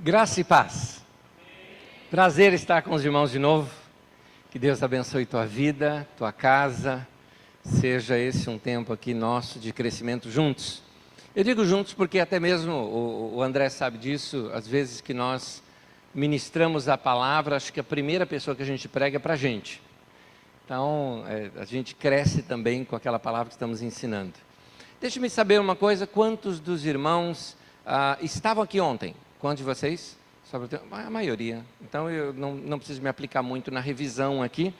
Graça e paz. Prazer estar com os irmãos de novo. Que Deus abençoe tua vida, tua casa. Seja esse um tempo aqui nosso de crescimento juntos. Eu digo juntos porque até mesmo o André sabe disso. Às vezes que nós ministramos a palavra, acho que a primeira pessoa que a gente prega é para a gente. Então, a gente cresce também com aquela palavra que estamos ensinando. Deixe-me saber uma coisa, quantos dos irmãos estavam aqui ontem? Quantos de vocês? A maioria. Então eu não preciso me aplicar muito na revisão aqui.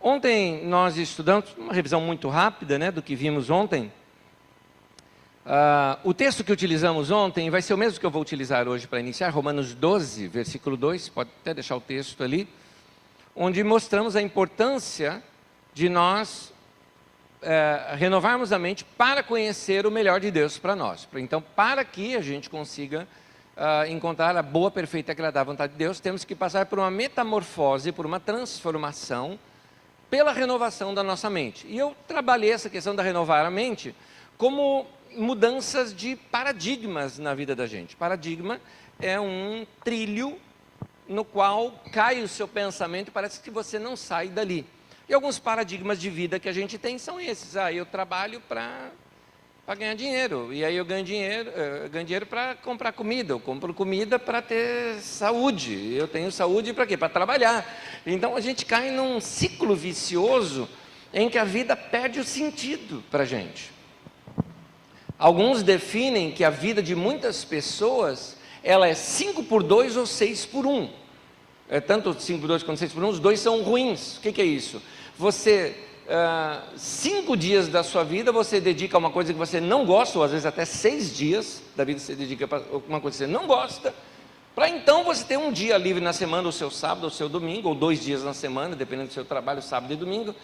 Ontem nós estudamos, uma revisão muito rápida, né, do que vimos ontem. O texto que utilizamos ontem vai ser o mesmo que eu vou utilizar hoje para iniciar, Romanos 12, versículo 2, pode até deixar o texto ali, onde mostramos a importância de nós renovarmos a mente para conhecer o melhor de Deus para nós. Então, para que a gente consiga encontrar a boa, perfeita e agradável vontade de Deus, temos que passar por uma metamorfose, por uma transformação, pela renovação da nossa mente. E eu trabalhei essa questão da renovar a mente como mudanças de paradigmas na vida da gente. Paradigma é um trilho no qual cai o seu pensamento e parece que você não sai dali. E alguns paradigmas de vida que a gente tem são esses. Eu trabalho para ganhar dinheiro, e aí eu ganho dinheiro para comprar comida, eu compro comida para ter saúde, eu tenho saúde para quê? Para trabalhar. Então a gente cai num ciclo vicioso em que a vida perde o sentido para a gente. Alguns definem que a vida de muitas pessoas, ela é 5x2 ou 6x1. Tanto 5x2 quanto 6x1, os dois são ruins. O que é isso? Você... 5 dias da sua vida você dedica a uma coisa que você não gosta, ou às vezes até 6 dias da vida você dedica para uma coisa que você não gosta, para então você ter um dia livre na semana, o seu sábado, ou o seu domingo, ou 2 dias na semana, dependendo do seu trabalho, sábado e domingo,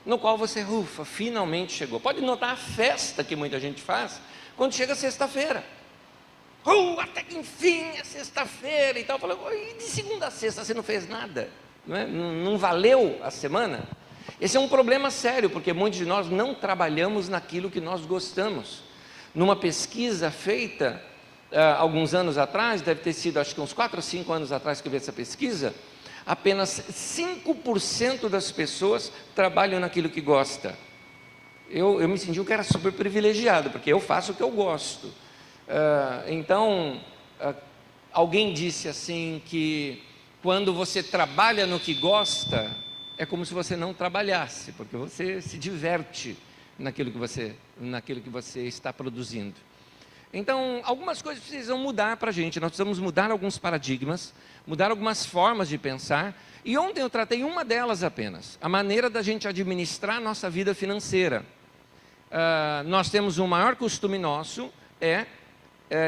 no qual você, finalmente chegou. Pode notar a festa que muita gente faz quando chega sexta-feira. Até que enfim é sexta-feira e tal. E de segunda a sexta você não fez nada, não valeu a semana? Esse é um problema sério, porque muitos de nós não trabalhamos naquilo que nós gostamos. Numa pesquisa feita alguns anos atrás, deve ter sido acho que uns 4 ou 5 anos atrás que eu vi essa pesquisa, apenas 5% das pessoas trabalham naquilo que gosta. Eu me senti um cara super privilegiado, porque eu faço o que eu gosto. Alguém disse assim que quando você trabalha no que gosta, é como se você não trabalhasse, porque você se diverte naquilo que você está produzindo. Então, algumas coisas precisam mudar para a gente, nós precisamos mudar alguns paradigmas, mudar algumas formas de pensar, e ontem eu tratei uma delas apenas, a maneira da gente administrar a nossa vida financeira. Nós temos um maior costume nosso,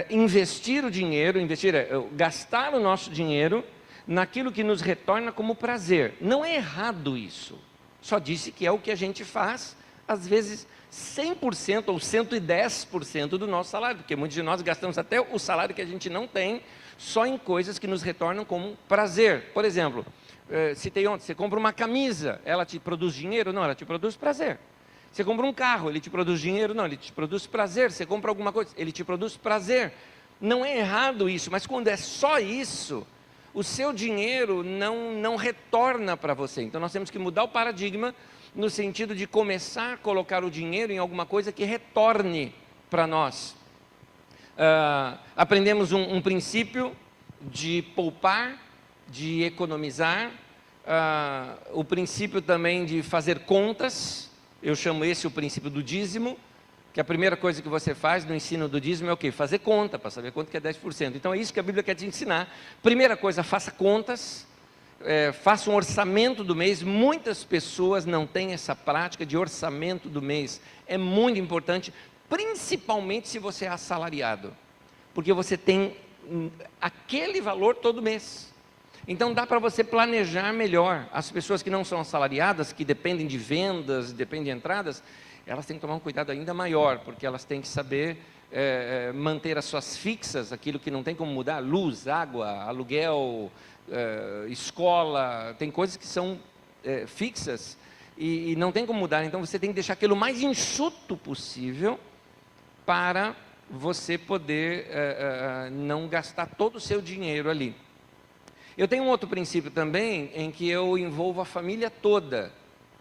investir o dinheiro, gastar o nosso dinheiro, naquilo que nos retorna como prazer. Não é errado isso, só disse que é o que a gente faz, às vezes 100% ou 110% do nosso salário, porque muitos de nós gastamos até o salário que a gente não tem, só em coisas que nos retornam como prazer. Por exemplo, citei ontem, você compra uma camisa, ela te produz dinheiro? Não, ela te produz prazer. Você compra um carro, ele te produz dinheiro? Não, ele te produz prazer. Você compra alguma coisa, ele te produz prazer. Não é errado isso, mas quando é só isso, o seu dinheiro não retorna para você. Então nós temos que mudar o paradigma no sentido de começar a colocar o dinheiro em alguma coisa que retorne para nós. Aprendemos um princípio de poupar, de economizar, o princípio também de fazer contas. Eu chamo esse o princípio do dízimo, que a primeira coisa que você faz no ensino do dízimo é o quê? Fazer conta, para saber quanto que é 10%. Então é isso que a Bíblia quer te ensinar. Primeira coisa, faça contas, faça um orçamento do mês. Muitas pessoas não têm essa prática de orçamento do mês. É muito importante, principalmente se você é assalariado, porque você tem aquele valor todo mês. Então dá para você planejar melhor. As pessoas que não são assalariadas, que dependem de vendas, dependem de entradas, elas têm que tomar um cuidado ainda maior, porque elas têm que saber manter as suas fixas, aquilo que não tem como mudar, luz, água, aluguel, escola, tem coisas que são fixas e não tem como mudar. Então você tem que deixar aquilo mais enxuto possível para você poder não gastar todo o seu dinheiro ali. Eu tenho um outro princípio também, em que eu envolvo a família toda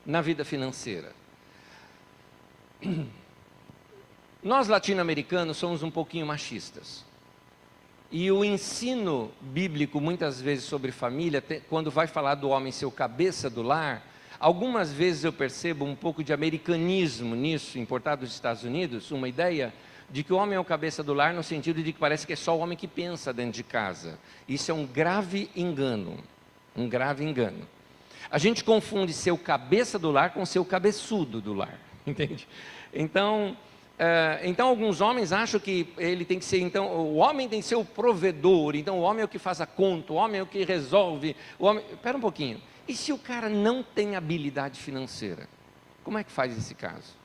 na vida financeira. Nós latino-americanos somos um pouquinho machistas. E o ensino bíblico, muitas vezes, sobre família, quando vai falar do homem ser o cabeça do lar, algumas vezes eu percebo um pouco de americanismo nisso, importado dos Estados Unidos, uma ideia de que o homem é o cabeça do lar no sentido de que parece que é só o homem que pensa dentro de casa. Isso é um grave engano, um grave engano. A gente confunde ser o cabeça do lar com ser o cabeçudo do lar, entende? Então alguns homens acham que ele tem que ser, então, o homem tem que ser o provedor, então o homem é o que faz a conta, o homem é o que resolve, o homem... Espera um pouquinho, e se o cara não tem habilidade financeira? Como é que faz esse caso?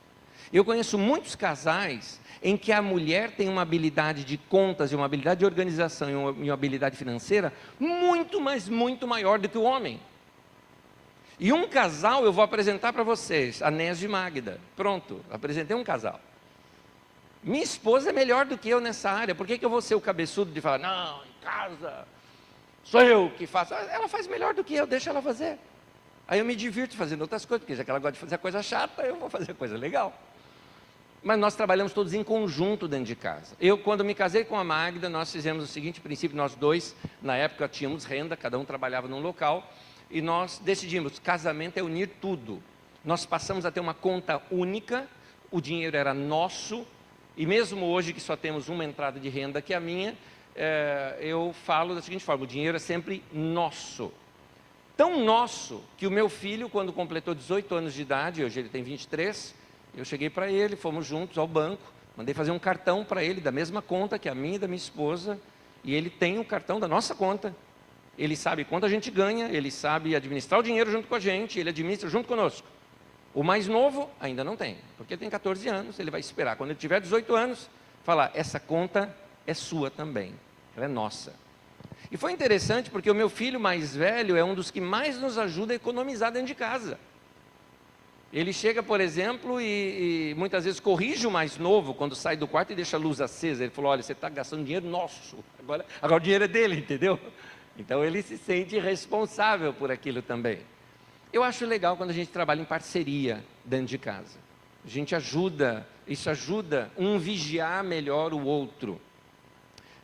Eu conheço muitos casais em que a mulher tem uma habilidade de contas, e uma habilidade de organização e uma habilidade financeira muito, mas muito maior do que o homem. E um casal eu vou apresentar para vocês, Anésio e Magda. Pronto, apresentei um casal. Minha esposa é melhor do que eu nessa área. Por que eu vou ser o cabeçudo de falar, não, em casa, sou eu que faço? Ela faz melhor do que eu, deixa ela fazer. Aí eu me divirto fazendo outras coisas, porque já que ela gosta de fazer coisa chata, eu vou fazer coisa legal. Mas nós trabalhamos todos em conjunto dentro de casa. Eu, quando me casei com a Magda, nós fizemos o seguinte princípio, nós dois, na época tínhamos renda, cada um trabalhava num local, e nós decidimos, casamento é unir tudo. Nós passamos a ter uma conta única, o dinheiro era nosso, e mesmo hoje que só temos uma entrada de renda, que é a minha, eu falo da seguinte forma, o dinheiro é sempre nosso. Tão nosso, que o meu filho, quando completou 18 anos de idade, hoje ele tem 23, eu cheguei para ele, fomos juntos ao banco, mandei fazer um cartão para ele, da mesma conta que a minha e da minha esposa, e ele tem o cartão da nossa conta. Ele sabe quanto a gente ganha, ele sabe administrar o dinheiro junto com a gente, ele administra junto conosco. O mais novo ainda não tem, porque ele tem 14 anos, ele vai esperar. Quando ele tiver 18 anos, falar, essa conta é sua também, ela é nossa. E foi interessante porque o meu filho mais velho é um dos que mais nos ajuda a economizar dentro de casa. Ele chega, por exemplo, e muitas vezes corrige o mais novo, quando sai do quarto e deixa a luz acesa. Ele falou, olha, você está gastando dinheiro nosso, agora o dinheiro é dele, entendeu? Então ele se sente responsável por aquilo também. Eu acho legal quando a gente trabalha em parceria dentro de casa. A gente ajuda, isso ajuda um vigiar melhor o outro.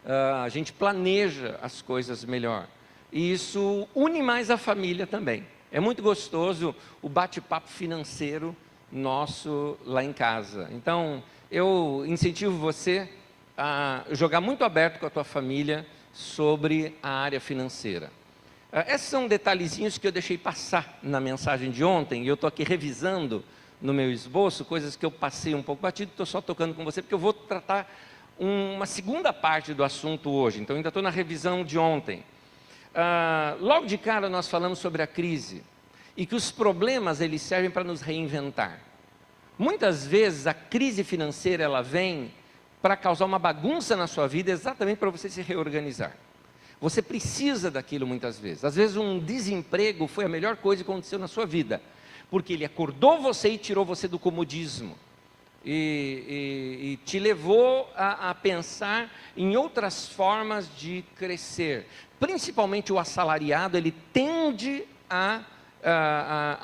A gente planeja as coisas melhor. E isso une mais a família também. É muito gostoso o bate-papo financeiro nosso lá em casa. Então, eu incentivo você a jogar muito aberto com a tua família sobre a área financeira. Esses são detalhezinhos que eu deixei passar na mensagem de ontem, e eu estou aqui revisando no meu esboço, coisas que eu passei um pouco batido, estou só tocando com você, porque eu vou tratar uma segunda parte do assunto hoje, então ainda estou na revisão de ontem. Logo de cara nós falamos sobre a crise, e que os problemas eles servem para nos reinventar. Muitas vezes a crise financeira ela vem para causar uma bagunça na sua vida, exatamente para você se reorganizar. Você precisa daquilo muitas vezes. Às vezes um desemprego foi a melhor coisa que aconteceu na sua vida, porque ele acordou você e tirou você do comodismo. E te levou a pensar em outras formas de crescer. Principalmente o assalariado, ele tende a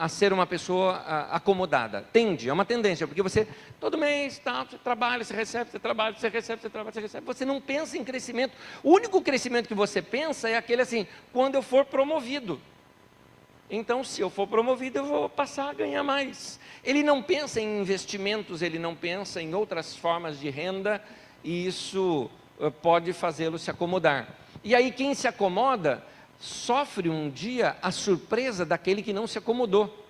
ser uma pessoa acomodada. Tende, é uma tendência, porque você, todo mês, você trabalha, você recebe, você trabalha, você recebe, você trabalha, você recebe, você não pensa em crescimento. O único crescimento que você pensa é aquele assim, quando eu for promovido. Então, se eu for promovido, eu vou passar a ganhar mais. Ele não pensa em investimentos, ele não pensa em outras formas de renda, e isso pode fazê-lo se acomodar. E aí, quem se acomoda, sofre um dia a surpresa daquele que não se acomodou.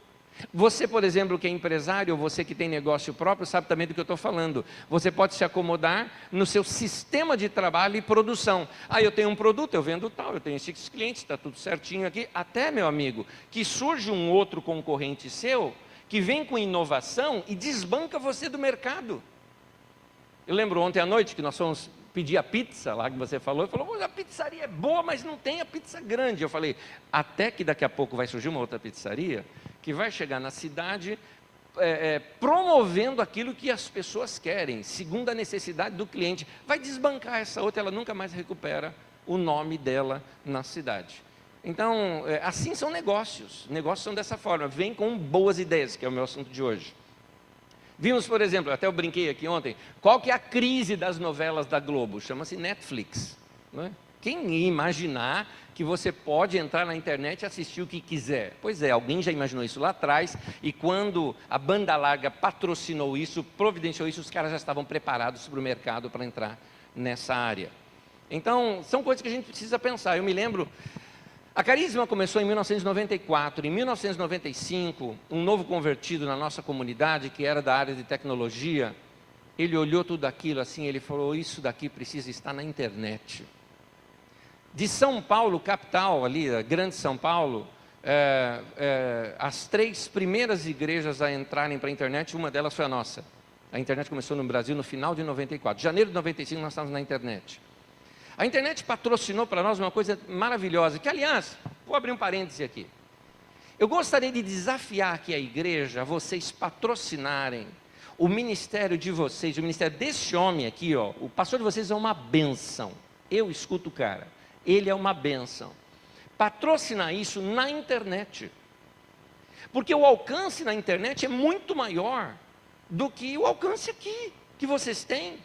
Você, por exemplo, que é empresário, ou você que tem negócio próprio, sabe também do que eu estou falando. Você pode se acomodar no seu sistema de trabalho e produção. Eu tenho um produto, eu vendo tal, eu tenho esses clientes, está tudo certinho aqui. Até, meu amigo, que surge um outro concorrente seu, que vem com inovação e desbanca você do mercado. Eu lembro ontem à noite que nós fomos pedir a pizza lá que você falou, ele falou, a pizzaria é boa, mas não tem a pizza grande. Eu falei, até que daqui a pouco vai surgir uma outra pizzaria, que vai chegar na cidade, promovendo aquilo que as pessoas querem, segundo a necessidade do cliente. Vai desbancar essa outra, ela nunca mais recupera o nome dela na cidade. Então, assim são negócios. Negócios são dessa forma, vêm com boas ideias, que é o meu assunto de hoje. Vimos, por exemplo, até eu brinquei aqui ontem, qual que é a crise das novelas da Globo? Chama-se Netflix, não é? Quem ia imaginar que você pode entrar na internet e assistir o que quiser? Pois é, alguém já imaginou isso lá atrás, e quando a banda larga patrocinou isso, providenciou isso, os caras já estavam preparados para o mercado para entrar nessa área. Então, são coisas que a gente precisa pensar. Eu me lembro, a Carisma começou em 1994. Em 1995, um novo convertido na nossa comunidade, que era da área de tecnologia, ele olhou tudo aquilo assim, ele falou, isso daqui precisa estar na internet. De São Paulo, capital ali, grande São Paulo, as 3 primeiras igrejas a entrarem para a internet, uma delas foi a nossa. A internet começou no Brasil no final de 94. Janeiro de 95 nós estávamos na internet. A internet patrocinou para nós uma coisa maravilhosa, que aliás, vou abrir um parêntese aqui. Eu gostaria de desafiar aqui a igreja, a vocês patrocinarem o ministério de vocês, o ministério desse homem aqui, ó, o pastor de vocês é uma bênção. Eu escuto o cara. Ele é uma bênção. Patrocinar isso na internet. Porque o alcance na internet é muito maior do que o alcance aqui, que vocês têm.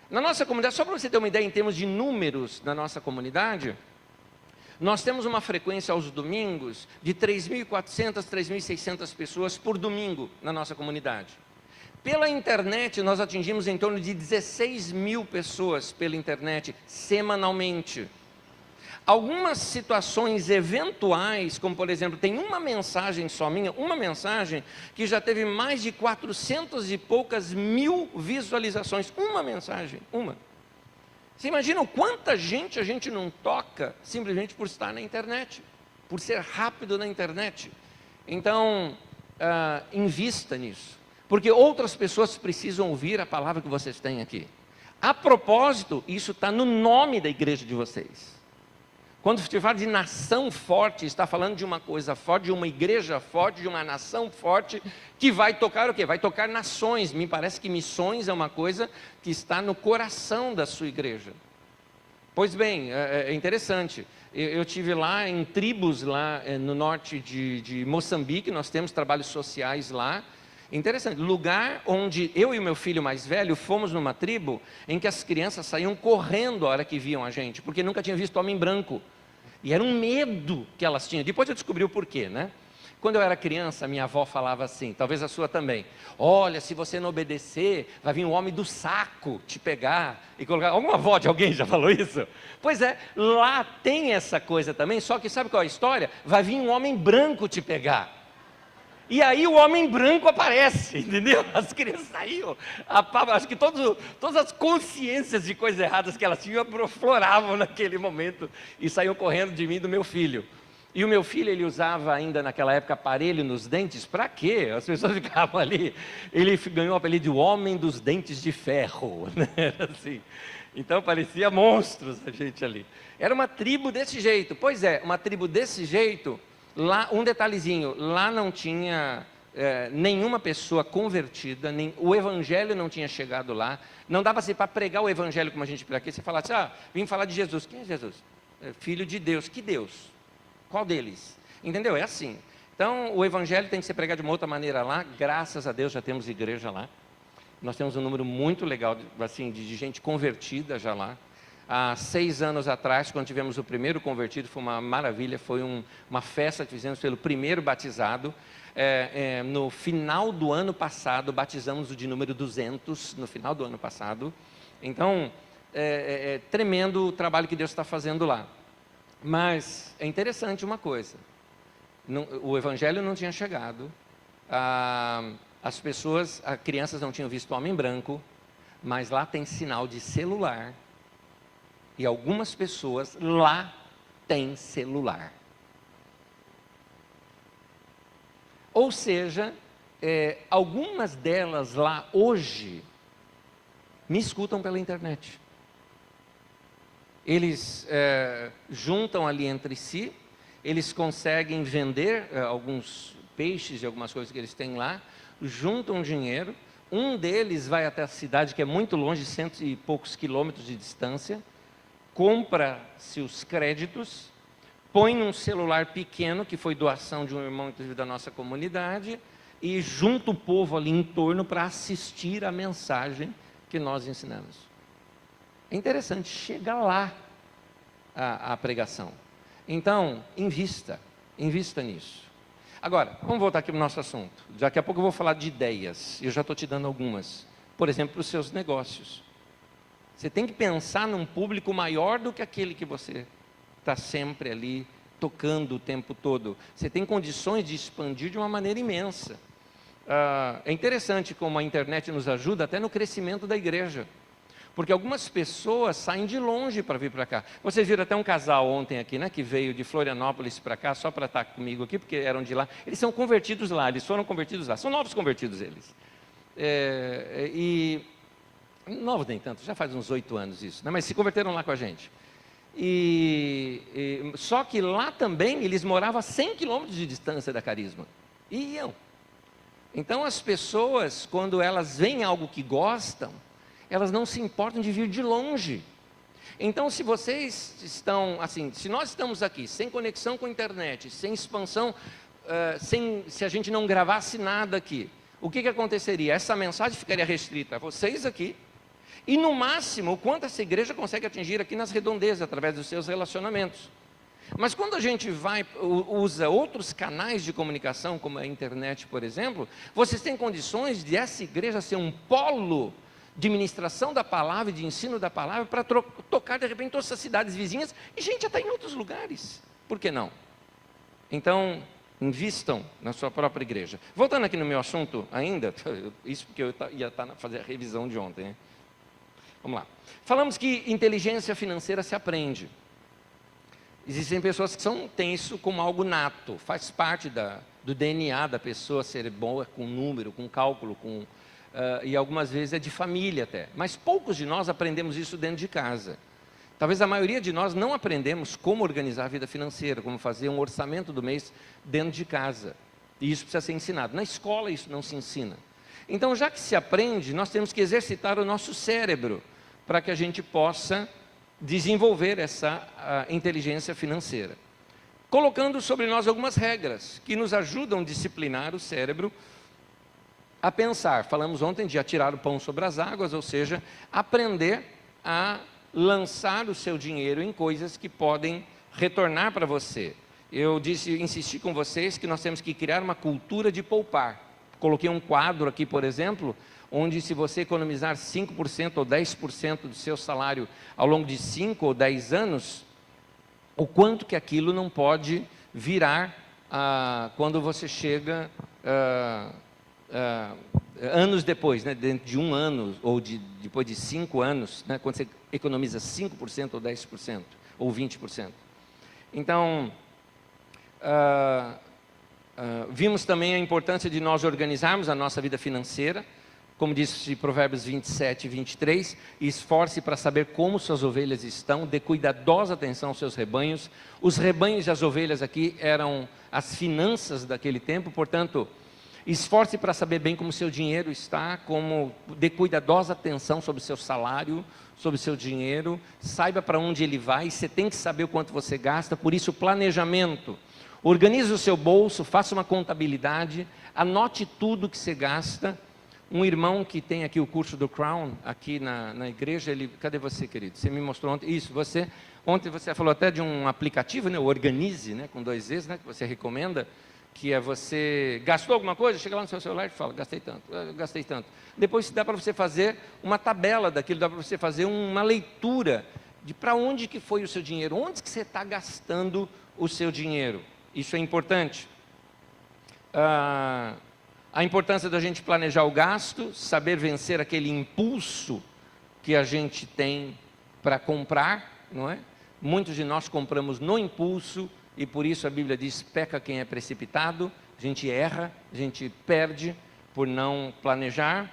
Na nossa comunidade, só para você ter uma ideia em termos de números na nossa comunidade, nós temos uma frequência aos domingos de 3.400, 3.600 pessoas por domingo na nossa comunidade. Pela internet, nós atingimos em torno de 16.000 pessoas pela internet, semanalmente. Algumas situações eventuais, como por exemplo, tem uma mensagem só minha, uma mensagem, que já teve mais de 400 e poucas mil visualizações. Uma mensagem, uma. Você imagina quanta gente a gente não toca, simplesmente por estar na internet, por ser rápido na internet. Então, invista nisso. Porque outras pessoas precisam ouvir a palavra que vocês têm aqui. A propósito, isso está no nome da igreja de vocês. Quando se fala de nação forte, está falando de uma coisa forte, de uma igreja forte, de uma nação forte, que vai tocar o quê? Vai tocar nações. Me parece que missões é uma coisa que está no coração da sua igreja. Pois bem, é interessante. Eu tive lá em tribos, lá no norte de Moçambique, nós temos trabalhos sociais lá. Interessante, lugar onde eu e o meu filho mais velho fomos numa tribo em que as crianças saíam correndo a hora que viam a gente, porque nunca tinham visto homem branco. E era um medo que elas tinham. Depois eu descobri o porquê, né? Quando eu era criança, minha avó falava assim, talvez a sua também: olha, se você não obedecer, vai vir um homem do saco te pegar e colocar. Alguma avó de alguém já falou isso? Pois é, lá tem essa coisa também, só que sabe qual é a história? Vai vir um homem branco te pegar. E aí o homem branco aparece, entendeu? As crianças saíam, acho que todas as consciências de coisas erradas que elas tinham afloravam naquele momento e saíam correndo de mim e do meu filho. E o meu filho, ele usava ainda naquela época aparelho nos dentes, para quê? As pessoas ficavam ali, ele ganhou o apelido de homem dos dentes de ferro, né? Assim. Então parecia monstros a gente ali. Era uma tribo desse jeito, pois é, uma tribo desse jeito. Lá, um detalhezinho, lá não tinha nenhuma pessoa convertida, o evangelho não tinha chegado lá, não dava assim para pregar o evangelho como a gente prega aqui, você falasse, vim falar de Jesus. Quem é Jesus? Filho de Deus. Que Deus? Qual deles? Entendeu? É assim. Então, o evangelho tem que ser pregado de uma outra maneira lá, graças a Deus já temos igreja lá, nós temos um número muito legal assim, de gente convertida já lá. Há 6 anos atrás, quando tivemos o primeiro convertido, foi uma maravilha, foi uma festa que fizemos pelo primeiro batizado. No final do ano passado, batizamos o de número 200, no final do ano passado. Então, tremendo o trabalho que Deus está fazendo lá. Mas é interessante uma coisa, o evangelho não tinha chegado, as crianças não tinham visto homem branco, mas lá tem sinal de celular. E algumas pessoas lá têm celular. Ou seja, algumas delas lá hoje me escutam pela internet. Eles juntam ali entre si, eles conseguem vender alguns peixes e algumas coisas que eles têm lá, juntam dinheiro, um deles vai até a cidade que é muito longe, 100 e poucos quilômetros de distância, compra-se os créditos, põe num celular pequeno, que foi doação de um irmão, inclusive, da nossa comunidade, e junta o povo ali em torno para assistir a mensagem que nós ensinamos. É interessante, chega lá a pregação. Então, invista nisso. Agora, vamos voltar aqui para o nosso assunto. Daqui a pouco eu vou falar de ideias, eu já estou te dando algumas. Por exemplo, para os seus negócios. Você tem que pensar num público maior do que aquele que você está sempre ali tocando o tempo todo. Você tem condições de expandir de uma maneira imensa. É interessante como a internet nos ajuda até no crescimento da igreja. Porque algumas pessoas saem de longe para vir para cá. Vocês viram até um casal ontem aqui, né, que veio de Florianópolis para cá, só para estar comigo aqui, porque eram de lá. Eles são convertidos lá, eles foram convertidos lá. São novos convertidos eles. Novos nem tanto, já faz uns 8 anos isso, né, mas se converteram lá com a gente. Só que lá também eles moravam a 100 quilômetros de distância da Carisma. E iam. Então as pessoas, quando elas veem algo que gostam, elas não se importam de vir de longe. Então, se vocês estão, assim, se nós estamos aqui, sem conexão com a internet, sem expansão, se a gente não gravasse nada aqui, o que aconteceria? Essa mensagem ficaria restrita a vocês aqui, e no máximo, o quanto essa igreja consegue atingir aqui nas redondezas, através dos seus relacionamentos. Mas quando a gente usa outros canais de comunicação, como a internet, por exemplo, vocês têm condições de essa igreja ser um polo de ministração da palavra e de ensino da palavra para tocar de repente todas essas cidades vizinhas e gente até em outros lugares. Por que não? Então, invistam na sua própria igreja. Voltando aqui no meu assunto ainda, isso porque eu ia fazer a revisão de ontem, né? Vamos lá. Falamos que inteligência financeira se aprende. Existem pessoas que têm isso como algo nato, faz parte do DNA da pessoa ser boa com número, com cálculo, e algumas vezes é de família até. Mas poucos de nós aprendemos isso dentro de casa. Talvez a maioria de nós não aprendemos como organizar a vida financeira, como fazer um orçamento do mês dentro de casa. E isso precisa ser ensinado. Na escola isso não se ensina. Então, já que se aprende, nós temos que exercitar o nosso cérebro para que a gente possa desenvolver essa inteligência financeira. Colocando sobre nós algumas regras que nos ajudam a disciplinar o cérebro a pensar. Falamos ontem de atirar o pão sobre as águas, ou seja, aprender a lançar o seu dinheiro em coisas que podem retornar para você. Eu insisti com vocês que nós temos que criar uma cultura de poupar. Coloquei um quadro aqui, por exemplo, onde se você economizar 5% ou 10% do seu salário ao longo de 5 ou 10 anos, o quanto que aquilo não pode virar quando você chega anos depois, né, dentro de 1 ano ou depois de 5 anos, né, quando você economiza 5% ou 10% ou 20%. Então, vimos também a importância de nós organizarmos a nossa vida financeira, como disse Provérbios 27 e 23, esforce para saber como suas ovelhas estão, dê cuidadosa atenção aos seus rebanhos. Os rebanhos e as ovelhas aqui eram as finanças daquele tempo, portanto, esforce para saber bem como seu dinheiro está, dê cuidadosa atenção sobre o seu salário, sobre o seu dinheiro, saiba para onde ele vai, você tem que saber o quanto você gasta, por isso planejamento. Organize o seu bolso, faça uma contabilidade, anote tudo que você gasta. Um irmão que tem aqui o curso do Crown, aqui na igreja, cadê você, querido? Você me mostrou ontem, ontem você falou até de um aplicativo, né, o Organize, né, com 2 Zs, né, que você recomenda, que é você gastou alguma coisa, chega lá no seu celular e fala, gastei tanto. Depois dá para você fazer uma tabela daquilo, dá para você fazer uma leitura de para onde que foi o seu dinheiro, onde que você está gastando o seu dinheiro. Isso é importante. A importância da gente planejar o gasto, saber vencer aquele impulso que a gente tem para comprar, não é? Muitos de nós compramos no impulso e por isso a Bíblia diz, peca quem é precipitado, a gente erra, a gente perde por não planejar.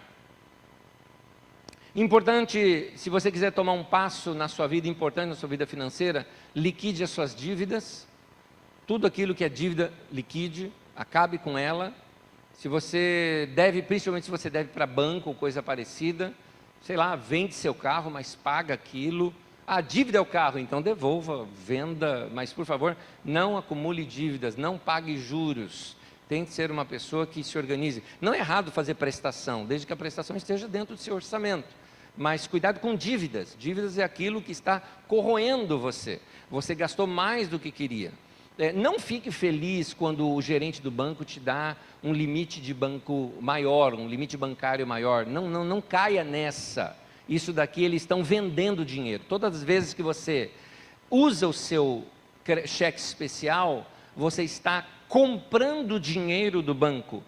Importante, se você quiser tomar um passo na sua vida, importante na sua vida financeira, liquide as suas dívidas, tudo aquilo que é dívida, liquide. acabe com ela. Se você deve, principalmente se você deve para banco ou coisa parecida, sei lá, vende seu carro, mas paga aquilo. A dívida é o carro, então devolva, venda, mas por favor, não acumule dívidas, não pague juros. Tem que ser uma pessoa que se organize. Não é errado fazer prestação, desde que a prestação esteja dentro do seu orçamento. Mas cuidado com dívidas. Dívidas é aquilo que está corroendo você. Você gastou mais do que queria. Não fique feliz quando o gerente do banco te dá um limite de banco maior, um limite bancário maior. Não caia nessa. Isso daqui eles estão vendendo dinheiro. Todas as vezes que você usa o seu cheque especial, você está comprando dinheiro do banco.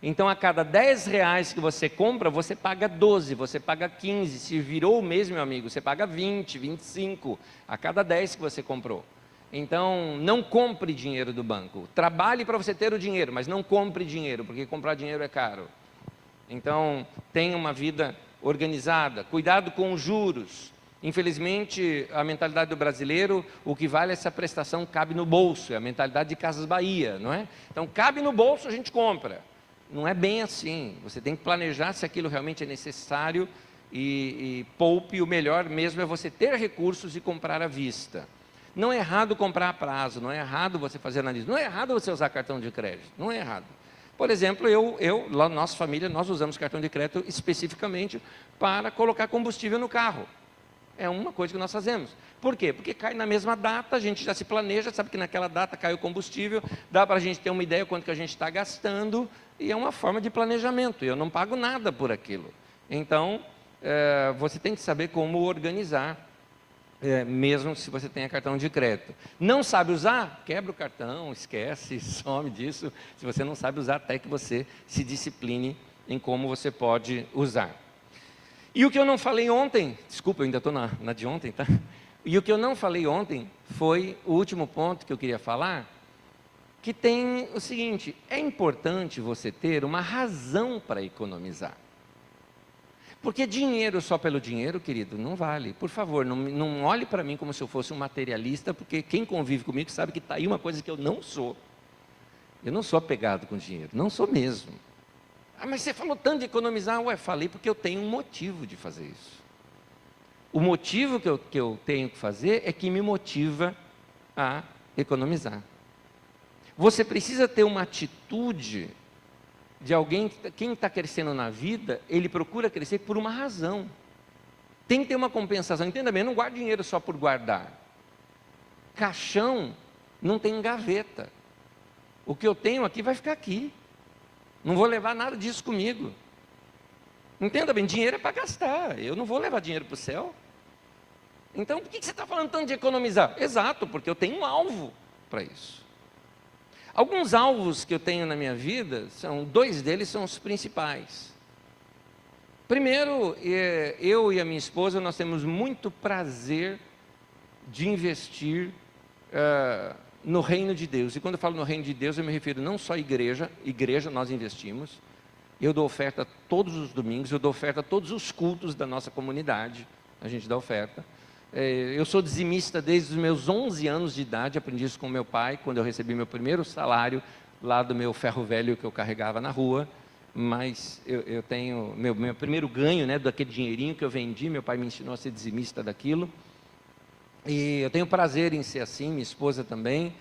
Então, a cada 10 reais que você compra, você paga 12, você paga 15. Se virou o mês, meu amigo, você paga 20, 25 a cada 10 que você comprou. Então, não compre dinheiro do banco. Trabalhe para você ter o dinheiro, mas não compre dinheiro, porque comprar dinheiro é caro. Então, tenha uma vida organizada. Cuidado com os juros. Infelizmente, a mentalidade do brasileiro, o que vale é essa prestação cabe no bolso. É a mentalidade de Casas Bahia, não é? Então, cabe no bolso, a gente compra. Não é bem assim. Você tem que planejar se aquilo realmente é necessário e poupe. O melhor mesmo é você ter recursos e comprar à vista. Não é errado comprar a prazo, não é errado você fazer análise, não é errado você usar cartão de crédito, não é errado. Por exemplo, lá na nossa família, nós usamos cartão de crédito especificamente para colocar combustível no carro. É uma coisa que nós fazemos. Por quê? Porque cai na mesma data, a gente já se planeja, sabe que naquela data cai o combustível, dá para a gente ter uma ideia quanto que a gente está gastando, e é uma forma de planejamento, eu não pago nada por aquilo. Então, você tem que saber como organizar, mesmo se você tenha cartão de crédito. Não sabe usar? Quebra o cartão, esquece, some disso. Se você não sabe usar, até que você se discipline em como você pode usar. E o que eu não falei ontem, desculpa, eu ainda estou na de ontem, tá? E o que eu não falei ontem foi o último ponto que eu queria falar, que tem o seguinte: é importante você ter uma razão para economizar. Porque dinheiro só pelo dinheiro, querido, não vale. Por favor, não olhe para mim como se eu fosse um materialista, porque quem convive comigo sabe que está aí uma coisa que eu não sou. Eu não sou apegado com dinheiro, não sou mesmo. Ah, mas você falou tanto de economizar. Ué, falei porque eu tenho um motivo de fazer isso. O motivo que eu tenho que fazer é que me motiva a economizar. Você precisa ter uma atitude de alguém, quem está crescendo na vida, ele procura crescer por uma razão. Tem que ter uma compensação. Entenda bem, eu não guardo dinheiro só por guardar. Caixão não tem gaveta. O que eu tenho aqui vai ficar aqui. Não vou levar nada disso comigo. Entenda bem, dinheiro é para gastar. Eu não vou levar dinheiro para o céu. Então, por que você está falando tanto de economizar? Exato, porque eu tenho um alvo para isso. Alguns alvos que eu tenho na minha vida, dois deles são os principais. Primeiro, eu e a minha esposa, nós temos muito prazer de investir no reino de Deus. E quando eu falo no reino de Deus, eu me refiro não só à igreja nós investimos. Eu dou oferta todos os domingos, eu dou oferta a todos os cultos da nossa comunidade, a gente dá oferta. Eu sou dizimista desde os meus 11 anos de idade, aprendi isso com meu pai, quando eu recebi meu primeiro salário, lá do meu ferro velho que eu carregava na rua. Mas eu tenho meu primeiro ganho, né, daquele dinheirinho que eu vendi, meu pai me ensinou a ser dizimista daquilo. E eu tenho prazer em ser assim, minha esposa também.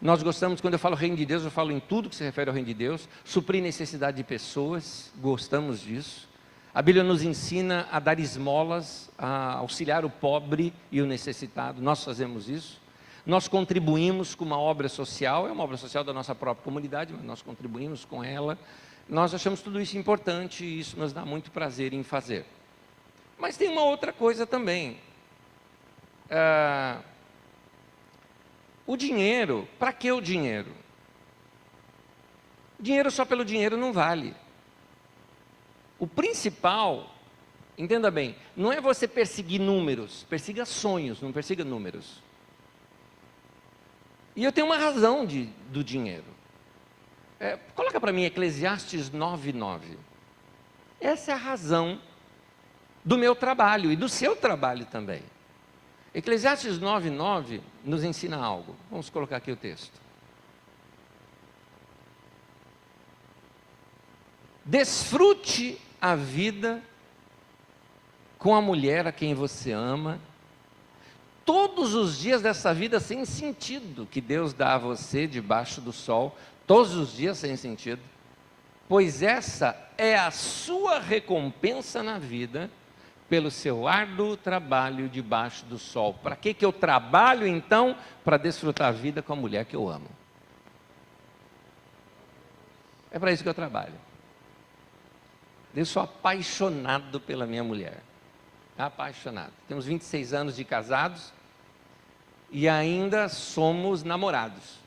Nós gostamos, quando eu falo reino de Deus, eu falo em tudo que se refere ao reino de Deus, suprir necessidade de pessoas, gostamos disso. A Bíblia nos ensina a dar esmolas, a auxiliar o pobre e o necessitado, nós fazemos isso. Nós contribuímos com uma obra social, é uma obra social da nossa própria comunidade, mas nós contribuímos com ela. Nós achamos tudo isso importante e isso nos dá muito prazer em fazer. Mas tem uma outra coisa também. O dinheiro, para que o dinheiro? Dinheiro só pelo dinheiro não vale. O principal, entenda bem, não é você perseguir números, persiga sonhos, não persiga números. E eu tenho uma razão do dinheiro. Coloca para mim Eclesiastes 9:9. Essa é a razão do meu trabalho e do seu trabalho também. Eclesiastes 9:9 nos ensina algo. Vamos colocar aqui o texto. Desfrute a vida com a mulher a quem você ama, todos os dias dessa vida sem sentido que Deus dá a você debaixo do sol, todos os dias sem sentido, pois essa é a sua recompensa na vida pelo seu árduo trabalho debaixo do sol. Para que eu trabalho então? Para desfrutar a vida com a mulher que eu amo. É para isso que eu trabalho. Eu sou apaixonado pela minha mulher. Apaixonado. Temos 26 anos de casados e ainda somos namorados.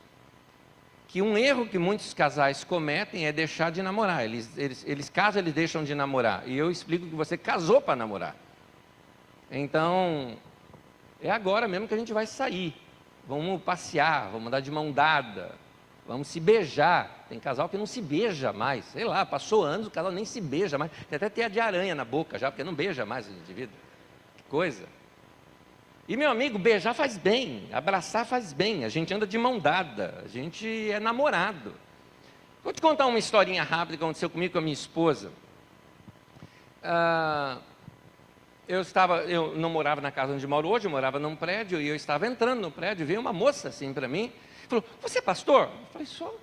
Que um erro que muitos casais cometem é deixar de namorar. Eles casam, eles deixam de namorar. E eu explico que você casou para namorar. Então, é agora mesmo que a gente vai sair. Vamos passear, vamos andar de mão dada, vamos se beijar. Tem casal que não se beija mais. Sei lá, passou anos, o casal nem se beija mais. Tem até teia de aranha na boca já, porque não beija mais o indivíduo. Que coisa. E meu amigo, beijar faz bem, abraçar faz bem, a gente anda de mão dada, a gente é namorado. Vou te contar uma historinha rápida que aconteceu comigo com a minha esposa. Eu não morava na casa onde moro hoje, eu morava num prédio, e eu estava entrando no prédio, veio uma moça assim para mim, falou, você é pastor? Eu falei, sou.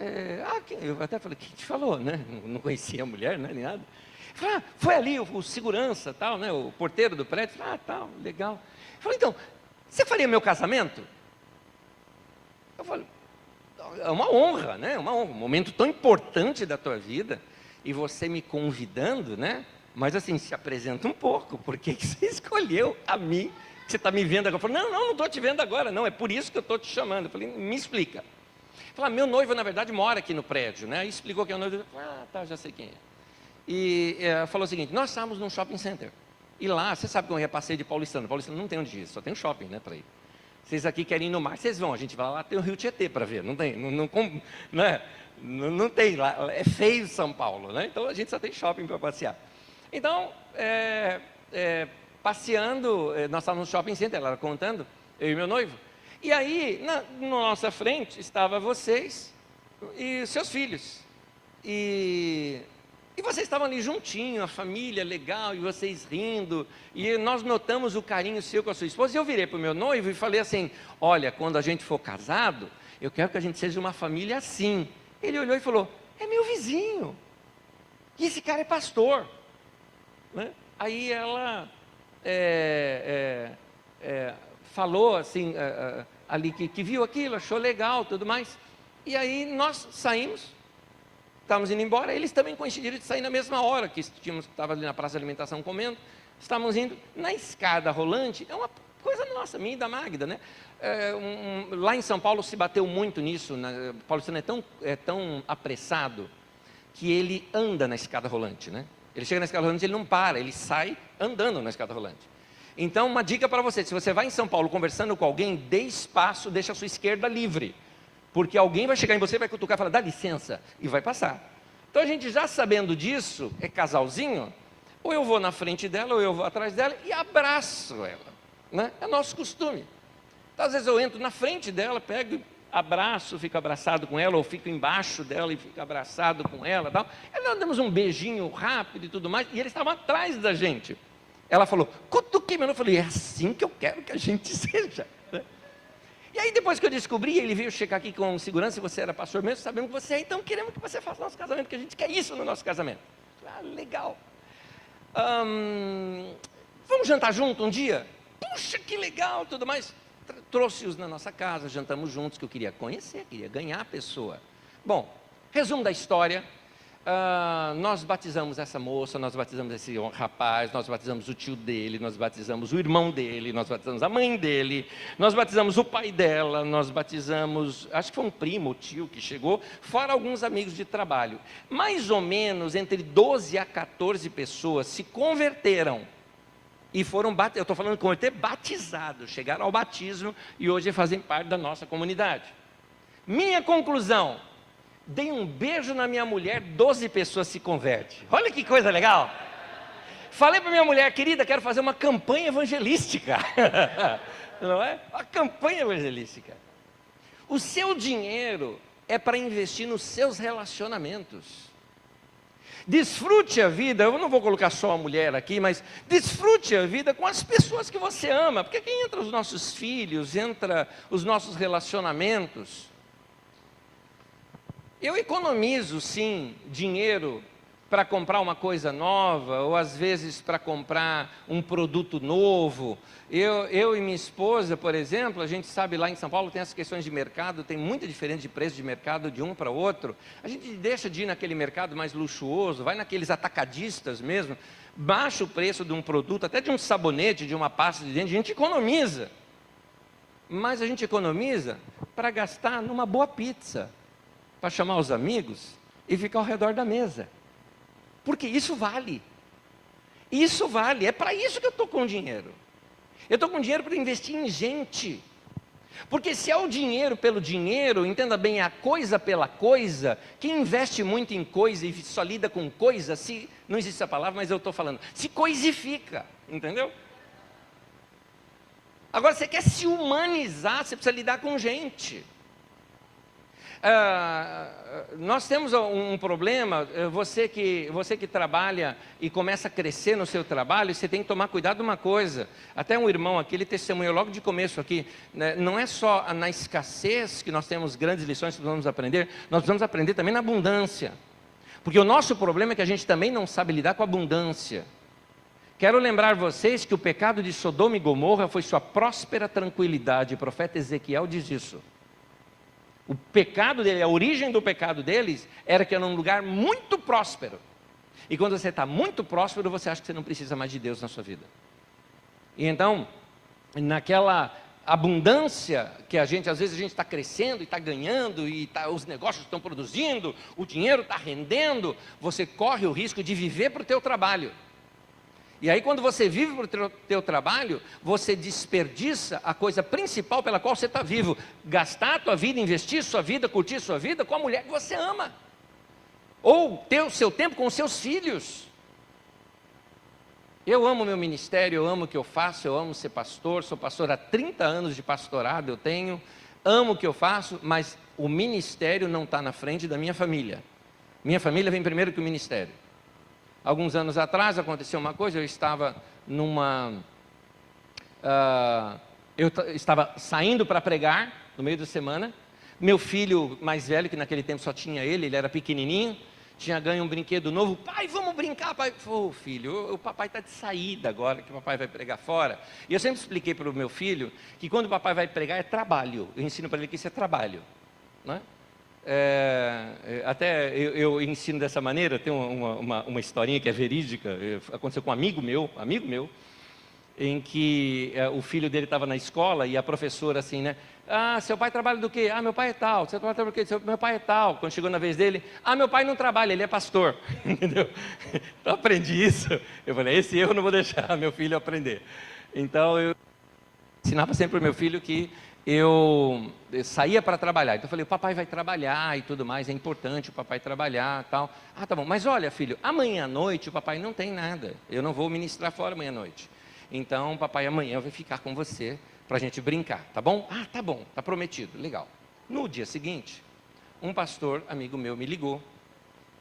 Eu até falei, quem te falou, né? Não conhecia a mulher, né, nem nada. Falei, foi ali o segurança, tal, né, o porteiro do prédio. Falei, tal, legal. Falei, então, você faria meu casamento? Eu falei, é uma honra, né? Uma honra, um momento tão importante da tua vida, e você me convidando, né? Mas assim, se apresenta um pouco, porque você escolheu a mim, você está me vendo agora. Eu falei, não estou te vendo agora, não, é por isso que eu estou te chamando. Eu falei, me explica. Falei, meu noivo, na verdade, mora aqui no prédio, né? Aí explicou que é o noivo. Eu falei, tá, já sei quem é. E falou o seguinte, nós estávamos num shopping center. E lá, você sabe que eu ia passeio de Paulistano. Paulistano não tem onde ir, só tem um shopping, né, para ir. Vocês aqui querem ir no mar, vocês vão. A gente vai lá, tem o Rio Tietê para ver. Não tem, não tem lá. É feio São Paulo, né? Então a gente só tem shopping para passear. Então, passeando, nós estávamos no shopping center, ela contando, eu e meu noivo. E aí, na nossa frente, estavam vocês e seus filhos. E vocês estavam ali juntinho, a família legal, e vocês rindo, e nós notamos o carinho seu com a sua esposa, e eu virei para o meu noivo e falei assim, olha, quando a gente for casado, eu quero que a gente seja uma família assim. Ele olhou e falou, é meu vizinho, e esse cara é pastor, né? Aí ela falou assim, ali que viu aquilo, achou legal, tudo mais, e aí nós saímos, estávamos indo embora, eles também coincidiram de sair na mesma hora, que estava ali na praça de alimentação comendo, estávamos indo na escada rolante, é uma coisa nossa, minha e da Magda, né? Lá em São Paulo se bateu muito nisso, o paulistano é tão apressado, que ele anda na escada rolante, né? Ele chega na escada rolante, ele não para, ele sai andando na escada rolante. Então, uma dica para você, se você vai em São Paulo conversando com alguém, dê espaço, deixa a sua esquerda livre. Porque alguém vai chegar em você, vai cutucar e falar, dá licença, e vai passar. Então a gente já sabendo disso, é casalzinho, ou eu vou na frente dela, ou eu vou atrás dela e abraço ela, né? É nosso costume. Então às vezes eu entro na frente dela, pego, abraço, fico abraçado com ela, ou fico embaixo dela e fico abraçado com ela, tal. Aí nós damos um beijinho rápido e tudo mais, e eles estavam atrás da gente. Ela falou, cutuquei, eu falei, é assim que eu quero que a gente seja, né? E aí depois que eu descobri, ele veio checar aqui com segurança, se você era pastor mesmo, sabemos que você é, então queremos que você faça nosso casamento, que a gente quer isso no nosso casamento. Legal. Vamos jantar junto um dia? Puxa, que legal, tudo mais. Trouxe-os na nossa casa, jantamos juntos, que eu queria conhecer, queria ganhar a pessoa. Bom, resumo da história. Nós batizamos essa moça, nós batizamos esse rapaz, nós batizamos o tio dele, nós batizamos o irmão dele, nós batizamos a mãe dele, nós batizamos o pai dela, nós batizamos, acho que foi um primo, o tio que chegou, fora alguns amigos de trabalho. Mais ou menos entre 12 a 14 pessoas se converteram e foram, eu estou falando de converter, batizados, chegaram ao batismo e hoje fazem parte da nossa comunidade. Minha conclusão: dei um beijo na minha mulher, 12 pessoas se convertem. Olha que coisa legal. Falei para minha mulher, querida, quero fazer uma campanha evangelística. Não é? Uma campanha evangelística. O seu dinheiro é para investir nos seus relacionamentos. Desfrute a vida, eu não vou colocar só a mulher aqui, mas desfrute a vida com as pessoas que você ama, porque aqui entra os nossos filhos, entra os nossos relacionamentos. Eu economizo, sim, dinheiro para comprar uma coisa nova, ou às vezes para comprar um produto novo. Eu e minha esposa, por exemplo, a gente sabe lá em São Paulo tem as questões de mercado, tem muita diferença de preço de mercado de um para outro. A gente deixa de ir naquele mercado mais luxuoso, vai naqueles atacadistas mesmo, baixa o preço de um produto, até de um sabonete, de uma pasta de dente, a gente economiza. Mas a gente economiza para gastar numa boa pizza, para chamar os amigos e ficar ao redor da mesa. Porque isso vale. Isso vale. É para isso que eu estou com dinheiro. Eu estou com dinheiro para investir em gente. Porque se é o dinheiro pelo dinheiro, entenda bem, a coisa pela coisa, quem investe muito em coisa e só lida com coisa, se não existe essa palavra, mas eu estou falando, se coisifica, entendeu? Agora, você quer se humanizar, você precisa lidar com gente. Nós temos um problema, você que trabalha e começa a crescer no seu trabalho, você tem que tomar cuidado de uma coisa. Até um irmão aqui, ele testemunhou logo de começo aqui, né? Não é só na escassez que nós temos grandes lições que nós precisamos aprender também na abundância. Porque o nosso problema é que a gente também não sabe lidar com a abundância. Quero lembrar vocês que o pecado de Sodoma e Gomorra foi sua próspera tranquilidade, o profeta Ezequiel diz isso. O pecado dele, a origem do pecado deles, era que era um lugar muito próspero. E quando você está muito próspero, você acha que você não precisa mais de Deus na sua vida. E então, naquela abundância que às vezes a gente está crescendo e está ganhando, e os negócios estão produzindo, o dinheiro está rendendo, você corre o risco de viver para o teu trabalho. E aí quando você vive para o teu trabalho, você desperdiça a coisa principal pela qual você está vivo. Gastar a tua vida, investir sua vida, curtir sua vida com a mulher que você ama. Ou ter o seu tempo com os seus filhos. Eu amo meu ministério, eu amo o que eu faço, eu amo ser pastor, sou pastor há 30 anos de pastorado, eu tenho, amo o que eu faço, mas o ministério não está na frente da minha família. Minha família vem primeiro que o ministério. Alguns anos atrás aconteceu uma coisa, eu estava estava saindo para pregar no meio da semana, meu filho mais velho, que naquele tempo só tinha ele era pequenininho, tinha ganho um brinquedo novo, pai, vamos brincar, pai. Falei, filho, o papai está de saída agora, que o papai vai pregar fora. E eu sempre expliquei para o meu filho, que quando o papai vai pregar é trabalho, eu ensino para ele que isso é trabalho, não é? Até eu ensino dessa maneira, tem uma historinha que é verídica, aconteceu com um amigo meu, em que o filho dele estava na escola e a professora assim, né? Ah, seu pai trabalha do quê? Ah, meu pai é tal. Seu pai trabalha do quê? Meu pai é tal. Quando chegou na vez dele, ah, meu pai não trabalha, ele é pastor. Entendeu? Então aprendi isso. Eu falei, esse erro eu não vou deixar meu filho aprender. Então eu ensinava sempre para o meu filho que eu saía para trabalhar. Então eu falei, o papai vai trabalhar e tudo mais, é importante o papai trabalhar e tal. Ah, tá bom, mas olha filho, amanhã à noite o papai não tem nada, eu não vou ministrar fora amanhã à noite. Então o papai amanhã vai ficar com você para a gente brincar, tá bom? Ah, tá bom, tá prometido, legal. No dia seguinte, um pastor amigo meu me ligou,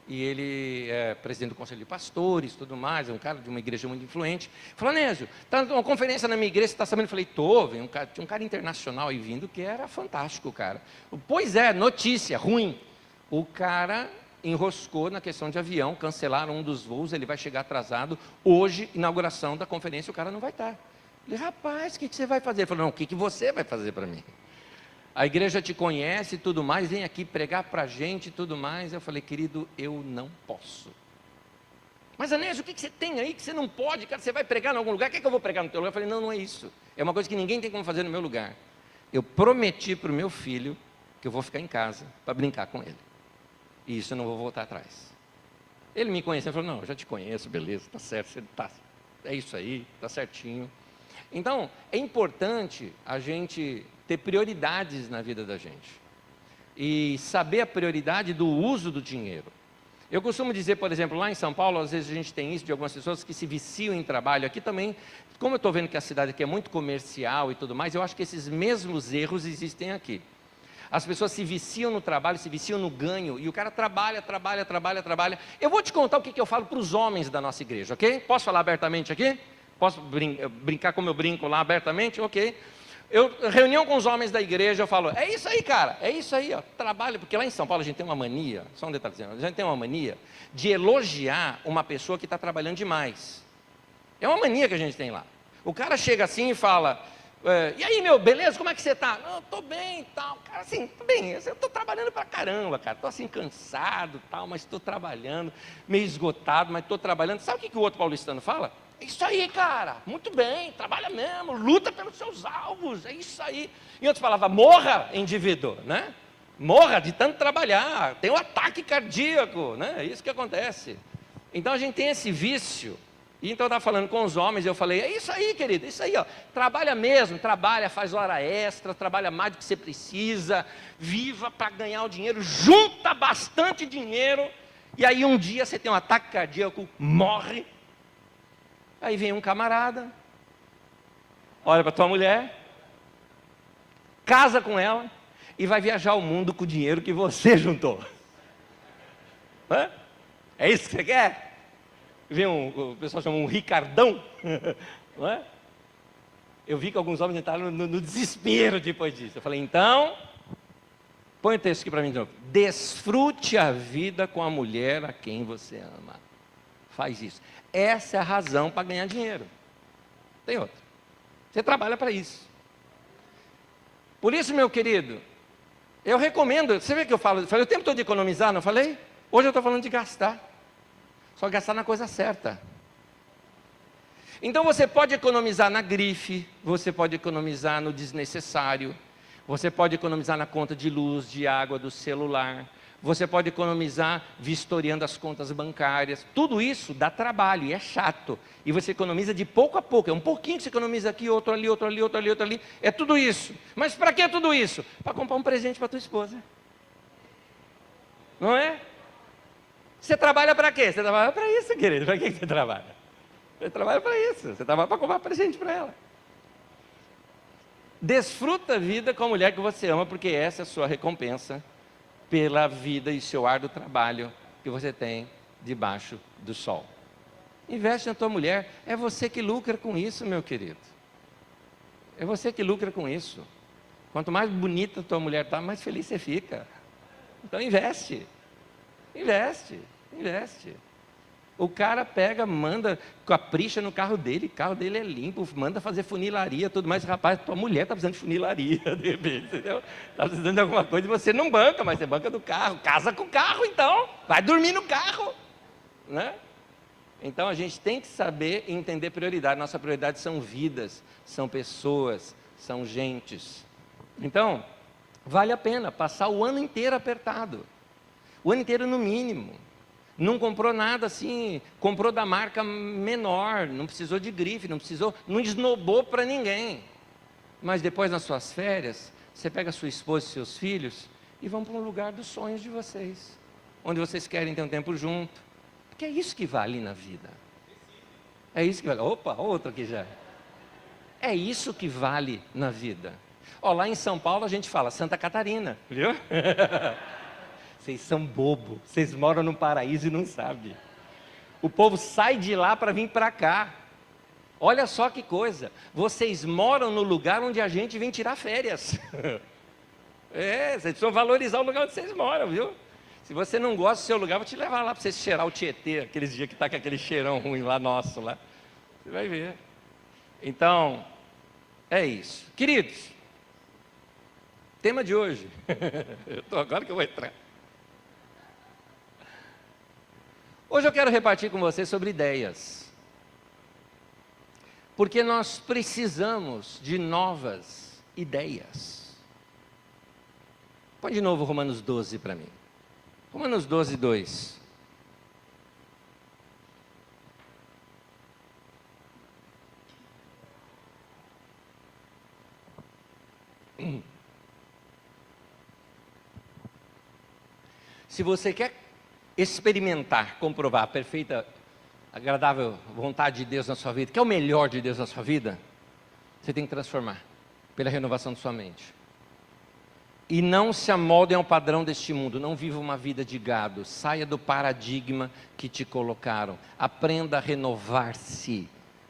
e ele é presidente do conselho de pastores, tudo mais, é um cara de uma igreja muito influente. Falou, Nésio, está uma conferência na minha igreja, você está sabendo? Eu falei, tô, tinha um cara internacional aí vindo, que era fantástico, cara. Pois é, notícia ruim. O cara enroscou na questão de avião, cancelaram um dos voos, ele vai chegar atrasado. Hoje, inauguração da conferência, o cara não vai estar. Eu falei, rapaz, o que você vai fazer? Ele falou, não, o que você vai fazer para mim? A igreja te conhece e tudo mais, vem aqui pregar para a gente e tudo mais. Eu falei, querido, eu não posso. Mas Anésio, o que você tem aí que você não pode? Cara, você vai pregar em algum lugar? Quer que eu vou pregar no teu lugar? Eu falei, não, não é isso. É uma coisa que ninguém tem como fazer no meu lugar. Eu prometi para o meu filho que eu vou ficar em casa para brincar com ele. E isso eu não vou voltar atrás. Ele me conheceu e falou, não, eu já te conheço, beleza, está certo, você tá, é isso aí, está certinho. Então, é importante a gente ter prioridades na vida da gente e saber a prioridade do uso do dinheiro. Eu costumo dizer, por exemplo, lá em São Paulo, às vezes a gente tem isso de algumas pessoas que se viciam em trabalho. Aqui também, como eu estou vendo que a cidade aqui é muito comercial e tudo mais, eu acho que esses mesmos erros existem aqui. As pessoas se viciam no trabalho, se viciam no ganho, e o cara trabalha. Eu vou te contar o que eu falo para os homens da nossa igreja, ok? Posso falar abertamente aqui? Posso brincar como eu brinco lá abertamente? Ok. Reunião com os homens da igreja, eu falo, é isso aí, cara, é isso aí, ó, trabalho, porque lá em São Paulo a gente tem uma mania, só um detalhezinho, a gente tem uma mania de elogiar uma pessoa que está trabalhando demais. É uma mania que a gente tem lá. O cara chega assim e fala, e aí, meu, beleza, como é que você está? Não, estou bem e tal. Cara, assim, tô bem, eu estou trabalhando pra caramba, cara, estou assim cansado tal, mas estou trabalhando, meio esgotado, mas estou trabalhando. Sabe o que o outro paulistano fala? É isso aí, cara, muito bem, trabalha mesmo, luta pelos seus alvos, é isso aí. Em outras palavras, morra, indivíduo, né? Morra de tanto trabalhar, tem um ataque cardíaco, né? É isso que acontece. Então a gente tem esse vício. E então eu estava falando com os homens, eu falei, é isso aí, querido, é isso aí, ó. Trabalha mesmo, trabalha, faz hora extra, trabalha mais do que você precisa, viva para ganhar o dinheiro, junta bastante dinheiro, e aí um dia você tem um ataque cardíaco, morre. Aí vem um camarada, olha para tua mulher, casa com ela e vai viajar o mundo com o dinheiro que você juntou. É isso que você quer? Vem o pessoal chama um Ricardão, não é? Eu vi que alguns homens entraram no desespero depois disso. Eu falei, então, põe o texto aqui para mim de novo. Desfrute a vida com a mulher a quem você ama. Faz isso. Essa é a razão para ganhar dinheiro. Tem outra. Você trabalha para isso. Por isso, meu querido, eu recomendo, você vê que eu falei o tempo todo de economizar, não falei? Hoje eu estou falando de gastar. Só gastar na coisa certa. Então você pode economizar na grife, você pode economizar no desnecessário, você pode economizar na conta de luz, de água, do celular, você pode economizar vistoriando as contas bancárias. Tudo isso dá trabalho e é chato. E você economiza de pouco a pouco. É um pouquinho que você economiza aqui, outro ali, outro ali, outro ali, outro ali. É tudo isso. Mas para que tudo isso? Para comprar um presente para tua esposa. Não é? Você trabalha para quê? Você trabalha para isso, querido. Para que você trabalha? Você trabalha para isso. Você trabalha para comprar presente para ela. Desfruta a vida com a mulher que você ama, porque essa é a sua recompensa pela vida e seu árduo trabalho que você tem debaixo do sol. Investe na tua mulher. É você que lucra com isso, meu querido. É você que lucra com isso. Quanto mais bonita a tua mulher está, mais feliz você fica. Então investe. Investe. O cara pega, manda, capricha no carro dele é limpo, manda fazer funilaria, tudo mais. Rapaz, tua mulher está precisando de funilaria, de repente, entendeu? Está precisando de alguma coisa e você não banca, mas você banca do carro. Casa com o carro, então. Vai dormir no carro, né? Então a gente tem que saber e entender prioridade. Nossa prioridade são vidas, são pessoas, são gentes. Então, vale a pena passar o ano inteiro apertado. O ano inteiro no mínimo. Não comprou nada assim, comprou da marca menor, não precisou de grife, não esnobou para ninguém. Mas depois nas suas férias, você pega a sua esposa e seus filhos e vão para um lugar dos sonhos de vocês, onde vocês querem ter um tempo junto. Porque é isso que vale na vida. É isso que vale. Opa, outro aqui já. É isso que vale na vida. Ó, lá em São Paulo a gente fala Santa Catarina, viu? Vocês são bobo, vocês moram no paraíso e não sabem. O povo sai de lá para vir para cá. Olha só que coisa, vocês moram no lugar onde a gente vem tirar férias. Vocês precisam valorizar o lugar onde vocês moram, viu? Se você não gosta do seu lugar, eu vou te levar lá para você cheirar o Tietê, aqueles dias que está com aquele cheirão ruim lá nosso lá. Você vai ver. Então, é isso. Queridos, tema de hoje. Agora que eu vou entrar. Hoje eu quero repartir com você sobre ideias. Porque nós precisamos de novas ideias. Põe de novo Romanos 12 para mim. Romanos 12, 2. Se você quer experimentar, comprovar a perfeita, agradável vontade de Deus na sua vida, que é o melhor de Deus na sua vida, você tem que transformar pela renovação de sua mente. E não se amoldem ao padrão deste mundo. Não viva uma vida de gado. Saia do paradigma que te colocaram. Aprenda a renovar-se.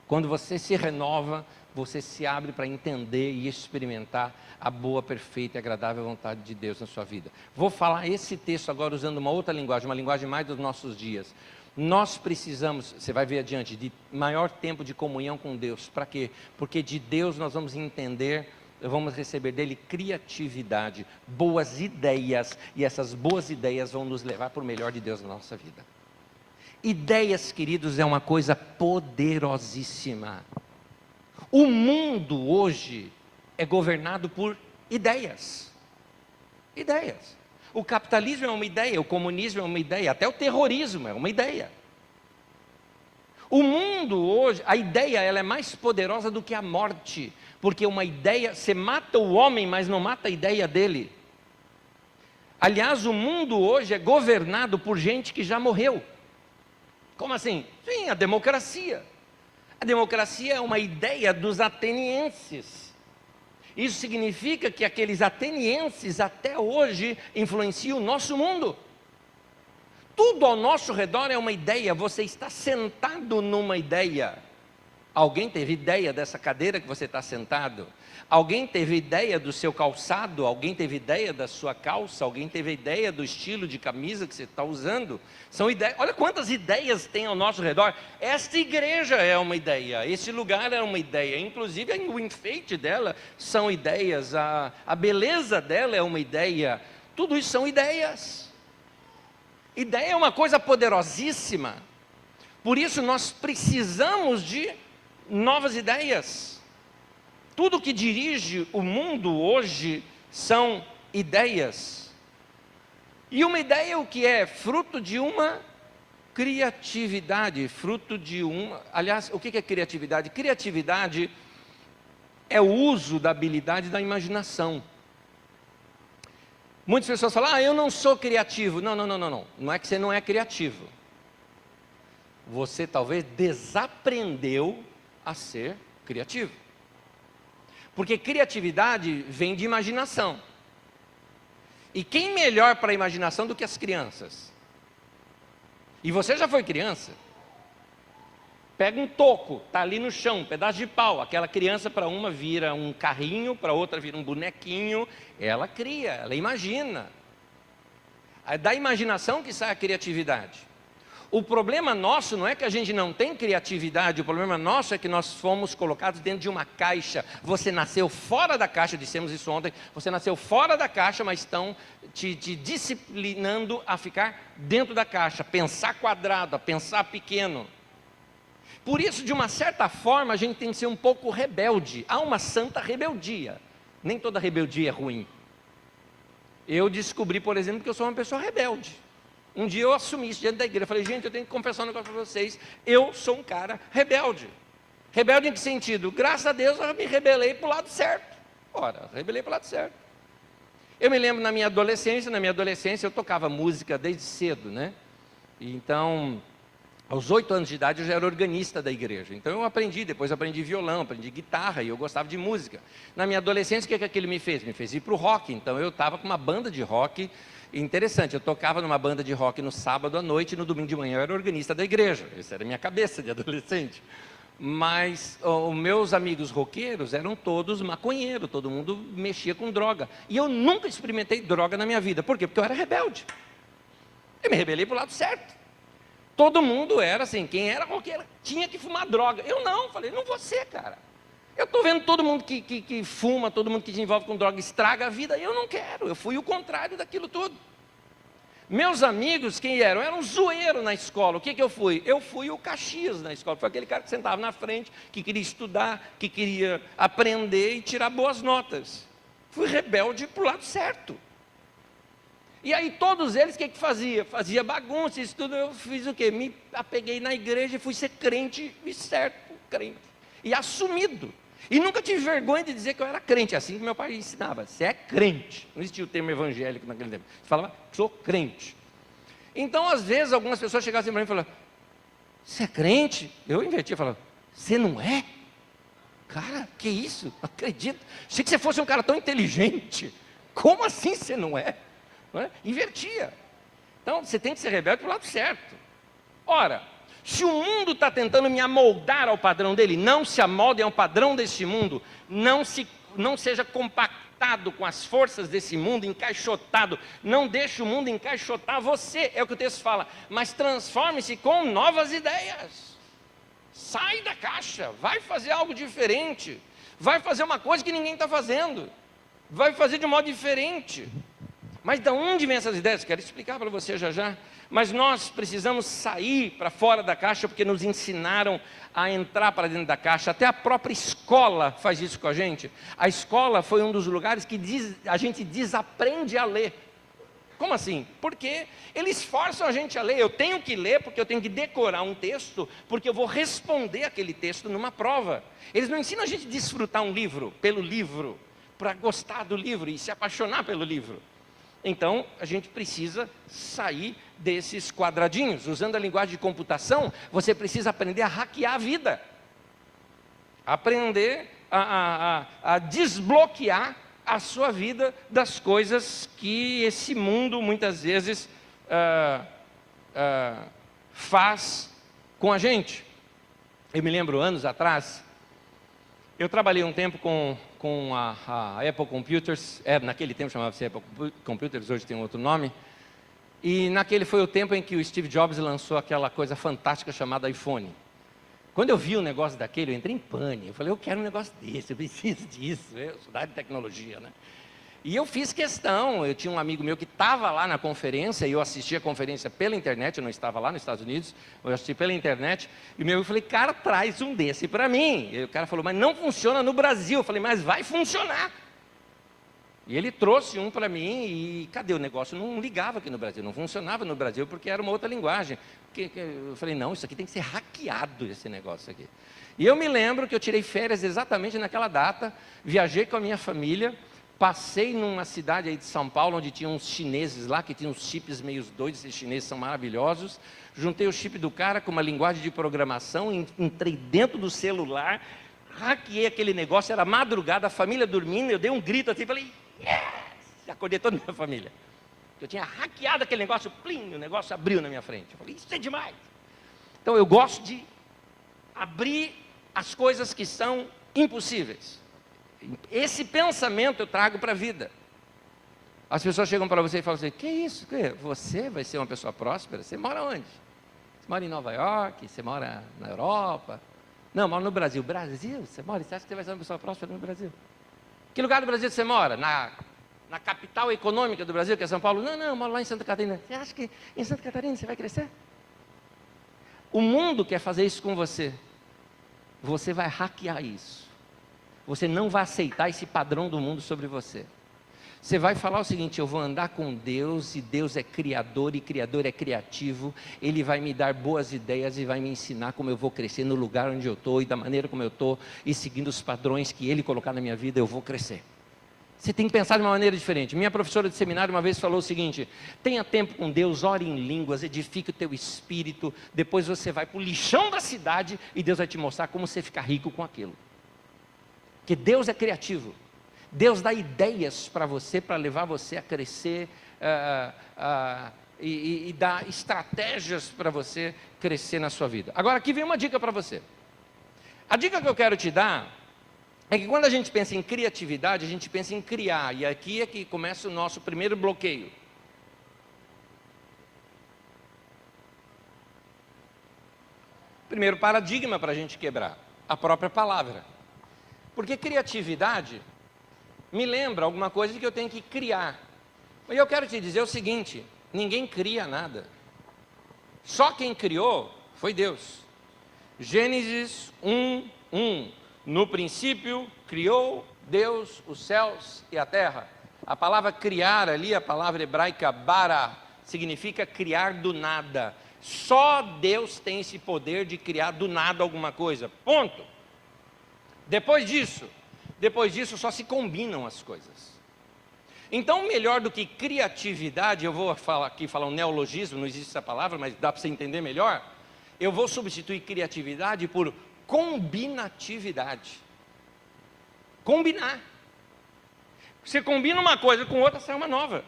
Quando você se renova, você se abre para entender e experimentar a boa, perfeita e agradável vontade de Deus na sua vida. Vou falar esse texto agora usando uma outra linguagem, uma linguagem mais dos nossos dias. Nós precisamos, você vai ver adiante, de maior tempo de comunhão com Deus. Para quê? Porque de Deus nós vamos entender, vamos receber dele criatividade, boas ideias, e essas boas ideias vão nos levar para o melhor de Deus na nossa vida. Ideias, queridos, é uma coisa poderosíssima. O mundo hoje é governado por ideias. Ideias. O capitalismo é uma ideia, o comunismo é uma ideia, até o terrorismo é uma ideia. O mundo hoje, a ideia ela é mais poderosa do que a morte. Porque uma ideia, você mata o homem, mas não mata a ideia dele. Aliás, o mundo hoje é governado por gente que já morreu. Como assim? Sim, a democracia. A democracia é uma ideia dos atenienses. Isso significa que aqueles atenienses até hoje influenciam o nosso mundo. Tudo ao nosso redor é uma ideia, você está sentado numa ideia. Alguém teve ideia dessa cadeira que você está sentado? Alguém teve ideia do seu calçado? Alguém teve ideia da sua calça? Alguém teve ideia do estilo de camisa que você está usando? São ideias. Olha quantas ideias tem ao nosso redor. Esta igreja é uma ideia, esse lugar é uma ideia, inclusive o enfeite dela são ideias, a beleza dela é uma ideia. Tudo isso são ideias. Ideia é uma coisa poderosíssima. Por isso nós precisamos de novas ideias. Tudo que dirige o mundo hoje são ideias. E uma ideia o que é? Fruto de uma criatividade, fruto de uma... Aliás, o que é criatividade? Criatividade é o uso da habilidade da imaginação. Muitas pessoas falam, eu não sou criativo. Não. Não é que você não é criativo. Você talvez desaprendeu a ser criativo. Porque criatividade vem de imaginação. E quem melhor para a imaginação do que as crianças? E você já foi criança? Pega um toco, está ali no chão, um pedaço de pau. Aquela criança para uma vira um carrinho, para outra vira um bonequinho. Ela cria, ela imagina. É da imaginação que sai a criatividade. O problema nosso não é que a gente não tem criatividade, o problema nosso é que nós fomos colocados dentro de uma caixa. Você nasceu fora da caixa, dissemos isso ontem, você nasceu fora da caixa, mas estão te disciplinando a ficar dentro da caixa, a pensar quadrado, a pensar pequeno. Por isso, de uma certa forma, a gente tem que ser um pouco rebelde. Há uma santa rebeldia. Nem toda rebeldia é ruim. Eu descobri, por exemplo, que eu sou uma pessoa rebelde. Um dia eu assumi isso diante da igreja. Eu falei, gente, eu tenho que confessar um negócio para vocês. Eu sou um cara rebelde. Rebelde em que sentido? Graças a Deus eu me rebelei para o lado certo. Ora, rebelei para o lado certo. Eu me lembro na minha adolescência eu tocava música desde cedo, né? Então, aos 8 anos de idade eu já era organista da igreja. Então eu aprendi, depois aprendi violão, aprendi guitarra e eu gostava de música. Na minha adolescência, o que aquilo me fez? Me fez ir para o rock. Então eu estava com uma banda de rock. Interessante, eu tocava numa banda de rock no sábado à noite e no domingo de manhã eu era organista da igreja. Essa era a minha cabeça de adolescente. Mas os meus amigos roqueiros eram todos maconheiros, todo mundo mexia com droga. E eu nunca experimentei droga na minha vida. Por quê? Porque eu era rebelde. Eu me rebelei para o lado certo. Todo mundo era assim, quem era roqueiro tinha que fumar droga. Eu não, falei, não vou ser, cara. Eu estou vendo todo mundo que fuma, todo mundo que se envolve com droga, estraga a vida. Eu não quero, eu fui o contrário daquilo tudo. Meus amigos, quem eram? Eram zoeiro na escola. O que eu fui? Eu fui o Caxias na escola. Foi aquele cara que sentava na frente, que queria estudar, que queria aprender e tirar boas notas. Fui rebelde para o lado certo. E aí todos eles, o que fazia? Fazia bagunça, isso tudo. Eu fiz o quê? Me apeguei na igreja e fui ser crente, e certo, crente. E assumido. E nunca tive vergonha de dizer que eu era crente, assim que meu pai ensinava. Você é crente. Não existia o termo evangélico naquele tempo. Você falava, sou crente. Então, às vezes, algumas pessoas chegavam assim para mim e falavam, você é crente? Eu invertia e falava, você não é? Cara, que isso? Não acredito. Achei que você fosse um cara tão inteligente. Como assim você não é? Não é? Invertia. Então, você tem que ser rebelde para o lado certo. Ora, se o mundo está tentando me amoldar ao padrão dele, não se amoldem ao padrão deste mundo, não seja compactado com as forças desse mundo, encaixotado, não deixe o mundo encaixotar você, é o que o texto fala, mas transforme-se com novas ideias. Sai da caixa, vai fazer algo diferente, vai fazer uma coisa que ninguém está fazendo, vai fazer de um modo diferente. Mas de onde vem essas ideias? Quero explicar para você já já. Mas nós precisamos sair para fora da caixa, porque nos ensinaram a entrar para dentro da caixa. Até a própria escola faz isso com a gente. A escola foi um dos lugares que a gente desaprende a ler. Como assim? Porque eles forçam a gente a ler. Eu tenho que ler porque eu tenho que decorar um texto, porque eu vou responder aquele texto numa prova. Eles não ensinam a gente a desfrutar um livro, pelo livro, para gostar do livro e se apaixonar pelo livro. Então, a gente precisa sair desses quadradinhos. Usando a linguagem de computação, você precisa aprender a hackear a vida. Aprender a desbloquear a sua vida das coisas que esse mundo, muitas vezes, faz com a gente. Eu me lembro, anos atrás, eu trabalhei um tempo com a Apple Computers, naquele tempo chamava-se Apple Computers, hoje tem outro nome, e naquele foi o tempo em que o Steve Jobs lançou aquela coisa fantástica chamada iPhone. Quando eu vi um negócio daquele, eu entrei em pânico, eu falei, eu quero um negócio desse, eu preciso disso, eu sou da área de tecnologia, né? E eu fiz questão, eu tinha um amigo meu que estava lá na conferência, e eu assisti a conferência pela internet, eu não estava lá nos Estados Unidos, eu assisti pela internet, e meu amigo falei, cara, traz um desse para mim. E o cara falou, mas não funciona no Brasil. Eu falei, mas vai funcionar. E ele trouxe um para mim, e cadê o negócio? Não ligava aqui no Brasil, não funcionava no Brasil, porque era uma outra linguagem. Eu falei, não, isso aqui tem que ser hackeado, esse negócio aqui. E eu me lembro que eu tirei férias exatamente naquela data, viajei com a minha família, passei numa cidade aí de São Paulo, onde tinha uns chineses lá, que tinham uns chips meio doidos, esses chineses são maravilhosos. Juntei o chip do cara com uma linguagem de programação, entrei dentro do celular, hackeei aquele negócio, era madrugada, a família dormindo, eu dei um grito assim, falei, yes! Acordei toda a minha família. Eu tinha hackeado aquele negócio, plim, o negócio abriu na minha frente. Eu falei, isso é demais. Então eu gosto de abrir as coisas que são impossíveis. Esse pensamento eu trago para a vida. As pessoas chegam para você e falam assim, que isso? Você vai ser uma pessoa próspera? Você mora onde? Você mora em Nova York? Você mora na Europa? Não, moro no Brasil. Brasil? Você mora? Você acha que você vai ser uma pessoa próspera no Brasil? Que lugar do Brasil você mora? Na capital econômica do Brasil, que é São Paulo? Não, eu moro lá em Santa Catarina. Você acha que em Santa Catarina você vai crescer? O mundo quer fazer isso com você. Você vai hackear isso. Você não vai aceitar esse padrão do mundo sobre você. Você vai falar o seguinte, eu vou andar com Deus, e Deus é criador, e criador é criativo, Ele vai me dar boas ideias, e vai me ensinar como eu vou crescer no lugar onde eu estou, e da maneira como eu estou, e seguindo os padrões que Ele colocar na minha vida, eu vou crescer. Você tem que pensar de uma maneira diferente. Minha professora de seminário uma vez falou o seguinte, tenha tempo com Deus, ore em línguas, edifique o teu espírito, depois você vai para o lixão da cidade, e Deus vai te mostrar como você ficar rico com aquilo. Porque Deus é criativo. Deus dá ideias para você, para levar você a crescer, e dá estratégias para você crescer na sua vida. Agora aqui vem uma dica para você. A dica que eu quero te dar é que quando a gente pensa em criatividade, a gente pensa em criar. E aqui é que começa o nosso primeiro bloqueio. Primeiro paradigma para a gente quebrar, a própria palavra. Porque criatividade me lembra alguma coisa que eu tenho que criar. E eu quero te dizer o seguinte, ninguém cria nada. Só quem criou foi Deus. Gênesis 1:1. No princípio criou Deus os céus e a terra. A palavra criar ali, a palavra hebraica bara, significa criar do nada. Só Deus tem esse poder de criar do nada alguma coisa. Ponto. Depois disso só se combinam as coisas. Então, melhor do que criatividade, eu vou falar um neologismo, não existe essa palavra, mas dá para você entender melhor. Eu vou substituir criatividade por combinatividade. Combinar. Você combina uma coisa com outra, sai uma nova.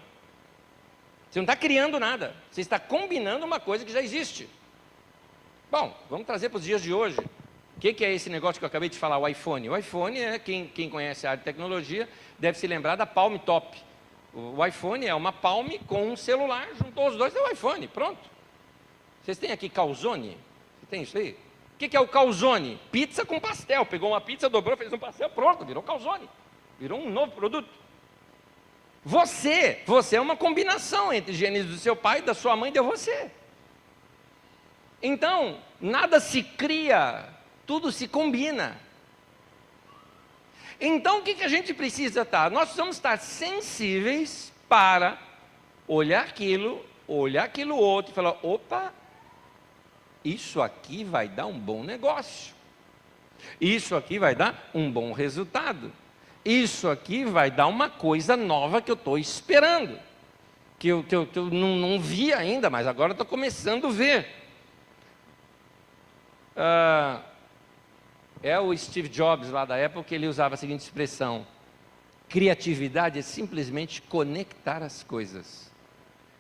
Você não está criando nada, você está combinando uma coisa que já existe. Bom, vamos trazer para os dias de hoje. O que é esse negócio que eu acabei de falar, o iPhone? O iPhone, quem conhece a área de tecnologia, deve se lembrar da Palm Top. O iPhone é uma Palm com um celular, juntou os dois, é o iPhone, pronto. Vocês têm aqui calzone? Você tem isso aí? O que é o calzone? Pizza com pastel. Pegou uma pizza, dobrou, fez um pastel, pronto, virou calzone. Virou um novo produto. Você é uma combinação entre genes do seu pai, da sua mãe e de você. Então, nada se cria, tudo se combina. Então, o que a gente precisa estar? Nós precisamos estar sensíveis para olhar aquilo outro e falar, opa, isso aqui vai dar um bom negócio. Isso aqui vai dar um bom resultado. Isso aqui vai dar uma coisa nova que eu estou esperando. Que eu não vi ainda, mas agora estou começando a ver. É o Steve Jobs lá da Apple que ele usava a seguinte expressão: criatividade é simplesmente conectar as coisas.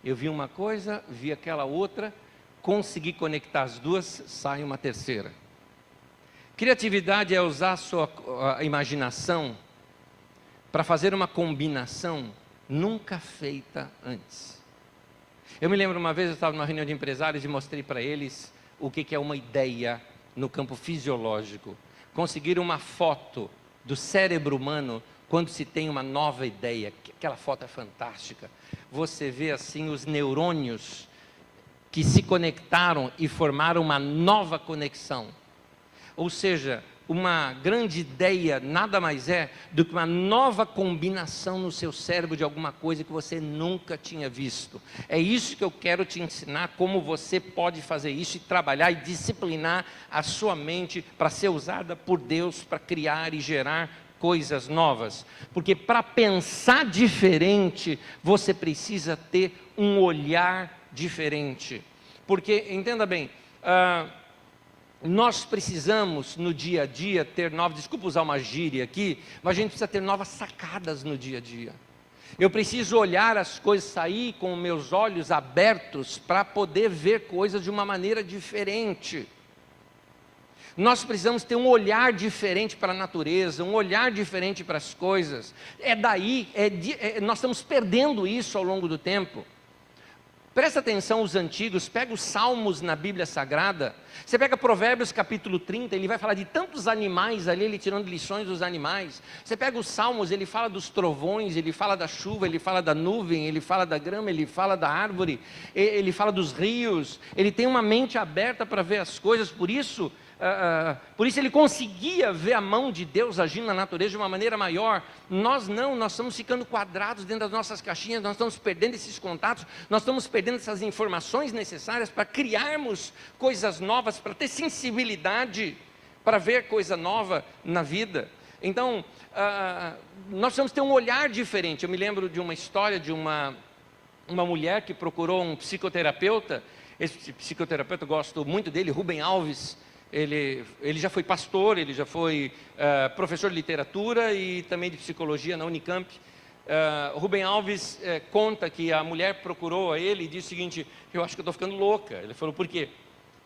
Eu vi uma coisa, vi aquela outra, consegui conectar as duas, sai uma terceira. Criatividade é usar a imaginação para fazer uma combinação nunca feita antes. Eu me lembro uma vez, eu estava numa reunião de empresários e mostrei para eles o que é uma ideia no campo fisiológico. Conseguiram uma foto do cérebro humano quando se tem uma nova ideia. Aquela foto é fantástica. Você vê assim os neurônios que se conectaram e formaram uma nova conexão. Ou seja, uma grande ideia nada mais é do que uma nova combinação no seu cérebro de alguma coisa que você nunca tinha visto. É isso que eu quero te ensinar, como você pode fazer isso e trabalhar e disciplinar a sua mente para ser usada por Deus para criar e gerar coisas novas. Porque para pensar diferente, você precisa ter um olhar diferente. Porque, entenda bem, nós precisamos no dia a dia ter novas, desculpa usar uma gíria aqui, mas a gente precisa ter novas sacadas no dia a dia. Eu preciso olhar as coisas, sair com meus olhos abertos para poder ver coisas de uma maneira diferente. Nós precisamos ter um olhar diferente para a natureza, um olhar diferente para as coisas. Nós estamos perdendo isso ao longo do tempo. Presta atenção os antigos, pega os salmos na Bíblia Sagrada, você pega Provérbios capítulo 30, ele vai falar de tantos animais ali, ele tirando lições dos animais. Você pega os salmos, ele fala dos trovões, ele fala da chuva, ele fala da nuvem, ele fala da grama, ele fala da árvore, ele fala dos rios, ele tem uma mente aberta para ver as coisas, por isso ele conseguia ver a mão de Deus agindo na natureza de uma maneira maior. Nós não, nós estamos ficando quadrados dentro das nossas caixinhas, nós estamos perdendo esses contatos, nós estamos perdendo essas informações necessárias para criarmos coisas novas, para ter sensibilidade, para ver coisa nova na vida. Então, nós precisamos ter um olhar diferente. Eu me lembro de uma história de uma mulher que procurou um psicoterapeuta. Esse psicoterapeuta, eu gosto muito dele, Rubem Alves. Ele já foi pastor, ele já foi professor de literatura e também de psicologia na Unicamp. Rubem Alves conta que a mulher procurou a ele e disse o seguinte: eu acho que eu estou ficando louca. Ele falou, por quê?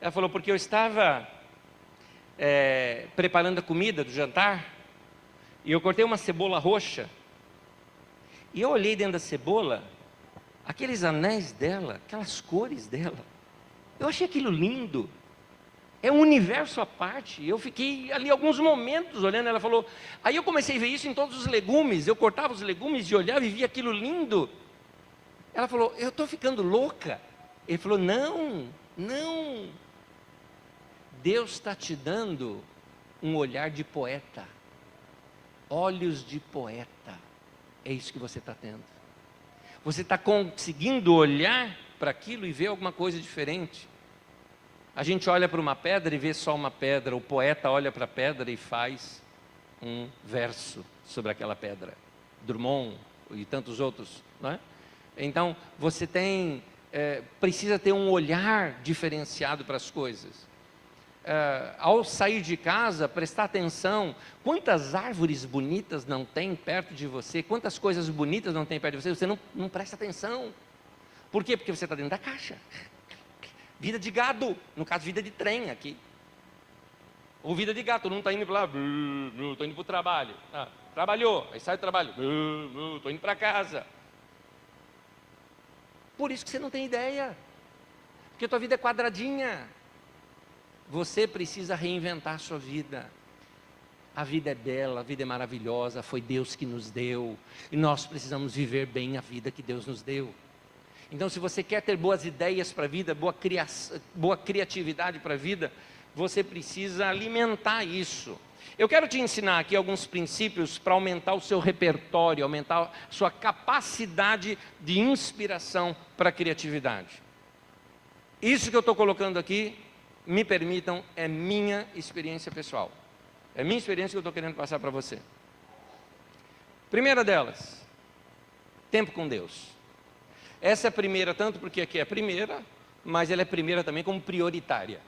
Ela falou, porque eu estava preparando a comida do jantar e eu cortei uma cebola roxa e eu olhei dentro da cebola, aqueles anéis dela, aquelas cores dela, eu achei aquilo lindo. É um universo à parte. Eu fiquei ali alguns momentos olhando. Ela falou, aí eu comecei a ver isso em todos os legumes. Eu cortava os legumes e olhava e via aquilo lindo. Ela falou, eu estou ficando louca. Ele falou, não. Deus está te dando um olhar de poeta. Olhos de poeta. É isso que você está tendo. Você está conseguindo olhar para aquilo e ver alguma coisa diferente. A gente olha para uma pedra e vê só uma pedra. O poeta olha para a pedra e faz um verso sobre aquela pedra. Drummond e tantos outros, não é? Então, você precisa ter um olhar diferenciado para as coisas. ao sair de casa, prestar atenção, quantas árvores bonitas não tem perto de você, quantas coisas bonitas não tem perto de você, você não presta atenção. Por quê? Porque você está dentro da caixa. Vida de gado, no caso, vida de trem aqui. Ou vida de gato, não está indo para lá, estou indo para o trabalho. Trabalhou, aí sai do trabalho, estou indo para casa. Por isso que você não tem ideia, porque a tua vida é quadradinha. Você precisa reinventar a sua vida. A vida é bela, a vida é maravilhosa, foi Deus que nos deu, e nós precisamos viver bem a vida que Deus nos deu. Então, se você quer ter boas ideias para a vida, boa criatividade para a vida, você precisa alimentar isso. Eu quero te ensinar aqui alguns princípios para aumentar o seu repertório, aumentar a sua capacidade de inspiração para a criatividade. Isso que eu estou colocando aqui, me permitam, é minha experiência pessoal. É minha experiência que eu estou querendo passar para você. Primeira delas, tempo com Deus. Essa é a primeira, tanto porque aqui é a primeira, mas ela é primeira também como prioritária.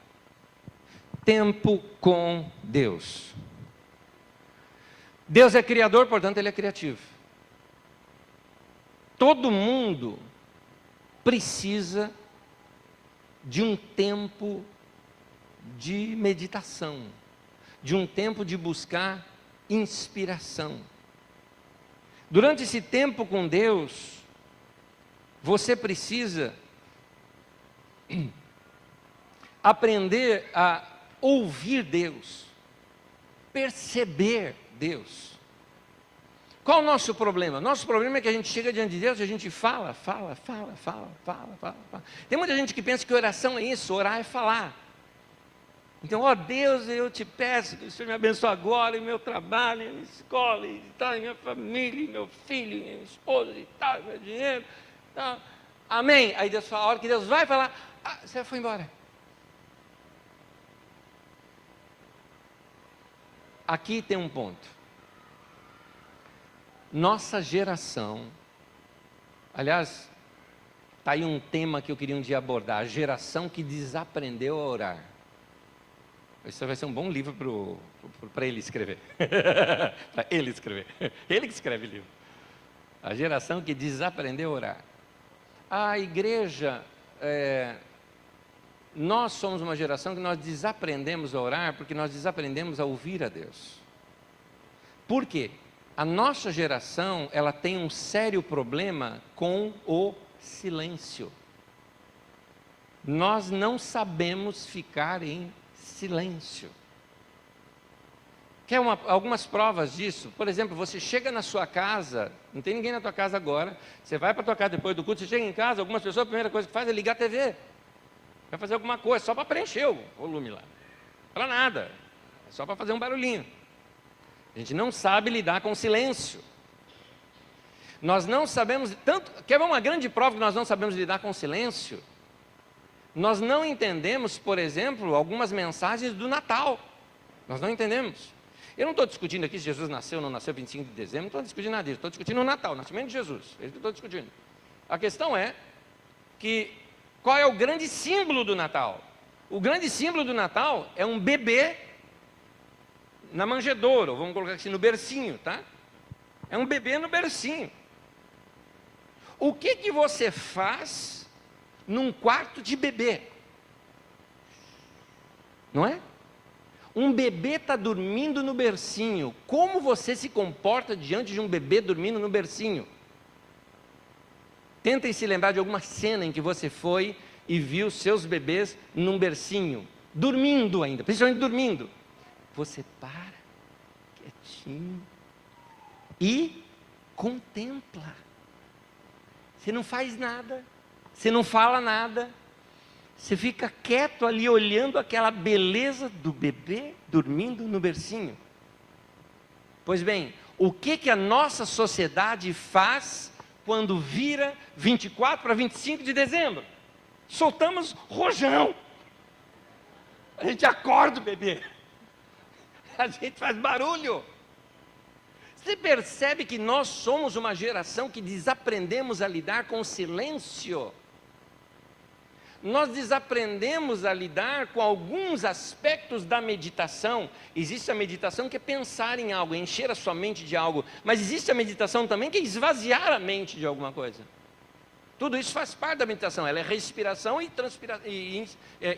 Tempo com Deus. Deus é criador, portanto Ele é criativo. Todo mundo precisa de um tempo de meditação, de um tempo de buscar inspiração. Durante esse tempo com Deus, você precisa aprender a ouvir Deus, perceber Deus. Qual o nosso problema? Nosso problema é que a gente chega diante de Deus e a gente fala. Tem muita gente que pensa que oração é isso, orar é falar. Então, ó Deus, eu te peço que o Senhor me abençoe agora em meu trabalho, em minha escola, e tal, em minha família, em meu filho, em minha esposa, e tal, em meu dinheiro, tal. Amém. Aí Deus fala, a hora que Deus vai falar, você foi embora. Aqui tem um ponto. Nossa geração, aliás, está aí um tema que eu queria um dia abordar, a geração que desaprendeu a orar. Isso vai ser um bom livro para ele escrever. Para ele escrever. Ele que escreve livro. A geração que desaprendeu a orar. A igreja, nós somos uma geração que nós desaprendemos a orar porque nós desaprendemos a ouvir a Deus. Por quê? A nossa geração, ela tem um sério problema com o silêncio. Nós não sabemos ficar em silêncio. Quer algumas provas disso? Por exemplo, você chega na sua casa, não tem ninguém na tua casa agora, você vai para a tua casa depois do culto, você chega em casa, algumas pessoas, a primeira coisa que faz é ligar a TV. Vai fazer alguma coisa, só para preencher o volume lá. Para nada, é só para fazer um barulhinho. A gente não sabe lidar com o silêncio. Nós não sabemos, quer ver uma grande prova que nós não sabemos lidar com o silêncio? Nós não entendemos, por exemplo, algumas mensagens do Natal. Nós não entendemos. Eu não estou discutindo aqui se Jesus nasceu ou não nasceu 25 de dezembro, não estou discutindo nada disso, estou discutindo o Natal, o nascimento de Jesus, é isso que eu estou discutindo. A questão é que, qual é o grande símbolo do Natal? O grande símbolo do Natal é um bebê na manjedoura, ou vamos colocar assim, no bercinho, tá? É um bebê no bercinho. O que você faz num quarto de bebê? Não é? Um bebê está dormindo no bercinho. Como você se comporta diante de um bebê dormindo no bercinho? Tentem se lembrar de alguma cena em que você foi e viu seus bebês num bercinho, dormindo ainda, principalmente dormindo. Você para, quietinho, e contempla. Você não faz nada, você não fala nada, você fica quieto ali olhando aquela beleza do bebê dormindo no bercinho. Pois bem, o que a nossa sociedade faz quando vira 24 para 25 de dezembro? Soltamos rojão. A gente acorda o bebê. A gente faz barulho. Você percebe que nós somos uma geração que desaprendemos a lidar com o silêncio? nós desaprendemos a lidar com alguns aspectos da meditação. Existe a meditação que é pensar em algo, encher a sua mente de algo, mas existe a meditação também que é esvaziar a mente de alguma coisa. Tudo isso faz parte da meditação, ela é respiração e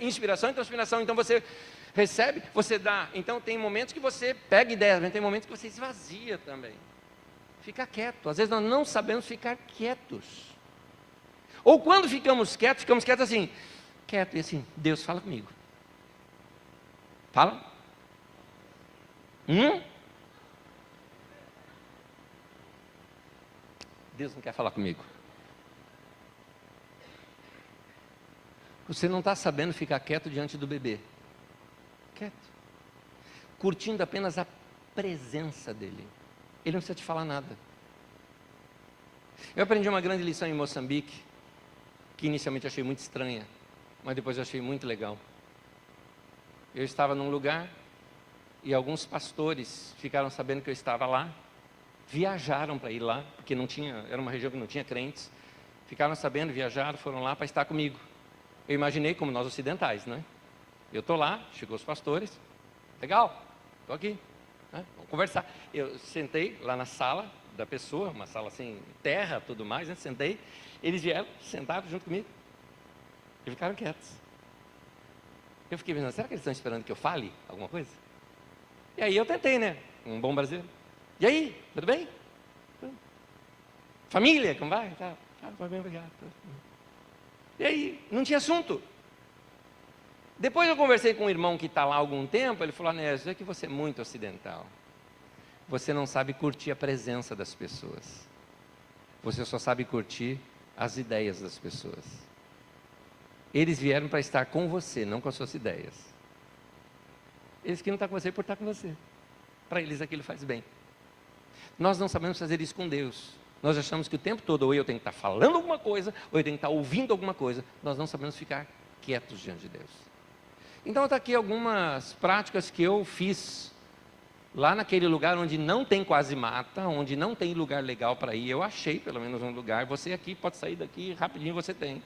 inspiração e transpiração. Então você recebe, você dá. Então tem momentos que você pega ideias, mas tem momentos que você esvazia também. Fica quieto. Às vezes nós não sabemos ficar quietos. Ou quando ficamos quietos assim, quieto e assim, Deus fala comigo. Fala. Deus não quer falar comigo. Você não está sabendo ficar quieto diante do bebê. Quieto. Curtindo apenas a presença dele. Ele não precisa te falar nada. Eu aprendi uma grande lição em Moçambique, que inicialmente achei muito estranha, mas depois eu achei muito legal. Eu estava num lugar e alguns pastores ficaram sabendo que eu estava lá, viajaram para ir lá, porque não tinha, era uma região que não tinha crentes, ficaram sabendo, viajaram, foram lá para estar comigo. Eu imaginei como nós ocidentais, né? Eu estou lá, chegou os pastores, legal, estou aqui, né? Vamos conversar. Eu sentei lá na sala da pessoa, uma sala assim, terra, tudo mais, né? Sentei, eles vieram, sentaram junto comigo e ficaram quietos. Eu fiquei pensando, será que eles estão esperando que eu fale alguma coisa? E aí eu tentei, né? Um bom brasileiro. E aí, tudo bem? Família, como vai? Tá, vai bem, obrigado. E aí, não tinha assunto. Depois eu conversei com um irmão que está lá há algum tempo, ele falou, Anésio, é que você é muito ocidental. Você não sabe curtir a presença das pessoas. Você só sabe curtir as ideias das pessoas. Eles vieram para estar com você, não com as suas ideias. Eles queriam estar com você por estar com você. Para eles aquilo faz bem. Nós não sabemos fazer isso com Deus. Nós achamos que o tempo todo, ou eu tenho que estar falando alguma coisa, ou eu tenho que estar ouvindo alguma coisa. Nós não sabemos ficar quietos diante de Deus. Então está aqui algumas práticas que eu fiz lá naquele lugar onde não tem quase mata, onde não tem lugar legal para ir. Eu achei pelo menos um lugar. Você aqui pode sair daqui, rapidinho você tem.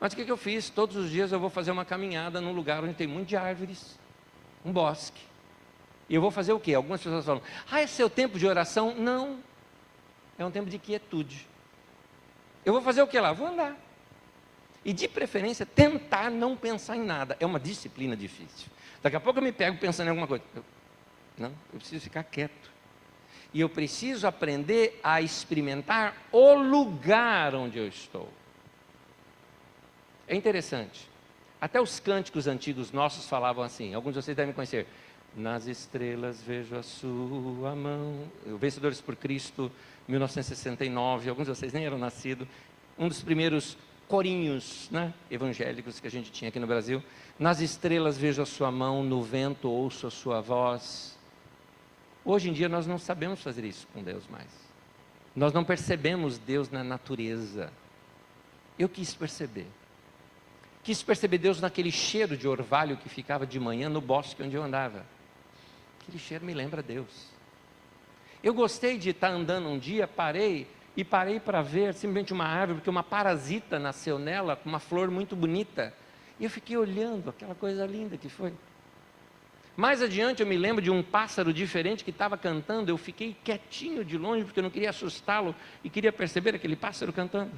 Mas o que eu fiz? Todos os dias eu vou fazer uma caminhada num lugar onde tem muito de árvores, um bosque. E eu vou fazer o quê? Algumas pessoas falam, esse é o tempo de oração? Não, é um tempo de quietude. Eu vou fazer o que lá? Vou andar. E de preferência, tentar não pensar em nada. É uma disciplina difícil. Daqui a pouco eu me pego pensando em alguma coisa. Eu preciso ficar quieto. E eu preciso aprender a experimentar o lugar onde eu estou. É interessante. Até os cânticos antigos nossos falavam assim. Alguns de vocês devem conhecer. Nas estrelas vejo a sua mão. Vencedores por Cristo, 1969. Alguns de vocês nem eram nascidos. Um dos primeiros corinhos, né, evangélicos que a gente tinha aqui no Brasil. Nas estrelas vejo a sua mão, no vento ouço a sua voz. Hoje em dia nós não sabemos fazer isso com Deus mais. Nós não percebemos Deus na natureza. Eu quis perceber. Quis perceber Deus naquele cheiro de orvalho que ficava de manhã no bosque onde eu andava. Aquele cheiro me lembra Deus. Eu gostei de estar andando um dia, parei para ver simplesmente uma árvore, porque uma parasita nasceu nela, com uma flor muito bonita. E eu fiquei olhando aquela coisa linda que foi. Mais adiante eu me lembro de um pássaro diferente que estava cantando, eu fiquei quietinho de longe, porque eu não queria assustá-lo, e queria perceber aquele pássaro cantando.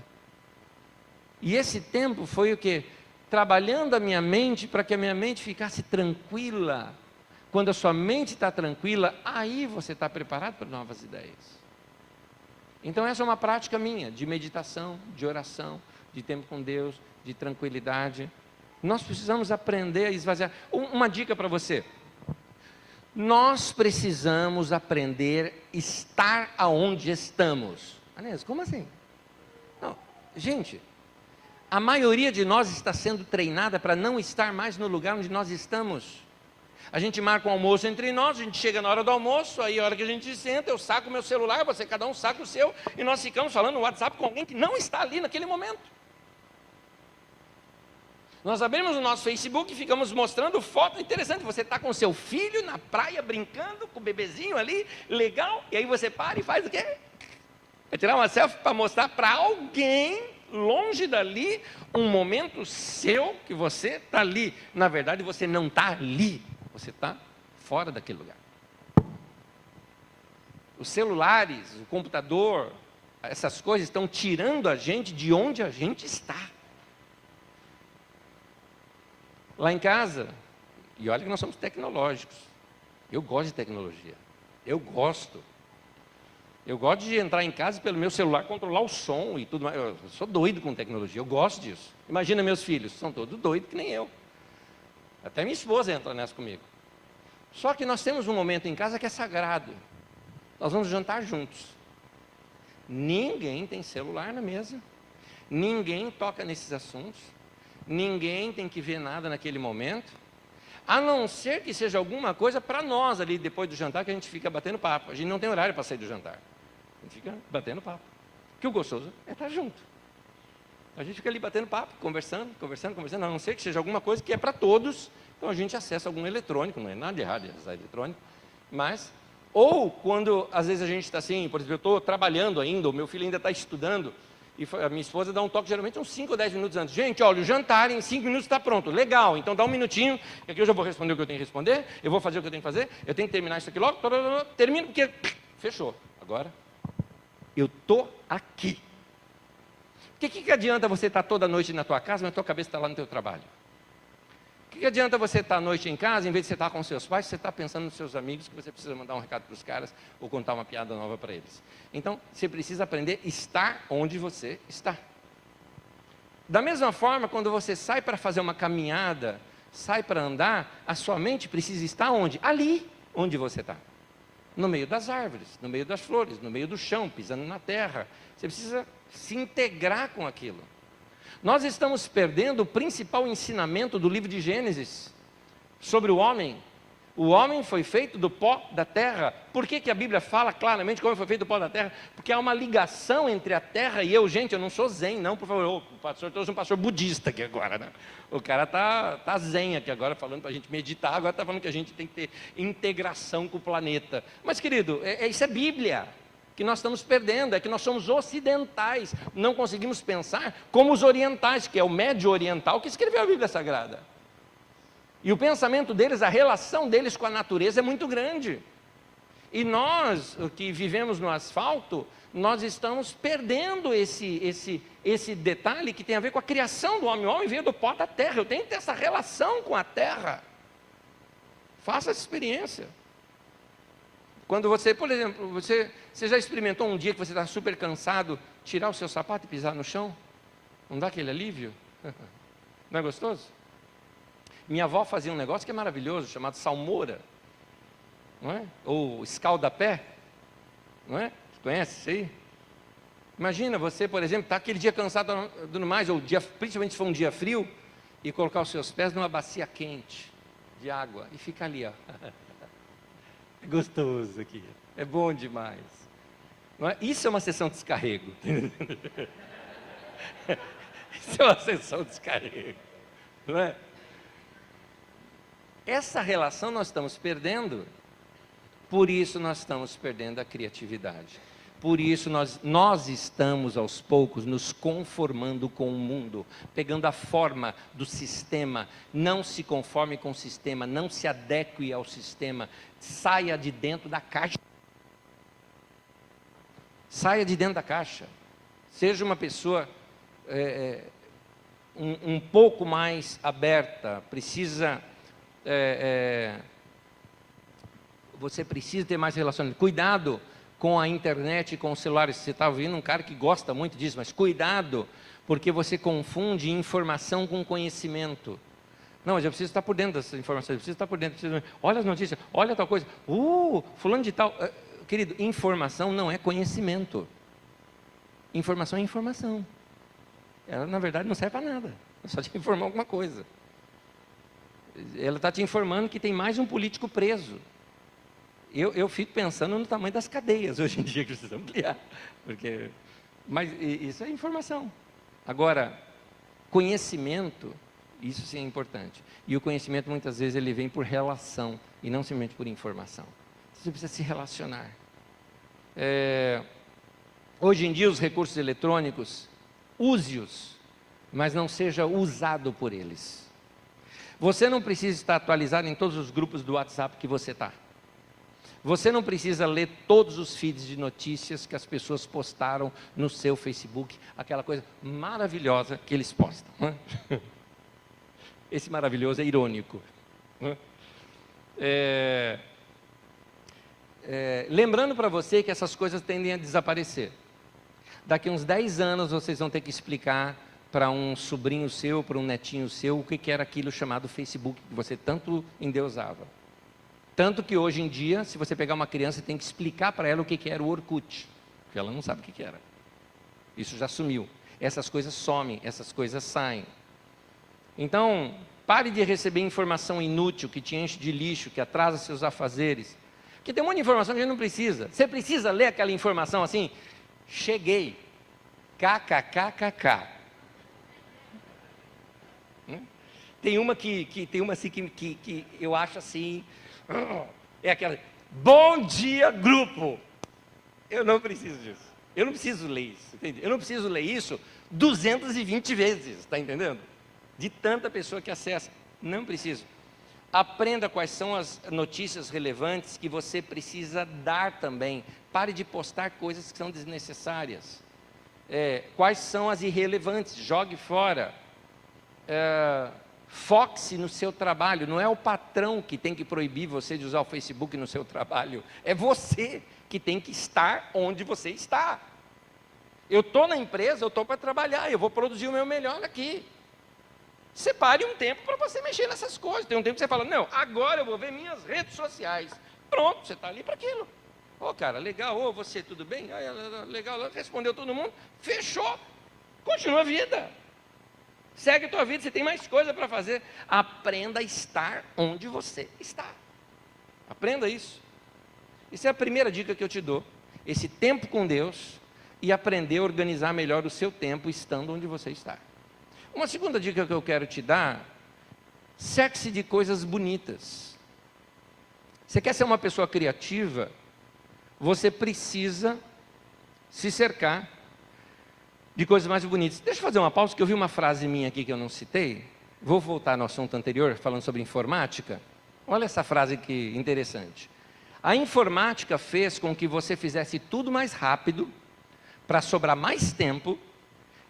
E esse tempo foi o quê? Trabalhando a minha mente, para que a minha mente ficasse tranquila. Quando a sua mente está tranquila, aí você está preparado para novas ideias. Então essa é uma prática minha, de meditação, de oração, de tempo com Deus, de tranquilidade. Nós precisamos aprender a esvaziar. Uma dica para você. Nós precisamos aprender a estar aonde estamos. Anésio, como assim? Não, gente, a maioria de nós está sendo treinada para não estar mais no lugar onde nós estamos. A gente marca um almoço entre nós, a gente chega na hora do almoço, aí a hora que a gente senta, eu saco o meu celular, você cada um saca o seu, e nós ficamos falando no WhatsApp com alguém que não está ali naquele momento. Nós abrimos o nosso Facebook e ficamos mostrando foto interessante. Você está com seu filho na praia brincando com o bebezinho ali, legal, e aí você para e faz o quê? Vai tirar uma selfie para mostrar para alguém longe dali, um momento seu que você está ali. Na verdade, você não está ali, você está fora daquele lugar. Os celulares, o computador, essas coisas estão tirando a gente de onde a gente está. Lá em casa, e olha que nós somos tecnológicos, eu gosto de tecnologia, eu gosto de entrar em casa e pelo meu celular controlar o som e tudo mais. Eu sou doido com tecnologia, eu gosto disso. Imagina meus filhos, são todos doidos que nem eu. Até minha esposa entra nessa comigo. Só que nós temos um momento em casa que é sagrado. Nós vamos jantar juntos. Ninguém tem celular na mesa, ninguém toca nesses assuntos, ninguém tem que ver nada naquele momento, a não ser que seja alguma coisa para nós ali depois do jantar, que a gente fica batendo papo. A gente não tem horário para sair do jantar, a gente fica batendo papo, que o gostoso é estar junto. A gente fica ali batendo papo, conversando, a não ser que seja alguma coisa que é para todos, então a gente acessa algum eletrônico, não é nada de errado em acessar eletrônico, mas... Ou quando, às vezes, a gente está assim, por exemplo, eu estou trabalhando ainda, o meu filho ainda está estudando, e a minha esposa dá um toque, geralmente, uns 5 ou 10 minutos antes. Gente, olha, o jantar em 5 minutos está pronto. Legal, então dá um minutinho, que aqui eu já vou responder o que eu tenho que responder, eu vou fazer o que eu tenho que fazer, eu tenho que terminar isso aqui logo, termino, porque fechou. Agora, eu estou aqui. Porque que adianta você estar toda noite na tua casa, mas a tua cabeça está lá no teu trabalho? O que adianta você estar à noite em casa, em vez de você estar com seus pais, você está pensando nos seus amigos, que você precisa mandar um recado para os caras, ou contar uma piada nova para eles. Então, você precisa aprender a estar onde você está. Da mesma forma, quando você sai para fazer uma caminhada, sai para andar, a sua mente precisa estar onde? Ali, onde você está. No meio das árvores, no meio das flores, no meio do chão, pisando na terra. Você precisa se integrar com aquilo. Nós estamos perdendo o principal ensinamento do livro de Gênesis sobre o homem. O homem foi feito do pó da terra. Por que a Bíblia fala claramente como foi feito do pó da terra? Porque há uma ligação entre a terra e eu. Gente, eu não sou zen, não, por favor. O pastor trouxe um pastor budista aqui agora, né? O cara tá zen aqui agora, falando para a gente meditar, agora está falando que a gente tem que ter integração com o planeta. Mas, querido, isso é Bíblia. Que nós estamos perdendo, é que nós somos ocidentais, não conseguimos pensar como os orientais, que é o médio oriental que escreveu a Bíblia Sagrada. E o pensamento deles, a relação deles com a natureza é muito grande. E nós, que vivemos no asfalto, nós estamos perdendo esse detalhe que tem a ver com a criação do homem. O homem veio do pó da terra, eu tenho que ter essa relação com a terra. Faça essa experiência. Quando você, por exemplo, você já experimentou um dia que você está super cansado, tirar o seu sapato e pisar no chão? Não dá aquele alívio? Não é gostoso? Minha avó fazia um negócio que é maravilhoso, chamado salmoura, não é? Ou escaldapé, não é? Você conhece isso aí? Imagina você, por exemplo, está aquele dia cansado, tudo mais, ou dia, principalmente se for um dia frio, e colocar os seus pés numa bacia quente de água, e fica ali, ó. É gostoso aqui, é bom demais. Não é? Isso é uma sessão de descarrego. Isso é uma sessão de descarrego. Não é? Essa relação nós estamos perdendo, por isso nós estamos perdendo a criatividade. Por isso nós estamos aos poucos nos conformando com o mundo, pegando a forma do sistema. Não se conforme com o sistema, não se adeque ao sistema, saia de dentro da caixa. Saia de dentro da caixa, seja uma pessoa um pouco mais aberta, você precisa ter mais relacionamento. Cuidado com a internet e com os celulares. Você está ouvindo um cara que gosta muito disso, mas cuidado, porque você confunde informação com conhecimento. Não, mas eu preciso estar por dentro dessas informações, eu preciso estar por dentro, olha as notícias, olha tal coisa, fulano de tal. Querido, informação não é conhecimento. Informação é informação. Ela, na verdade, não serve para nada, é só te informar alguma coisa. Ela está te informando que tem mais um político preso. Eu fico pensando no tamanho das cadeias hoje em dia que precisamos ampliar, mas isso é informação. Agora, conhecimento, isso sim é importante. E o conhecimento muitas vezes ele vem por relação e não simplesmente por informação. Você precisa se relacionar. Hoje em dia os recursos eletrônicos, use-os, mas não seja usado por eles. Você não precisa estar atualizado em todos os grupos do WhatsApp que você está. Você não precisa ler todos os feeds de notícias que as pessoas postaram no seu Facebook, aquela coisa maravilhosa que eles postam. Esse maravilhoso é irônico. Lembrando para você que essas coisas tendem a desaparecer. Daqui uns 10 anos vocês vão ter que explicar para um sobrinho seu, para um netinho seu, o que era aquilo chamado Facebook, que você tanto endeusava. Tanto que hoje em dia, se você pegar uma criança, você tem que explicar para ela o que era o Orkut, porque ela não sabe o que era. Isso já sumiu. Essas coisas somem, essas coisas saem. Então, pare de receber informação inútil, que te enche de lixo, que atrasa seus afazeres. Porque tem um monte de informação que a gente não precisa. Você precisa ler aquela informação assim, cheguei, kkkk. Tem uma que eu acho assim, é aquela, bom dia grupo. Eu não preciso disso. Eu não preciso ler isso, entende? Eu não preciso ler isso 220 vezes, está entendendo? De tanta pessoa que acessa. Não preciso. Aprenda quais são as notícias relevantes que você precisa dar também. Pare de postar coisas que são desnecessárias. Quais são as irrelevantes? Jogue fora. Foque-se no seu trabalho. Não é o patrão que tem que proibir você de usar o Facebook no seu trabalho. É você que tem que estar onde você está. Eu estou na empresa, eu estou para trabalhar, eu vou produzir o meu melhor aqui. Separe um tempo para você mexer nessas coisas. Tem um tempo que você fala, não, agora eu vou ver minhas redes sociais. Pronto, você está ali para aquilo. Ô, cara, legal, ô, você, tudo bem? Legal, respondeu todo mundo, fechou, continua a vida. Segue a tua vida, você tem mais coisa para fazer. Aprenda a estar onde você está. Aprenda isso. Essa é a primeira dica que eu te dou. Esse tempo com Deus e aprender a organizar melhor o seu tempo estando onde você está. Uma segunda dica que eu quero te dar, cerque-se de coisas bonitas. Você quer ser uma pessoa criativa? Você precisa se cercar de coisas mais bonitas. Deixa eu fazer uma pausa, que eu vi uma frase minha aqui que eu não citei. Vou voltar no assunto anterior, falando sobre informática. Olha essa frase que interessante. A informática fez com que você fizesse tudo mais rápido, para sobrar mais tempo,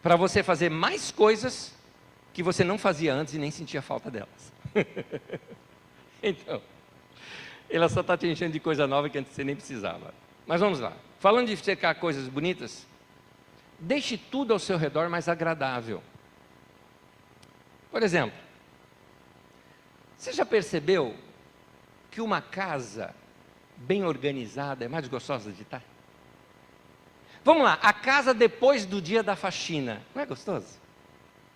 para você fazer mais coisas que você não fazia antes e nem sentia falta delas. Então, ela só está te enchendo de coisa nova que antes você nem precisava. Mas vamos lá. Falando de cercar coisas bonitas, deixe tudo ao seu redor mais agradável. Por exemplo, você já percebeu que uma casa bem organizada é mais gostosa de estar? Vamos lá, a casa depois do dia da faxina, não é gostoso?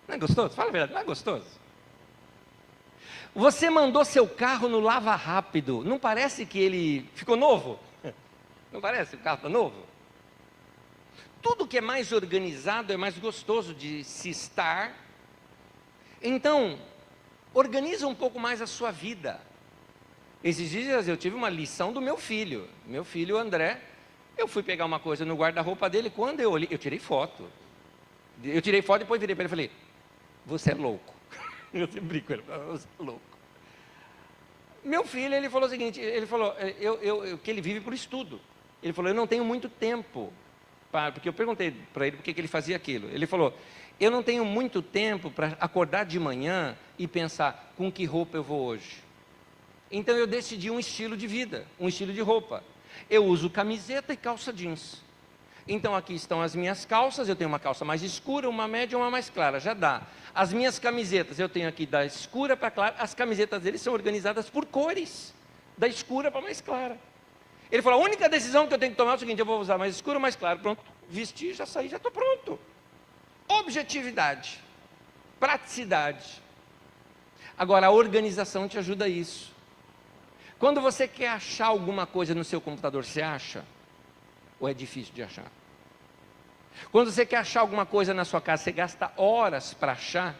Não é gostoso? Fala a verdade, não é gostoso? Você mandou seu carro no lava rápido, não parece que ele ficou novo? Não parece? O carro está novo? Tudo que é mais organizado é mais gostoso de se estar. Então, organiza um pouco mais a sua vida. Esses dias eu tive uma lição do meu filho. Meu filho André, eu fui pegar uma coisa no guarda-roupa dele, quando eu olhei, eu tirei foto. Eu tirei foto e depois virei para ele e falei, você é louco. Eu sempre brinco com ele, você é louco. Meu filho, ele falou o seguinte, ele falou, que ele vive por estudo. Ele falou, eu não tenho muito tempo, porque eu perguntei para ele por que ele fazia aquilo. Ele falou, eu não tenho muito tempo para acordar de manhã e pensar, com que roupa eu vou hoje? Então eu decidi um estilo de vida, um estilo de roupa. Eu uso camiseta e calça jeans. Então aqui estão as minhas calças, eu tenho uma calça mais escura, uma média e uma mais clara, já dá. As minhas camisetas, eu tenho aqui da escura para clara, as camisetas deles são organizadas por cores, da escura para mais clara. Ele falou, a única decisão que eu tenho que tomar é o seguinte, eu vou usar mais escuro ou mais claro, pronto, vesti, já saí, já estou pronto. Objetividade, praticidade. Agora a organização te ajuda a isso. Quando você quer achar alguma coisa no seu computador, você acha? Ou é difícil de achar? Quando você quer achar alguma coisa na sua casa, você gasta horas para achar?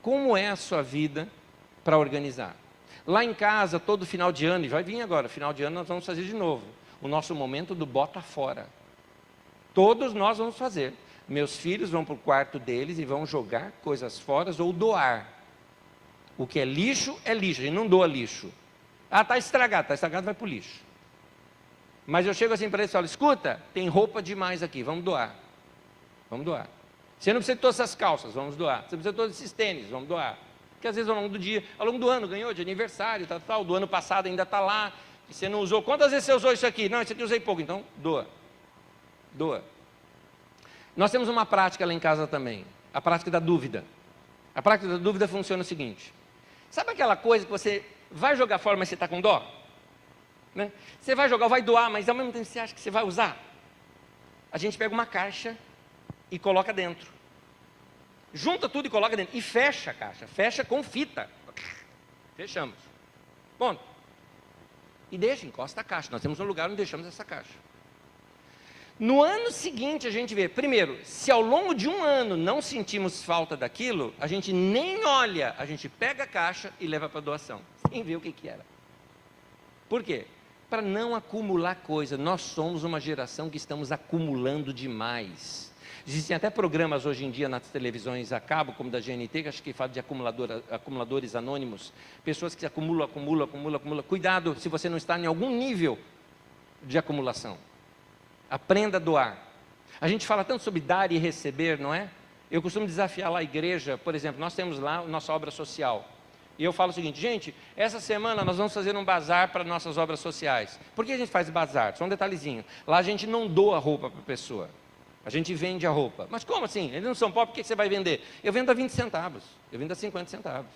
Como é a sua vida para organizar? Lá em casa, todo final de ano, e vai vir agora, final de ano nós vamos fazer de novo, o nosso momento do bota fora. Todos nós vamos fazer. Meus filhos vão para o quarto deles e vão jogar coisas fora ou doar. O que é lixo, a gente não doa lixo. Ah, está estragado, vai para o lixo. Mas eu chego assim para eles e falo, escuta, tem roupa demais aqui, vamos doar. Vamos doar. Você não precisa de todas essas calças, vamos doar. Você precisa de todos esses tênis, vamos doar. Porque às vezes ao longo do dia, ao longo do ano, ganhou de aniversário, tal, do ano passado ainda está lá, e você não usou. Quantas vezes você usou isso aqui? Não, esse aqui eu usei pouco, então doa. Doa. Nós temos uma prática lá em casa também, a prática da dúvida. A prática da dúvida funciona o seguinte, sabe aquela coisa que você vai jogar fora, mas você está com dó? Né? Você vai jogar, vai doar, mas ao mesmo tempo você acha que você vai usar? A gente pega uma caixa e coloca dentro. Junta tudo e coloca dentro. E fecha a caixa. Fecha com fita. Fechamos. Ponto. E deixa, encosta a caixa. Nós temos um lugar onde deixamos essa caixa. No ano seguinte a gente vê, primeiro, se ao longo de um ano não sentimos falta daquilo, a gente nem olha, a gente pega a caixa e leva para doação, sem ver o que era. Por quê? Para não acumular coisa. Nós somos uma geração que estamos acumulando demais. Existem até programas hoje em dia nas televisões a cabo, como da GNT, que acho que fala de acumuladores anônimos, pessoas que acumulam. Cuidado se você não está em algum nível de acumulação. Aprenda a doar. A gente fala tanto sobre dar e receber, não é? Eu costumo desafiar lá a igreja, por exemplo, nós temos lá a nossa obra social. E eu falo o seguinte, gente, essa semana nós vamos fazer um bazar para nossas obras sociais. Por que a gente faz bazar? Só um detalhezinho. Lá a gente não doa roupa para a pessoa. A gente vende a roupa. Mas como assim? Eles não são pobres, por que você vai vender? Eu vendo a 20 centavos, eu vendo a 50 centavos.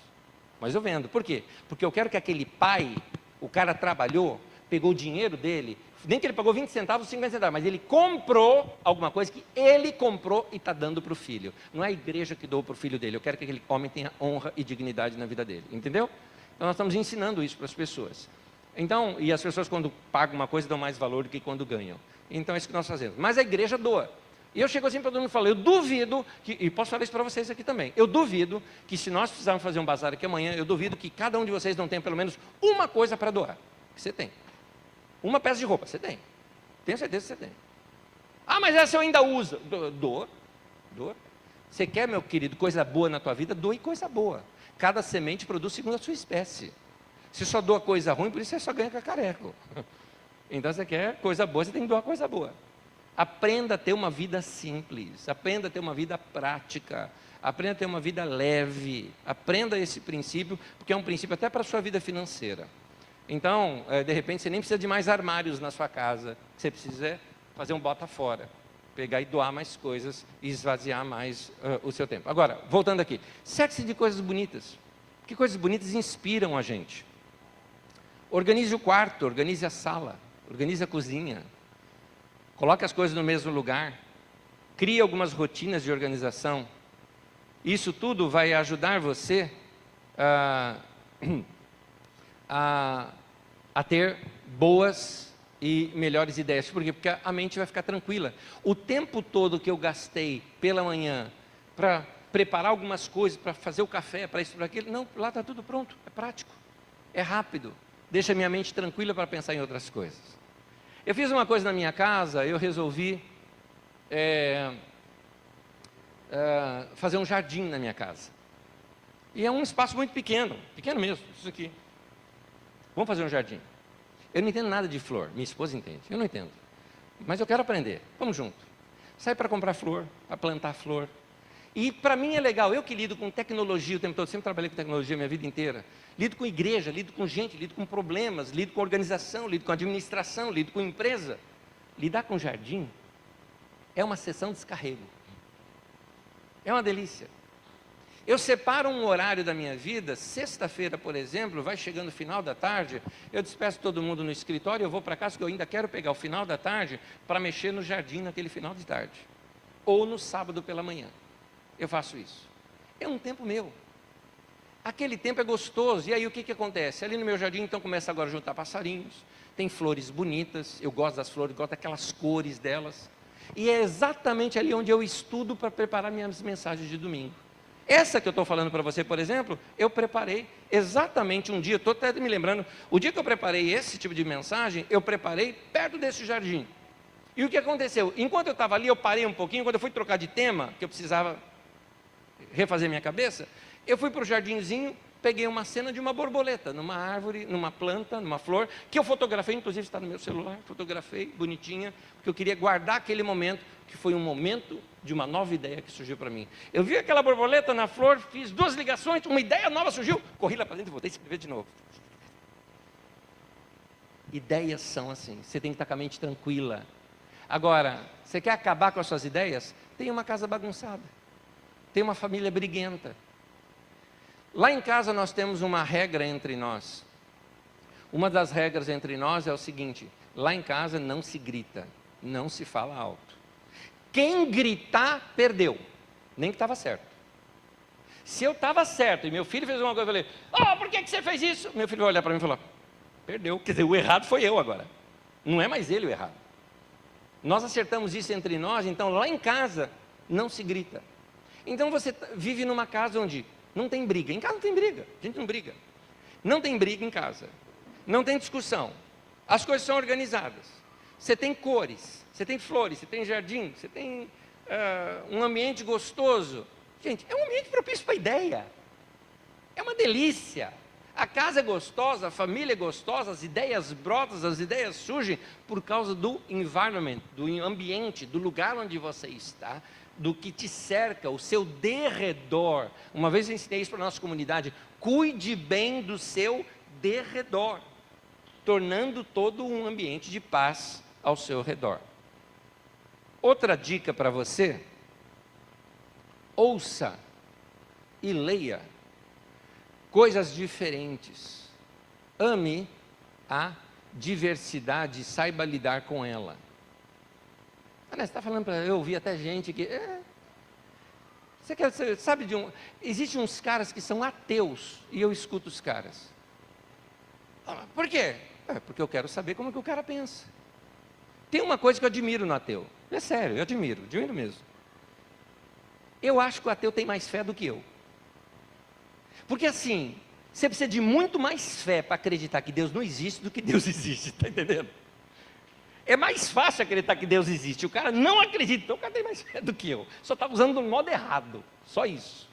Mas eu vendo. Por quê? Porque eu quero que aquele pai, o cara trabalhou, pegou o dinheiro dele, nem que ele pagou 20 centavos, 50 centavos, mas ele comprou alguma coisa que ele comprou e está dando para o filho. Não é a igreja que doou para o filho dele. Eu quero que aquele homem tenha honra e dignidade na vida dele. Entendeu? Então nós estamos ensinando isso para as pessoas. Então, e as pessoas quando pagam uma coisa dão mais valor do que quando ganham. Então é isso que nós fazemos. Mas a igreja doa. E eu chego assim para todo mundo e falo, eu duvido, e posso falar isso para vocês aqui também, eu duvido que se nós precisarmos fazer um bazar aqui amanhã, eu duvido que cada um de vocês não tenha pelo menos uma coisa para doar. Você tem. Uma peça de roupa, você tem. Tenho certeza que você tem. Ah, mas essa eu ainda uso. Doa. Você quer, meu querido, coisa boa na tua vida? Doe coisa boa. Cada semente produz segundo a sua espécie. Se só doa coisa ruim, por isso você só ganha cacareco. Então você quer coisa boa, você tem que doar coisa boa. Aprenda a ter uma vida simples, aprenda a ter uma vida prática, aprenda a ter uma vida leve, aprenda esse princípio, porque é um princípio até para a sua vida financeira. Então, de repente, você nem precisa de mais armários na sua casa, você precisa fazer um bota fora, pegar e doar mais coisas e esvaziar mais o seu tempo. Agora, voltando aqui, cerque-se de coisas bonitas, porque coisas bonitas inspiram a gente. Organize o quarto, organize a sala, organize a cozinha. Coloque as coisas no mesmo lugar, crie algumas rotinas de organização. Isso tudo vai ajudar você a ter boas e melhores ideias. Por quê? Porque a mente vai ficar tranquila. O tempo todo que eu gastei pela manhã para preparar algumas coisas, para fazer o café, para isso, para aquilo, não, lá está tudo pronto, é prático, é rápido. Deixa a minha mente tranquila para pensar em outras coisas. Eu fiz uma coisa na minha casa, eu resolvi fazer um jardim na minha casa. E é um espaço muito pequeno, pequeno mesmo, isso aqui. Vamos fazer um jardim. Eu não entendo nada de flor, minha esposa entende, eu não entendo. Mas eu quero aprender, vamos junto. Sai para comprar flor, para plantar flor. E para mim é legal, eu que lido com tecnologia o tempo todo, sempre trabalhei com tecnologia a minha vida inteira. Lido com igreja, lido com gente, lido com problemas, lido com organização, lido com administração, lido com empresa. Lidar com jardim é uma sessão de descarrego. É uma delícia. Eu separo um horário da minha vida, sexta-feira, por exemplo, vai chegando o final da tarde, eu despeço todo mundo no escritório, eu vou para casa, porque eu ainda quero pegar o final da tarde para mexer no jardim naquele final de tarde. Ou no sábado pela manhã. Eu faço isso. É um tempo meu. Aquele tempo é gostoso. E aí o que acontece? Ali no meu jardim, então, começa agora a juntar passarinhos. Tem flores bonitas. Eu gosto das flores, gosto daquelas cores delas. E é exatamente ali onde eu estudo para preparar minhas mensagens de domingo. Essa que eu estou falando para você, por exemplo, eu preparei exatamente um dia. Estou até me lembrando. O dia que eu preparei esse tipo de mensagem, eu preparei perto desse jardim. E o que aconteceu? Enquanto eu estava ali, eu parei um pouquinho, quando eu fui trocar de tema, que eu precisava refazer minha cabeça, eu fui para o jardinzinho, peguei uma cena de uma borboleta, numa árvore, numa planta, numa flor, que eu fotografei, inclusive está no meu celular, fotografei, bonitinha, porque eu queria guardar aquele momento, que foi um momento de uma nova ideia que surgiu para mim. Eu vi aquela borboleta na flor, fiz 2 ligações, uma ideia nova surgiu, corri lá para dentro e voltei a escrever de novo. Ideias são assim, você tem que estar com a mente tranquila. Agora, você quer acabar com as suas ideias? Tem uma casa bagunçada, tem uma família briguenta. Lá em casa nós temos uma regra entre nós. Uma das regras entre nós é o seguinte: lá em casa não se grita, não se fala alto. Quem gritar, perdeu, nem que estava certo. Se eu estava certo e meu filho fez uma coisa, eu falei, por que você fez isso? Meu filho vai olhar para mim e falar, perdeu, quer dizer, o errado foi eu agora. Não é mais ele o errado. Nós acertamos isso entre nós, então lá em casa não se grita. Então você vive numa casa onde não tem briga. Em casa não tem briga, a gente não briga. Não tem briga em casa, não tem discussão. As coisas são organizadas. Você tem cores, você tem flores, você tem jardim, você tem um ambiente gostoso. Gente, é um ambiente propício para a ideia. É uma delícia. A casa é gostosa, a família é gostosa, as ideias brotam, as ideias surgem por causa do environment, do ambiente, do lugar onde você está, do que te cerca, o seu derredor. Uma vez eu ensinei isso para a nossa comunidade: cuide bem do seu derredor, tornando todo um ambiente de paz ao seu redor. Outra dica para você: ouça e leia coisas diferentes. Ame a diversidade, saiba lidar com ela. Você está falando para eu ouvir até gente que... Você sabe de um... Existem uns caras que são ateus, e eu escuto os caras. Por quê? Porque eu quero saber como é que o cara pensa. Tem uma coisa que eu admiro no ateu. É sério, eu admiro mesmo. Eu acho que o ateu tem mais fé do que eu. Porque assim, você precisa de muito mais fé para acreditar que Deus não existe do que Deus existe, está entendendo? É mais fácil acreditar que Deus existe. O cara não acredita, então o cara tem mais fé do que eu. Só está usando do modo errado. Só isso.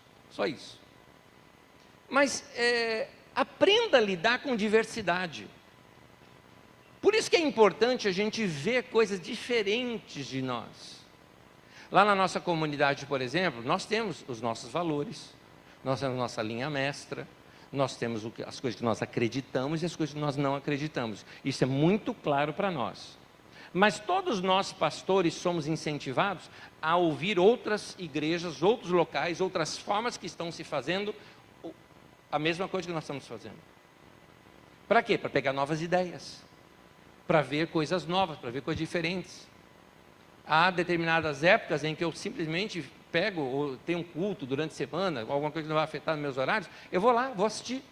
Mas aprenda a lidar com diversidade. Por isso que é importante a gente ver coisas diferentes de nós. Lá na nossa comunidade, por exemplo, nós temos os nossos valores, nós temos nossa linha mestra, nós temos as coisas que nós acreditamos e as coisas que nós não acreditamos. Isso é muito claro para nós. Mas todos nós, pastores, somos incentivados a ouvir outras igrejas, outros locais, outras formas que estão se fazendo a mesma coisa que nós estamos fazendo. Para quê? Para pegar novas ideias, para ver coisas novas, para ver coisas diferentes. Há determinadas épocas em que eu simplesmente pego, ou tenho um culto durante a semana, alguma coisa que não vai afetar nos meus horários, eu vou lá, vou assistir.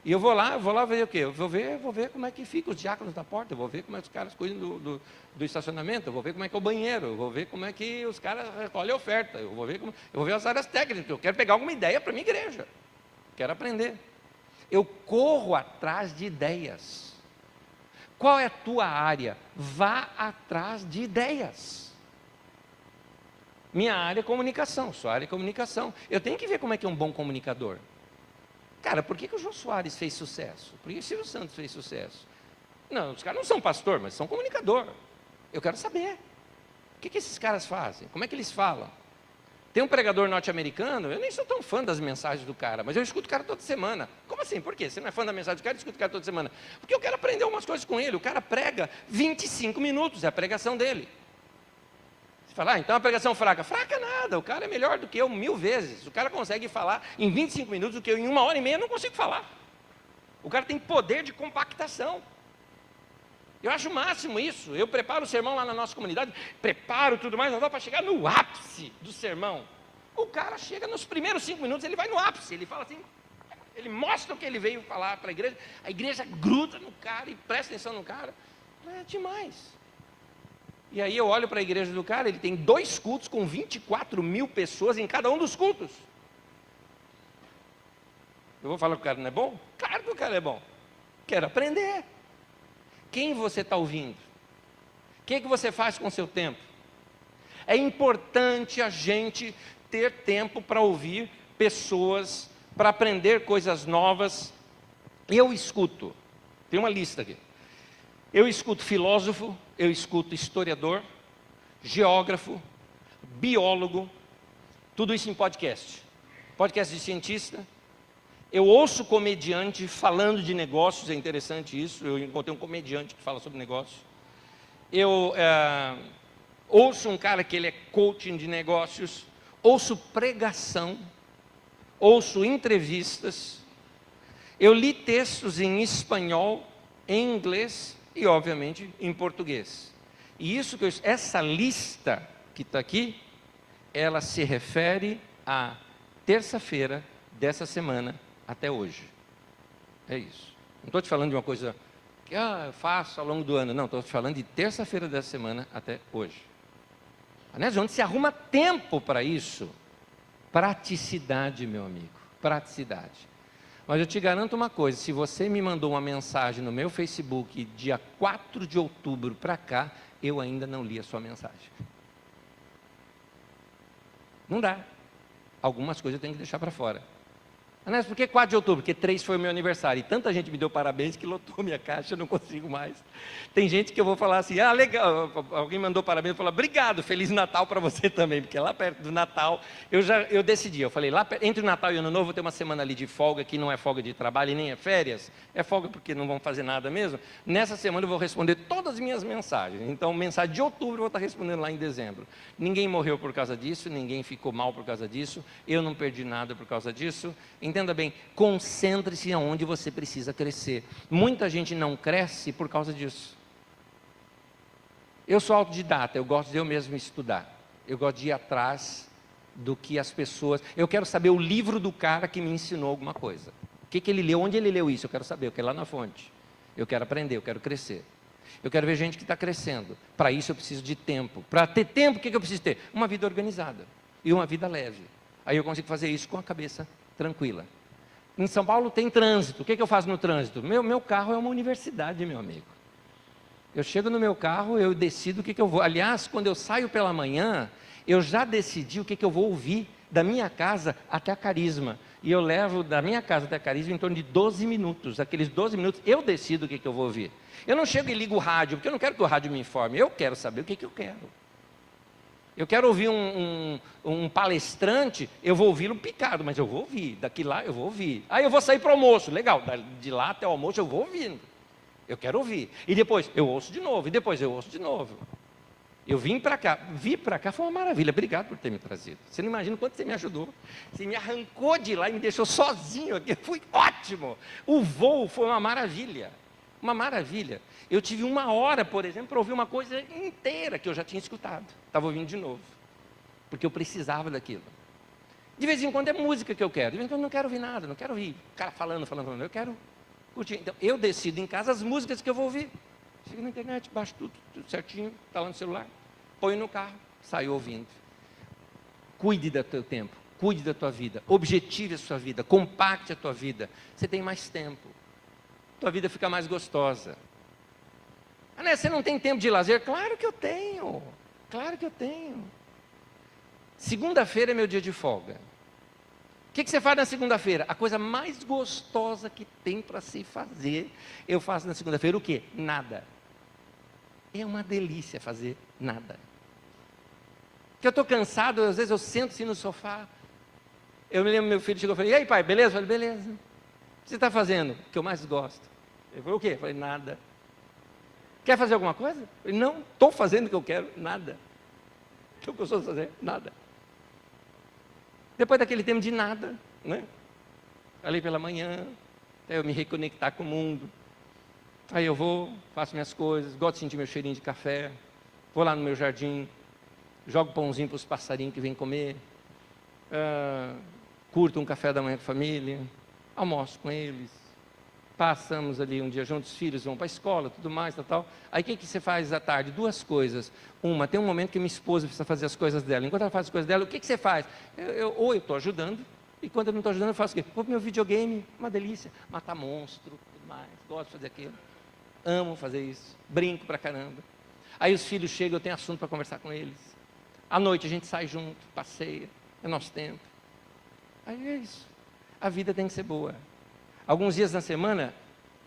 E eu vou lá ver o quê? Eu vou ver como é que ficam os diáconos da porta, eu vou ver como é que os caras cuidam do estacionamento, eu vou ver como é que é o banheiro, eu vou ver como é que os caras recolhem a oferta, eu vou ver as áreas técnicas, eu quero pegar alguma ideia para a minha igreja, quero aprender. Eu corro atrás de ideias. Qual é a tua área? Vá atrás de ideias. Minha área é comunicação, sua área é comunicação. Eu tenho que ver como é que é um bom comunicador. Cara, por que o Jô Soares fez sucesso? Por que o Silvio Santos fez sucesso? Não, os caras não são pastor, mas são comunicador. Eu quero saber. O que esses caras fazem? Como é que eles falam? Tem um pregador norte-americano, eu nem sou tão fã das mensagens do cara, mas eu escuto o cara toda semana. Como assim? Por quê? Você não é fã da mensagem do cara e escuta o cara toda semana? Porque eu quero aprender umas coisas com ele. O cara prega 25 minutos, é a pregação dele. Você fala, então é uma pregação fraca. Fraca nada, o cara é melhor do que eu 1000 vezes. O cara consegue falar em 25 minutos o que eu em 1h30 não consigo falar. O cara tem poder de compactação. Eu acho o máximo isso. Eu preparo o sermão lá na nossa comunidade, preparo tudo mais, não dá para chegar no ápice do sermão. O cara chega nos primeiros 5 minutos, ele vai no ápice, ele fala assim, ele mostra o que ele veio falar para a igreja gruda no cara e presta atenção no cara. É demais. E aí eu olho para a igreja do cara, ele tem 2 cultos com 24.000 pessoas em cada um dos cultos. Eu vou falar que o cara não é bom? Claro que o cara é bom. Quero aprender. Quem você está ouvindo? que você faz com o seu tempo? É importante a gente ter tempo para ouvir pessoas, para aprender coisas novas. Eu escuto, tem uma lista aqui. Eu escuto filósofo, eu escuto historiador, geógrafo, biólogo, tudo isso em podcast. Podcast de cientista. Eu ouço comediante falando de negócios, é interessante isso. Eu encontrei um comediante que fala sobre negócios. Eu ouço um cara que ele é coaching de negócios. Ouço pregação. Ouço entrevistas. Eu li textos em espanhol, em inglês e, obviamente, em português. E essa lista que está aqui, ela se refere a terça-feira dessa semana até hoje. É isso. Não estou te falando de uma coisa que eu faço ao longo do ano. Não, estou te falando de terça-feira dessa semana até hoje. Aliás, onde se arruma tempo para isso? Praticidade, meu amigo. Praticidade. Mas eu te garanto uma coisa, se você me mandou uma mensagem no meu Facebook dia 4 de outubro para cá, eu ainda não li a sua mensagem. Não dá. Algumas coisas eu tenho que deixar para fora. Anés, por que 4 de outubro? Porque 3 foi o meu aniversário. E tanta gente me deu parabéns que lotou minha caixa, eu não consigo mais. Tem gente que eu vou falar assim, legal, alguém mandou parabéns, eu falo, obrigado, Feliz Natal para você também, porque lá perto do Natal, eu decidi, eu falei, entre o Natal e o Ano Novo, eu vou ter uma semana ali de folga, que não é folga de trabalho e nem é férias, é folga porque não vão fazer nada mesmo. Nessa semana eu vou responder todas as minhas mensagens. Então, mensagem de outubro eu vou estar respondendo lá em dezembro. Ninguém morreu por causa disso, ninguém ficou mal por causa disso, eu não perdi nada por causa disso. Entenda bem, concentre-se aonde você precisa crescer. Muita gente não cresce por causa disso. Eu sou autodidata, eu gosto de eu mesmo estudar. Eu gosto de ir atrás do que as pessoas... Eu quero saber o livro do cara que me ensinou alguma coisa. O que ele leu, onde ele leu isso, eu quero saber, eu quero ir lá na fonte. Eu quero aprender, eu quero crescer. Eu quero ver gente que está crescendo. Para isso eu preciso de tempo. Para ter tempo, o que eu preciso ter? Uma vida organizada e uma vida leve. Aí eu consigo fazer isso com a cabeça tranquila. Em São Paulo tem trânsito. O que eu faço no trânsito? Meu carro é uma universidade, meu amigo. Eu chego no meu carro, eu decido o que eu vou. Aliás, quando eu saio pela manhã, eu já decidi o que eu vou ouvir da minha casa até a Carisma. E eu levo da minha casa até a Carisma em torno de 12 minutos. Aqueles 12 minutos eu decido o que eu vou ouvir. Eu não chego e ligo o rádio, porque eu não quero que o rádio me informe. Eu quero saber o que eu quero. Eu quero ouvir um palestrante, eu vou ouvi-lo picado, mas eu vou ouvir. Daqui lá eu vou ouvir. Aí eu vou sair para o almoço, legal. De lá até o almoço eu vou ouvindo. Eu quero ouvir. E depois eu ouço de novo. E depois eu ouço de novo. Eu vim para cá. Vir para cá foi uma maravilha. Obrigado por ter me trazido. Você não imagina o quanto você me ajudou. Você me arrancou de lá e me deixou sozinho aqui. Foi ótimo. O voo foi uma maravilha. Uma maravilha. Eu tive 1 hora, por exemplo, para ouvir uma coisa inteira que eu já tinha escutado. Estava ouvindo de novo. Porque eu precisava daquilo. De vez em quando é música que eu quero. De vez em quando eu não quero ouvir nada. Não quero ouvir o cara falando. Eu quero curtir. Então, eu decido em casa as músicas que eu vou ouvir. Chego na internet, baixo tudo certinho. Está lá no celular. Põe no carro. Saio ouvindo. Cuide do teu tempo. Cuide da tua vida. Objetive a sua vida. Compacte a tua vida. Você tem mais tempo. Tua vida fica mais gostosa. Você não tem tempo de lazer? Claro que eu tenho. Claro que eu tenho. Segunda-feira é meu dia de folga. O que você faz na segunda-feira? A coisa mais gostosa que tem para se fazer, eu faço na segunda-feira o quê? Nada. É uma delícia fazer nada. Porque eu estou cansado, às vezes eu sento assim no sofá. Eu me lembro, meu filho chegou e falou, e aí pai, beleza? Eu falei, beleza. O que você está fazendo? O que eu mais gosto. Ele falou, o quê? Eu falei, nada. Quer fazer alguma coisa? Eu falei, não, estou fazendo o que eu quero, nada. O que eu gosto de fazer? Nada. Depois daquele tempo de nada, né? Ali pela manhã, até eu me reconectar com o mundo. Aí eu vou, faço minhas coisas, gosto de sentir meu cheirinho de café, vou lá no meu jardim, jogo pãozinho para os passarinhos que vêm comer, curto um café da manhã com a família, almoço com eles, passamos ali um dia juntos, os filhos vão para a escola, tudo mais, tal. Aí o que você faz à tarde? 2 coisas. Uma, tem um momento que minha esposa precisa fazer as coisas dela. Enquanto ela faz as coisas dela, o que você faz? Ou eu estou ajudando, e quando eu não estou ajudando, eu faço o quê? Vou para o meu videogame, uma delícia. Matar monstro, tudo mais, gosto de fazer aquilo. Amo fazer isso, brinco pra caramba. Aí os filhos chegam, eu tenho assunto para conversar com eles. À noite a gente sai junto, passeia, é nosso tempo. Aí é isso. A vida tem que ser boa. Alguns dias na semana,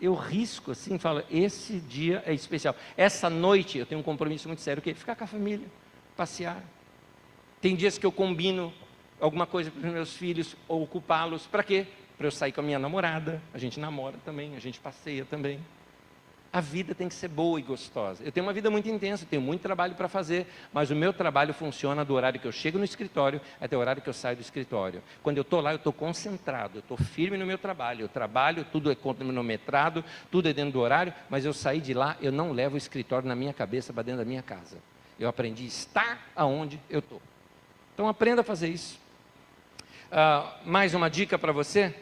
eu risco assim, falo, esse dia é especial. Essa noite eu tenho um compromisso muito sério, que é ficar com a família, passear. Tem dias que eu combino alguma coisa para os meus filhos, ou ocupá-los. Para quê? Para eu sair com a minha namorada. A gente namora também, a gente passeia também. A vida tem que ser boa e gostosa. Eu tenho uma vida muito intensa, tenho muito trabalho para fazer, mas o meu trabalho funciona do horário que eu chego no escritório até o horário que eu saio do escritório. Quando eu estou lá, eu estou concentrado, eu estou firme no meu trabalho. Eu trabalho, tudo é cronometrado, tudo é dentro do horário, mas eu saí de lá, eu não levo o escritório na minha cabeça para dentro da minha casa. Eu aprendi a estar aonde eu estou. Então aprenda a fazer isso. Mais uma dica para você.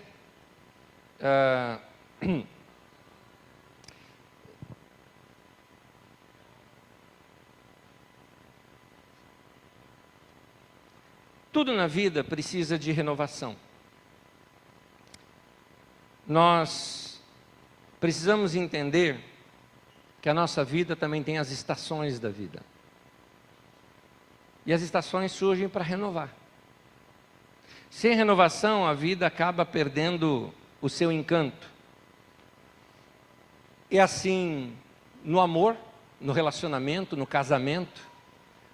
Tudo na vida precisa de renovação. Nós precisamos entender que a nossa vida também tem as estações da vida. E as estações surgem para renovar. Sem renovação, a vida acaba perdendo o seu encanto. E assim, no amor, no relacionamento, no casamento,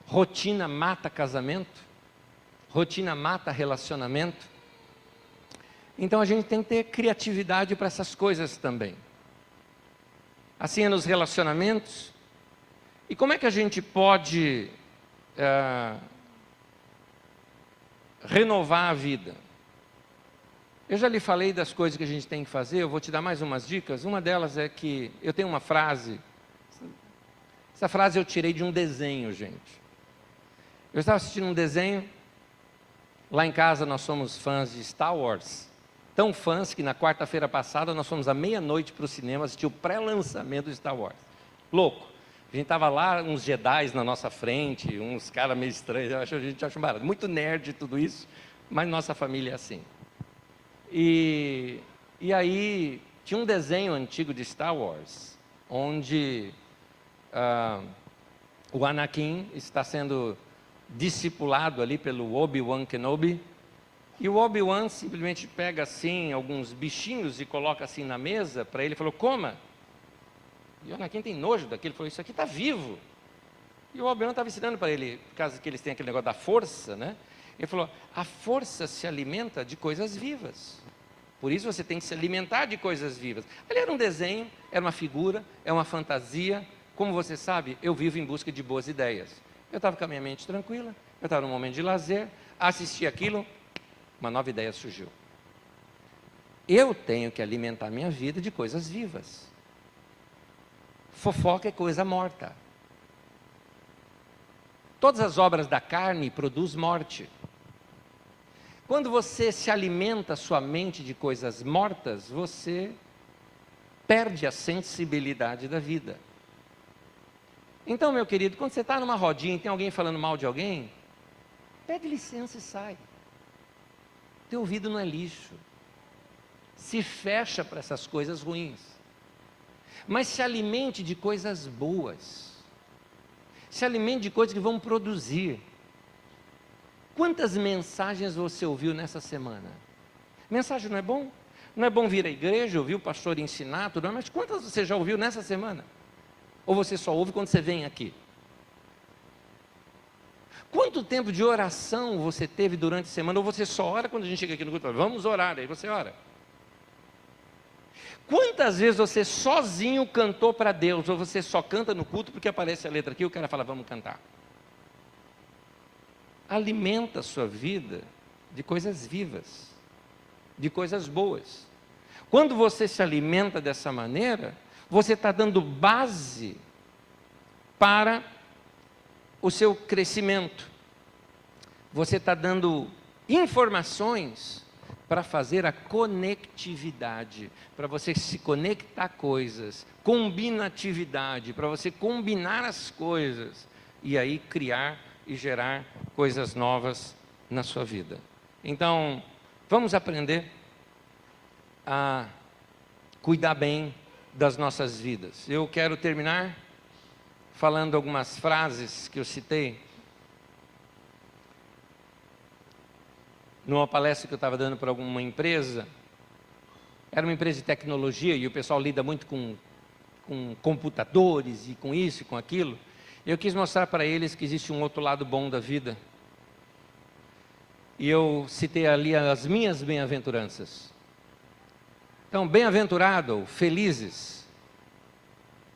rotina mata casamento. Rotina mata relacionamento. Então a gente tem que ter criatividade para essas coisas também. Assim é nos relacionamentos. E como é que a gente pode renovar a vida? Eu já lhe falei das coisas que a gente tem que fazer, eu vou te dar mais umas dicas. Uma delas é que eu tenho uma frase. Essa frase eu tirei de um desenho, gente. Eu estava assistindo um desenho. Lá em casa nós somos fãs de Star Wars, tão fãs que na quarta-feira passada nós fomos à meia-noite para o cinema assistir o pré-lançamento de Star Wars. Louco, a gente estava lá, uns Jedis na nossa frente, uns caras meio estranhos, a gente acha barato, muito nerd tudo isso, mas nossa família é assim. E aí tinha um desenho antigo de Star Wars, onde o Anakin está sendo discipulado ali pelo Obi-Wan Kenobi, e o Obi-Wan simplesmente pega assim alguns bichinhos e coloca assim na mesa para ele, falou, coma. E o Anakin tem nojo daquilo, falou, isso aqui está vivo. E o Obi-Wan estava ensinando para ele, por causa que eles têm aquele negócio da força, né? Ele falou, a força se alimenta de coisas vivas, por isso você tem que se alimentar de coisas vivas. Ali era um desenho, era uma figura, é uma fantasia. Como você sabe, eu vivo em busca de boas ideias. Eu estava com a minha mente tranquila, eu estava num momento de lazer, assisti aquilo, uma nova ideia surgiu. Eu tenho que alimentar minha vida de coisas vivas. Fofoca é coisa morta. Todas as obras da carne produzem morte. Quando você se alimenta sua mente de coisas mortas, você perde a sensibilidade da vida. Então, meu querido, quando você está numa rodinha e tem alguém falando mal de alguém, pede licença e sai. Teu ouvido não é lixo. Se fecha para essas coisas ruins. Mas se alimente de coisas boas. Se alimente de coisas que vão produzir. Quantas mensagens você ouviu nessa semana? Mensagem não é bom? Não é bom vir à igreja, ouvir o pastor ensinar, tudo, mas quantas você já ouviu nessa semana? Ou você só ouve quando você vem aqui? Quanto tempo de oração você teve durante a semana? Ou você só ora quando a gente chega aqui no culto? Vamos orar, aí você ora. Quantas vezes você sozinho cantou para Deus? Ou você só canta no culto porque aparece a letra aqui e o cara fala, vamos cantar. Alimenta a sua vida de coisas vivas, de coisas boas. Quando você se alimenta dessa maneira, você está dando base para o seu crescimento. Você está dando informações para fazer a conectividade, para você se conectar a coisas, combinatividade, para você combinar as coisas e aí criar e gerar coisas novas na sua vida. Então, vamos aprender a cuidar bem das nossas vidas. Eu quero terminar falando algumas frases que eu citei numa palestra que eu estava dando para alguma empresa. Era uma empresa de tecnologia e o pessoal lida muito com computadores e com isso e com aquilo. Eu quis mostrar para eles que existe um outro lado bom da vida. E eu citei ali as minhas bem-aventuranças. Então, bem-aventurado, felizes,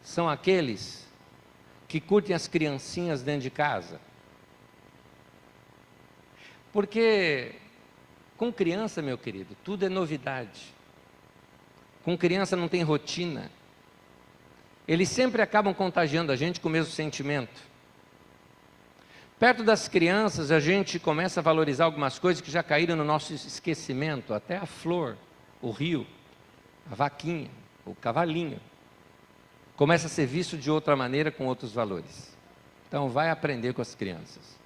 são aqueles que curtem as criancinhas dentro de casa. Porque com criança, meu querido, tudo é novidade. Com criança não tem rotina. Eles sempre acabam contagiando a gente com o mesmo sentimento. Perto das crianças, a gente começa a valorizar algumas coisas que já caíram no nosso esquecimento. Até a flor, o rio, a vaquinha, o cavalinho. Começa a ser visto de outra maneira, com outros valores. Então, vai aprender com as crianças.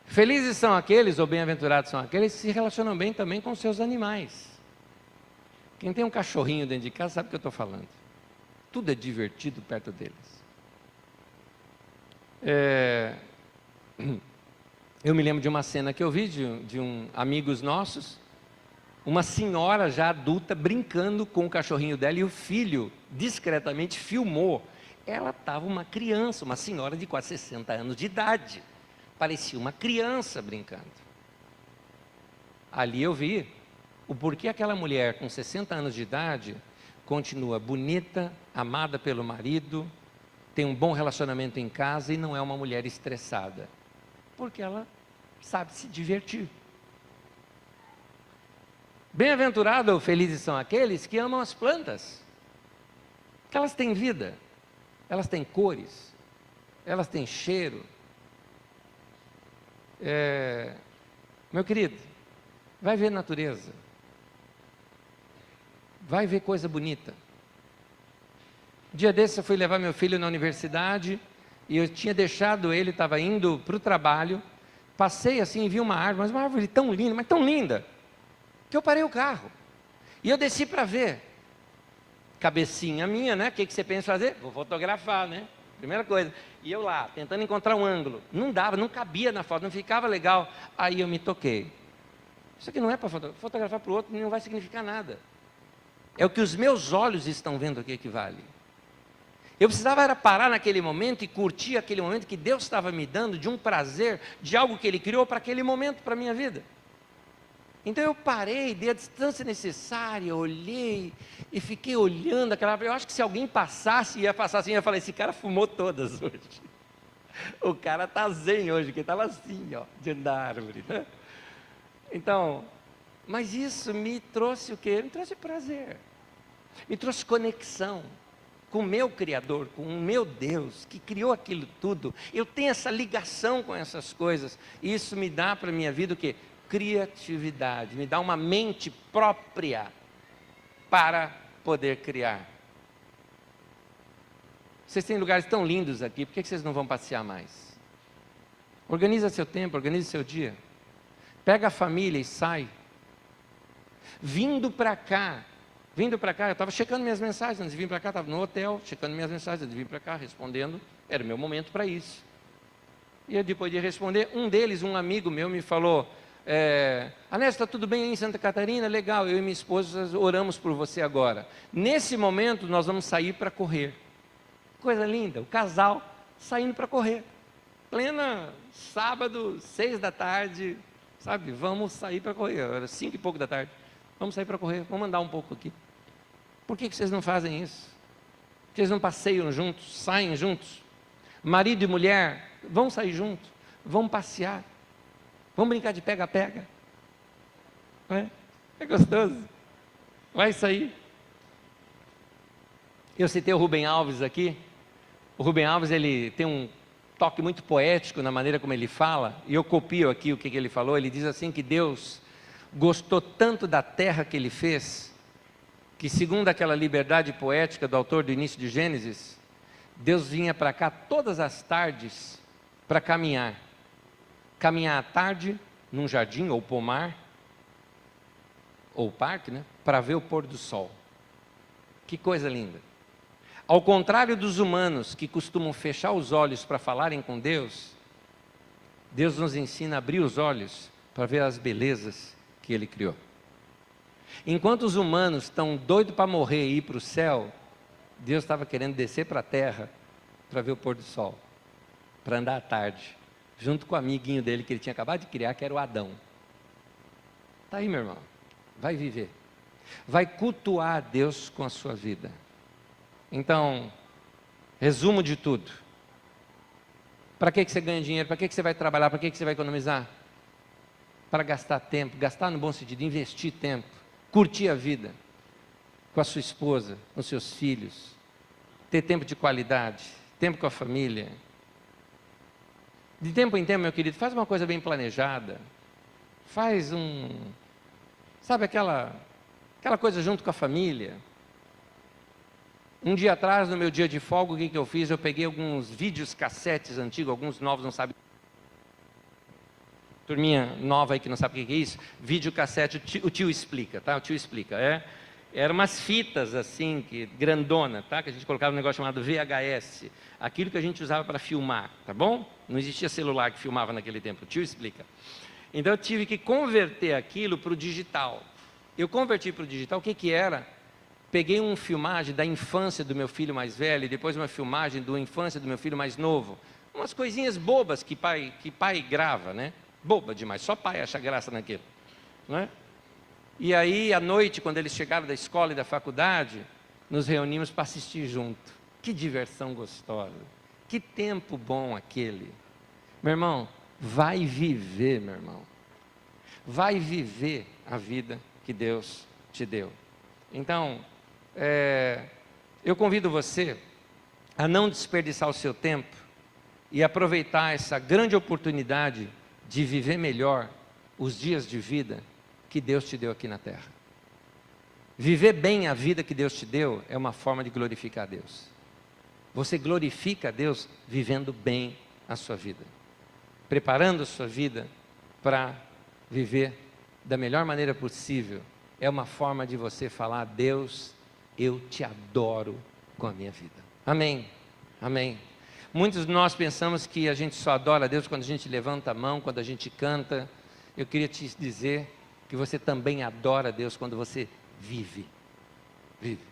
Felizes são aqueles, ou bem-aventurados são aqueles, que se relacionam bem também com seus animais. Quem tem um cachorrinho dentro de casa sabe o que eu estou falando. Tudo é divertido perto deles. Eu me lembro de uma cena que eu vi de amigos nossos, uma senhora já adulta brincando com o cachorrinho dela e o filho discretamente filmou. Ela estava uma criança, uma senhora de quase 60 anos de idade. Parecia uma criança brincando. Ali eu vi o porquê aquela mulher com 60 anos de idade continua bonita, amada pelo marido, tem um bom relacionamento em casa e não é uma mulher estressada. Porque ela sabe se divertir. Bem-aventurado ou felizes são aqueles que amam as plantas. Que elas têm vida, elas têm cores, elas têm cheiro. Meu querido, vai ver natureza, vai ver coisa bonita. Um dia desse eu fui levar meu filho na universidade e eu tinha deixado ele, estava indo para o trabalho, passei assim e vi uma árvore, mas uma árvore tão linda, mas tão linda, que eu parei o carro e eu desci para ver. Cabecinha minha, né? O que você pensa fazer? Vou fotografar, né? Primeira coisa. E eu lá, tentando encontrar um ângulo. Não dava, não cabia na foto, não ficava legal. Aí eu me toquei. Isso aqui não é para fotografar para o outro, não vai significar nada. É o que os meus olhos estão vendo aqui que vale. Eu precisava era parar naquele momento e curtir aquele momento que Deus estava me dando, de um prazer, de algo que Ele criou para aquele momento, para a minha vida. Então eu parei, dei a distância necessária, olhei e fiquei olhando aquela árvore. Eu acho que se alguém passasse, ia passar assim, eu ia falar, esse cara fumou todas hoje. O cara está zen hoje, que estava assim, ó, diante da árvore. Né? Então, mas isso me trouxe o quê? Me trouxe prazer, me trouxe conexão com o meu Criador, com o meu Deus, que criou aquilo tudo. Eu tenho essa ligação com essas coisas, e isso me dá para a minha vida o quê? Criatividade, me dá uma mente própria para poder criar. Vocês têm lugares tão lindos aqui, por que vocês não vão passear mais? Organiza seu tempo, organiza seu dia. Pega a família e sai. Vindo para cá, eu estava checando minhas mensagens antes de vir para cá, estava no hotel, checando minhas mensagens antes de vir para cá, respondendo, era o meu momento para isso. E eu, depois de responder, um deles, um amigo meu, me falou, Anésio, está tudo bem aí em Santa Catarina? Legal, eu e minha esposa oramos por você agora. Nesse momento nós vamos sair para correr. Coisa linda, o casal saindo para correr. Plena sábado, 6 da tarde, sabe? Vamos sair para correr, era 5 e pouco da tarde. Vamos sair para correr, vamos andar um pouco aqui. Por que vocês não fazem isso? Por que vocês não passeiam juntos, saem juntos? Marido e mulher, vão sair juntos, vão passear. Vamos brincar de pega-pega. É gostoso. Vai sair. Eu citei o Rubem Alves aqui. O Rubem Alves, ele tem um toque muito poético na maneira como ele fala. E eu copio aqui o que ele falou. Ele diz assim que Deus gostou tanto da terra que ele fez, que segundo aquela liberdade poética do autor do início de Gênesis, Deus vinha para cá todas as tardes para caminhar à tarde, num jardim ou pomar, ou parque, né, para ver o pôr do sol. Que coisa linda. Ao contrário dos humanos que costumam fechar os olhos para falarem com Deus, Deus nos ensina a abrir os olhos para ver as belezas que Ele criou. Enquanto os humanos estão doidos para morrer e ir para o céu, Deus estava querendo descer para a terra para ver o pôr do sol, para andar à tarde, junto com o amiguinho dele que ele tinha acabado de criar, que era o Adão. Está aí, meu irmão, vai viver, vai cultuar a Deus com a sua vida. Então, resumo de tudo. Para que você ganha dinheiro? Para que você vai trabalhar? Para que você vai economizar? Para gastar tempo, gastar no bom sentido, investir tempo, curtir a vida com a sua esposa, com seus filhos, ter tempo de qualidade, tempo com a família. De tempo em tempo, meu querido, faz uma coisa bem planejada, faz sabe aquela coisa junto com a família. Um dia atrás, no meu dia de folga, o que eu fiz? Eu peguei alguns vídeos cassetes antigos, alguns novos não sabem. Turminha nova aí que não sabe o que é isso, vídeo cassete, o tio explica, tá? O tio explica, eram umas fitas assim, grandona, tá? Que a gente colocava um negócio chamado VHS, aquilo que a gente usava para filmar, tá bom? Não existia celular que filmava naquele tempo, o tio explica. Então eu tive que converter aquilo para o digital. Eu converti para o digital, o que era? Peguei uma filmagem da infância do meu filho mais velho, e depois uma filmagem da infância do meu filho mais novo. Umas coisinhas bobas que pai grava, né? Boba demais, só pai acha graça naquilo, não é? E aí, à noite, quando eles chegaram da escola e da faculdade, nos reunimos para assistir junto. Que diversão gostosa, que tempo bom aquele. Meu irmão, vai viver, meu irmão. Vai viver a vida que Deus te deu. Então, eu convido você a não desperdiçar o seu tempo e aproveitar essa grande oportunidade de viver melhor os dias de vida que Deus te deu aqui na terra. Viver bem a vida que Deus te deu é uma forma de glorificar a Deus. Você glorifica a Deus vivendo bem a sua vida, preparando a sua vida para viver da melhor maneira possível. É uma forma de você falar: Deus, eu te adoro com a minha vida. Amém, amém. Muitos de nós pensamos que a gente só adora a Deus quando a gente levanta a mão, quando a gente canta. Eu queria te dizer que você também adora a Deus quando você vive. Vive.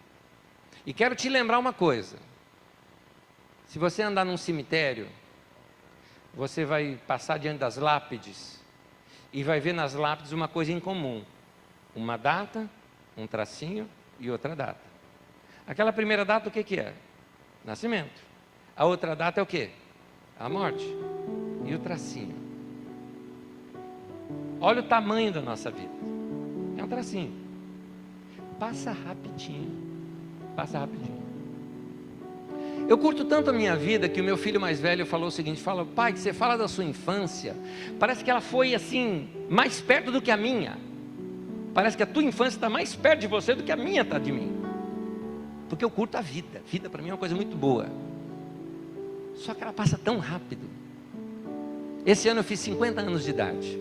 E quero te lembrar uma coisa. Se você andar num cemitério, você vai passar diante das lápides e vai ver nas lápides uma coisa em comum. Uma data, um tracinho e outra data. Aquela primeira data o que é? Nascimento. A outra data é o quê? A morte. E o tracinho. Olha o tamanho da nossa vida. É um tracinho. Passa rapidinho. Passa rapidinho. Eu curto tanto a minha vida que o meu filho mais velho falou o seguinte: pai, que você fala da sua infância, parece que ela foi assim, mais perto do que a minha. Parece que a tua infância está mais perto de você do que a minha está de mim. Porque eu curto a vida. Vida para mim é uma coisa muito boa. Só que ela passa tão rápido. Esse ano eu fiz 50 anos de idade.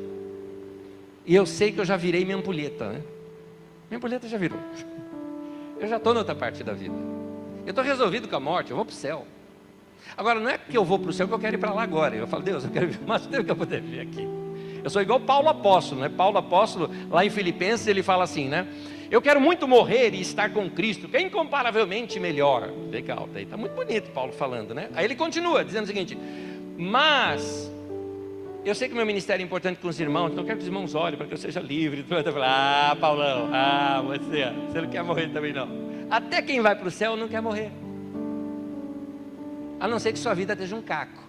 E eu sei que eu já virei minha ampulheta, né? Minha ampulheta já virou. Eu já estou na outra parte da vida. Eu estou resolvido com a morte, eu vou para o céu. Agora, não é porque eu vou para o céu que eu quero ir para lá agora. Eu falo: Deus, eu quero ver o mais tempo que eu puder ver aqui. Eu sou igual Paulo Apóstolo, né? Paulo Apóstolo, lá em Filipenses, ele fala assim, né? Eu quero muito morrer e estar com Cristo, que é incomparavelmente melhor. Legal, daí está muito bonito Paulo falando, né? Aí ele continua dizendo o seguinte: mas eu sei que o meu ministério é importante com os irmãos, então eu quero que os irmãos olhem para que eu seja livre. Paulão, você não quer morrer também não. Até quem vai para o céu não quer morrer, a não ser que sua vida esteja um caco.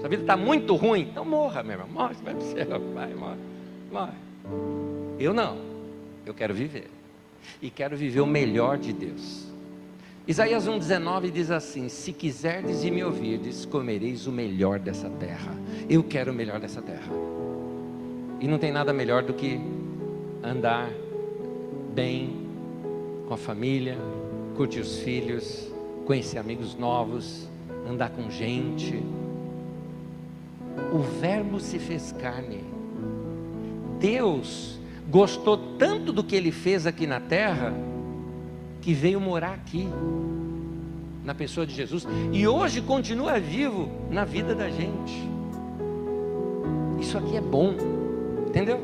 Sua vida está muito ruim, então morra, meu irmão. Morre, você vai para o céu, vai, morre. Eu não, eu quero viver. E quero viver o melhor de Deus. Isaías 1,19 diz assim: se quiserdes e me ouvirdes, comereis o melhor dessa terra. Eu quero o melhor dessa terra. E não tem nada melhor do que andar bem com a família, curtir os filhos, conhecer amigos novos, andar com gente. O verbo se fez carne. Deus gostou tanto do que Ele fez aqui na terra, que veio morar aqui. na pessoa de Jesus, e hoje continua vivo na vida da gente. Isso aqui é bom, entendeu?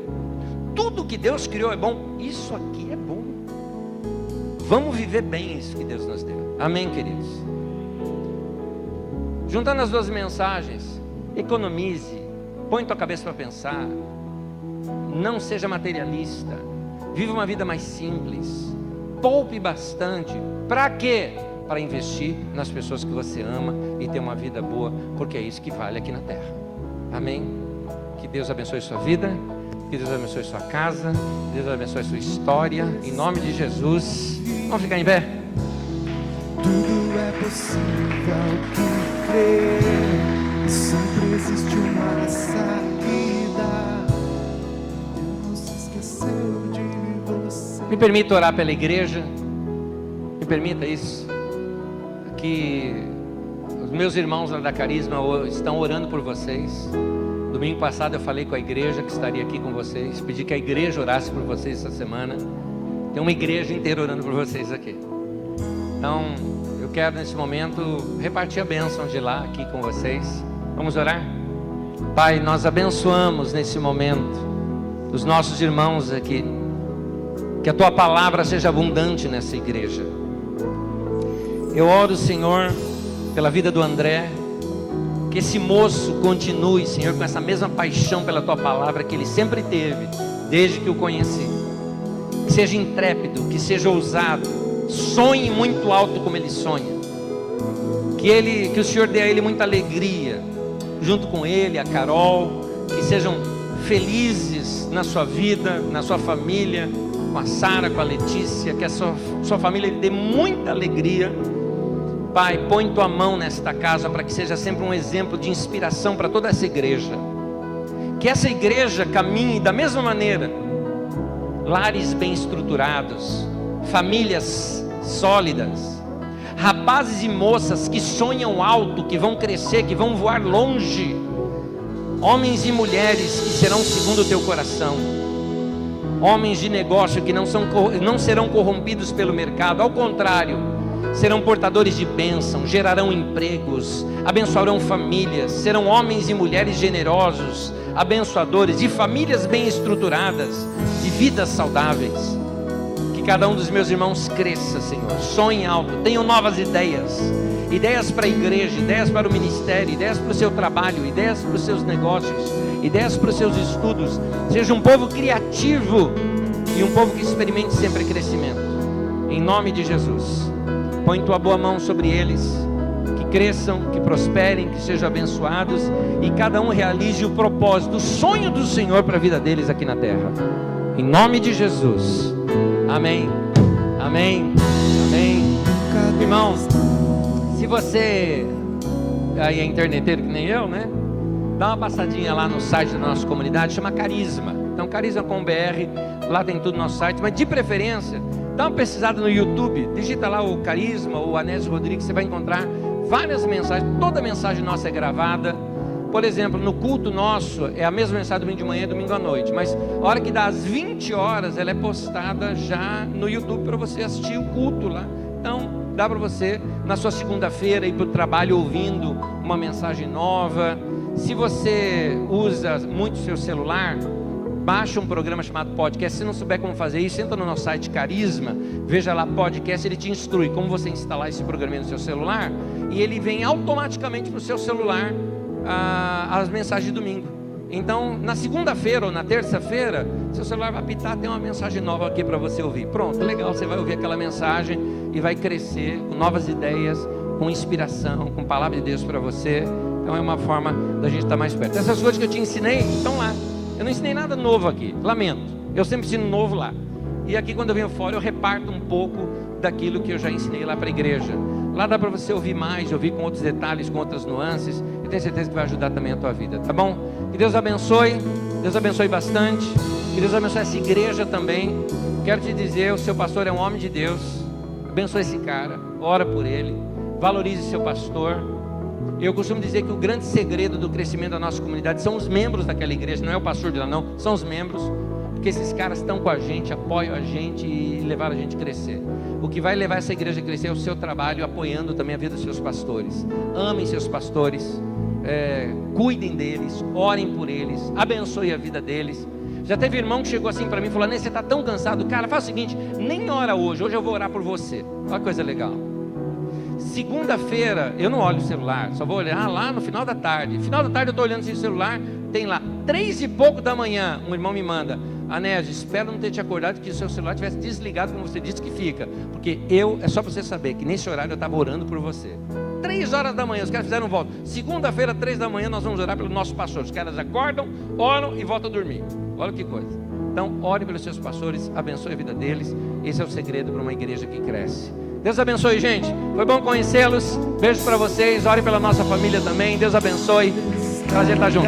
Tudo que Deus criou é bom, isso aqui é bom. Vamos viver bem isso que Deus nos deu. Amém, queridos? Juntando as duas mensagens, economize, põe tua cabeça para pensar, não seja materialista, viva uma vida mais simples, poupe bastante. Para quê? Para investir nas pessoas que você ama e ter uma vida boa, porque é isso que vale aqui na terra. Amém? Que Deus abençoe sua vida, que Deus abençoe sua casa, que Deus abençoe sua história, em nome de Jesus. Vamos ficar em pé? Tudo é possível que crê, sempre existe uma saída. Deus não se esqueceu de você. Me permita orar pela igreja, me permita isso, que os meus irmãos lá da Carisma estão orando por vocês. Domingo passado eu falei com a igreja que estaria aqui com vocês, pedi que a igreja orasse por vocês essa semana. Tem uma igreja inteira orando por vocês aqui. Então, eu quero nesse momento repartir a bênção de lá aqui com vocês. Vamos orar? Pai, nós abençoamos nesse momento os nossos irmãos aqui. Que a Tua palavra seja abundante nessa igreja. Eu oro, Senhor, pela vida do André. Que esse moço continue, Senhor, com essa mesma paixão pela Tua palavra que ele sempre teve, desde que o conheci. Que seja intrépido, que seja ousado, sonhe muito alto como ele sonha. Que o Senhor dê a ele muita alegria, junto com ele, a Carol, que sejam felizes na sua vida, na sua família, com a Sara, com a Letícia, que a sua família lhe dê muita alegria. Pai, põe Tua mão nesta casa para que seja sempre um exemplo de inspiração para toda essa igreja. Que essa igreja caminhe da mesma maneira. Lares bem estruturados, famílias sólidas, rapazes e moças que sonham alto, que vão crescer, que vão voar longe, homens e mulheres que serão segundo o Teu coração, homens de negócio que não serão corrompidos pelo mercado, ao contrário, serão portadores de bênção, gerarão empregos, abençoarão famílias, serão homens e mulheres generosos, abençoadores, de famílias bem estruturadas, de vidas saudáveis. Que cada um dos meus irmãos cresça, Senhor, sonhe alto, tenham novas ideias, ideias para a igreja, ideias para o ministério, ideias para o seu trabalho, ideias para os seus negócios, ideias para os seus estudos. Seja um povo criativo e um povo que experimente sempre crescimento. Em nome de Jesus, põe Tua boa mão sobre eles, que cresçam, que prosperem, que sejam abençoados e cada um realize o propósito, o sonho do Senhor para a vida deles aqui na terra. Em nome de Jesus. Amém. Amém. Amém. Irmão, se você aí é interneteiro que nem eu, né? Dá uma passadinha lá no site da nossa comunidade, chama Carisma. Então, carisma.com.br, lá tem tudo no nosso site, mas de preferência, dá uma pesquisada no YouTube, digita lá o Carisma ou Anésio Rodrigues, você vai encontrar várias mensagens, toda mensagem nossa é gravada. Por exemplo, no culto nosso, é a mesma mensagem domingo de manhã e domingo à noite, mas a hora que dá às 20 horas, ela é postada já no YouTube para você assistir o culto lá. Então, dá para você, na sua segunda-feira, ir para o trabalho ouvindo uma mensagem nova. Se você usa muito o seu celular, baixa um programa chamado podcast. Se não souber como fazer isso, entra no nosso site Carisma, veja lá podcast, ele te instrui como você instalar esse programa no seu celular, e ele vem automaticamente para o seu celular as mensagens de domingo. Então, na segunda-feira ou na terça-feira, seu celular vai apitar, tem uma mensagem nova aqui para você ouvir. Pronto, legal, você vai ouvir aquela mensagem e vai crescer com novas ideias, com inspiração, com palavra de Deus para você. Então é uma forma da gente estar mais perto. Essas coisas que eu te ensinei estão lá. Eu não ensinei nada novo aqui, lamento. Eu sempre ensino novo lá. E aqui quando eu venho fora eu reparto um pouco daquilo que eu já ensinei lá para a igreja. Lá dá para você ouvir mais, ouvir com outros detalhes, com outras nuances. Eu tenho certeza que vai ajudar também a tua vida, tá bom? Que Deus abençoe bastante. Que Deus abençoe essa igreja também. Quero te dizer, o seu pastor é um homem de Deus. Abençoe esse cara, ora por ele, valorize seu pastor. Eu costumo dizer que o grande segredo do crescimento da nossa comunidade são os membros daquela igreja, não é o pastor de lá não, são os membros, porque esses caras estão com a gente, apoiam a gente e levaram a gente a crescer. O que vai levar essa igreja a crescer é o seu trabalho, apoiando também a vida dos seus pastores. Amem seus pastores, cuidem deles, orem por eles, abençoe a vida deles. Já teve irmão que chegou assim para mim e falou: Ney, você está tão cansado, cara, faz o seguinte, nem ora hoje eu vou orar por você. Olha que coisa legal. Segunda-feira eu não olho o celular, só vou olhar lá no final da tarde. Final da tarde eu estou olhando esse celular, tem lá 3 e pouco da manhã, um irmão me manda: Anésio, espero não ter te acordado que o seu celular tivesse desligado como você disse que fica, porque é só para você saber que nesse horário eu estava orando por você. 3 horas da manhã, os caras fizeram volta. Segunda-feira, 3 da manhã, nós vamos orar pelo nosso pastor. Os caras acordam, oram e voltam a dormir. Olha que coisa. Então, ore pelos seus pastores, abençoe a vida deles. Esse é o segredo para uma igreja que cresce. Deus abençoe, gente. Foi bom conhecê-los. Beijo para vocês. Ore pela nossa família também. Deus abençoe. Prazer estar junto.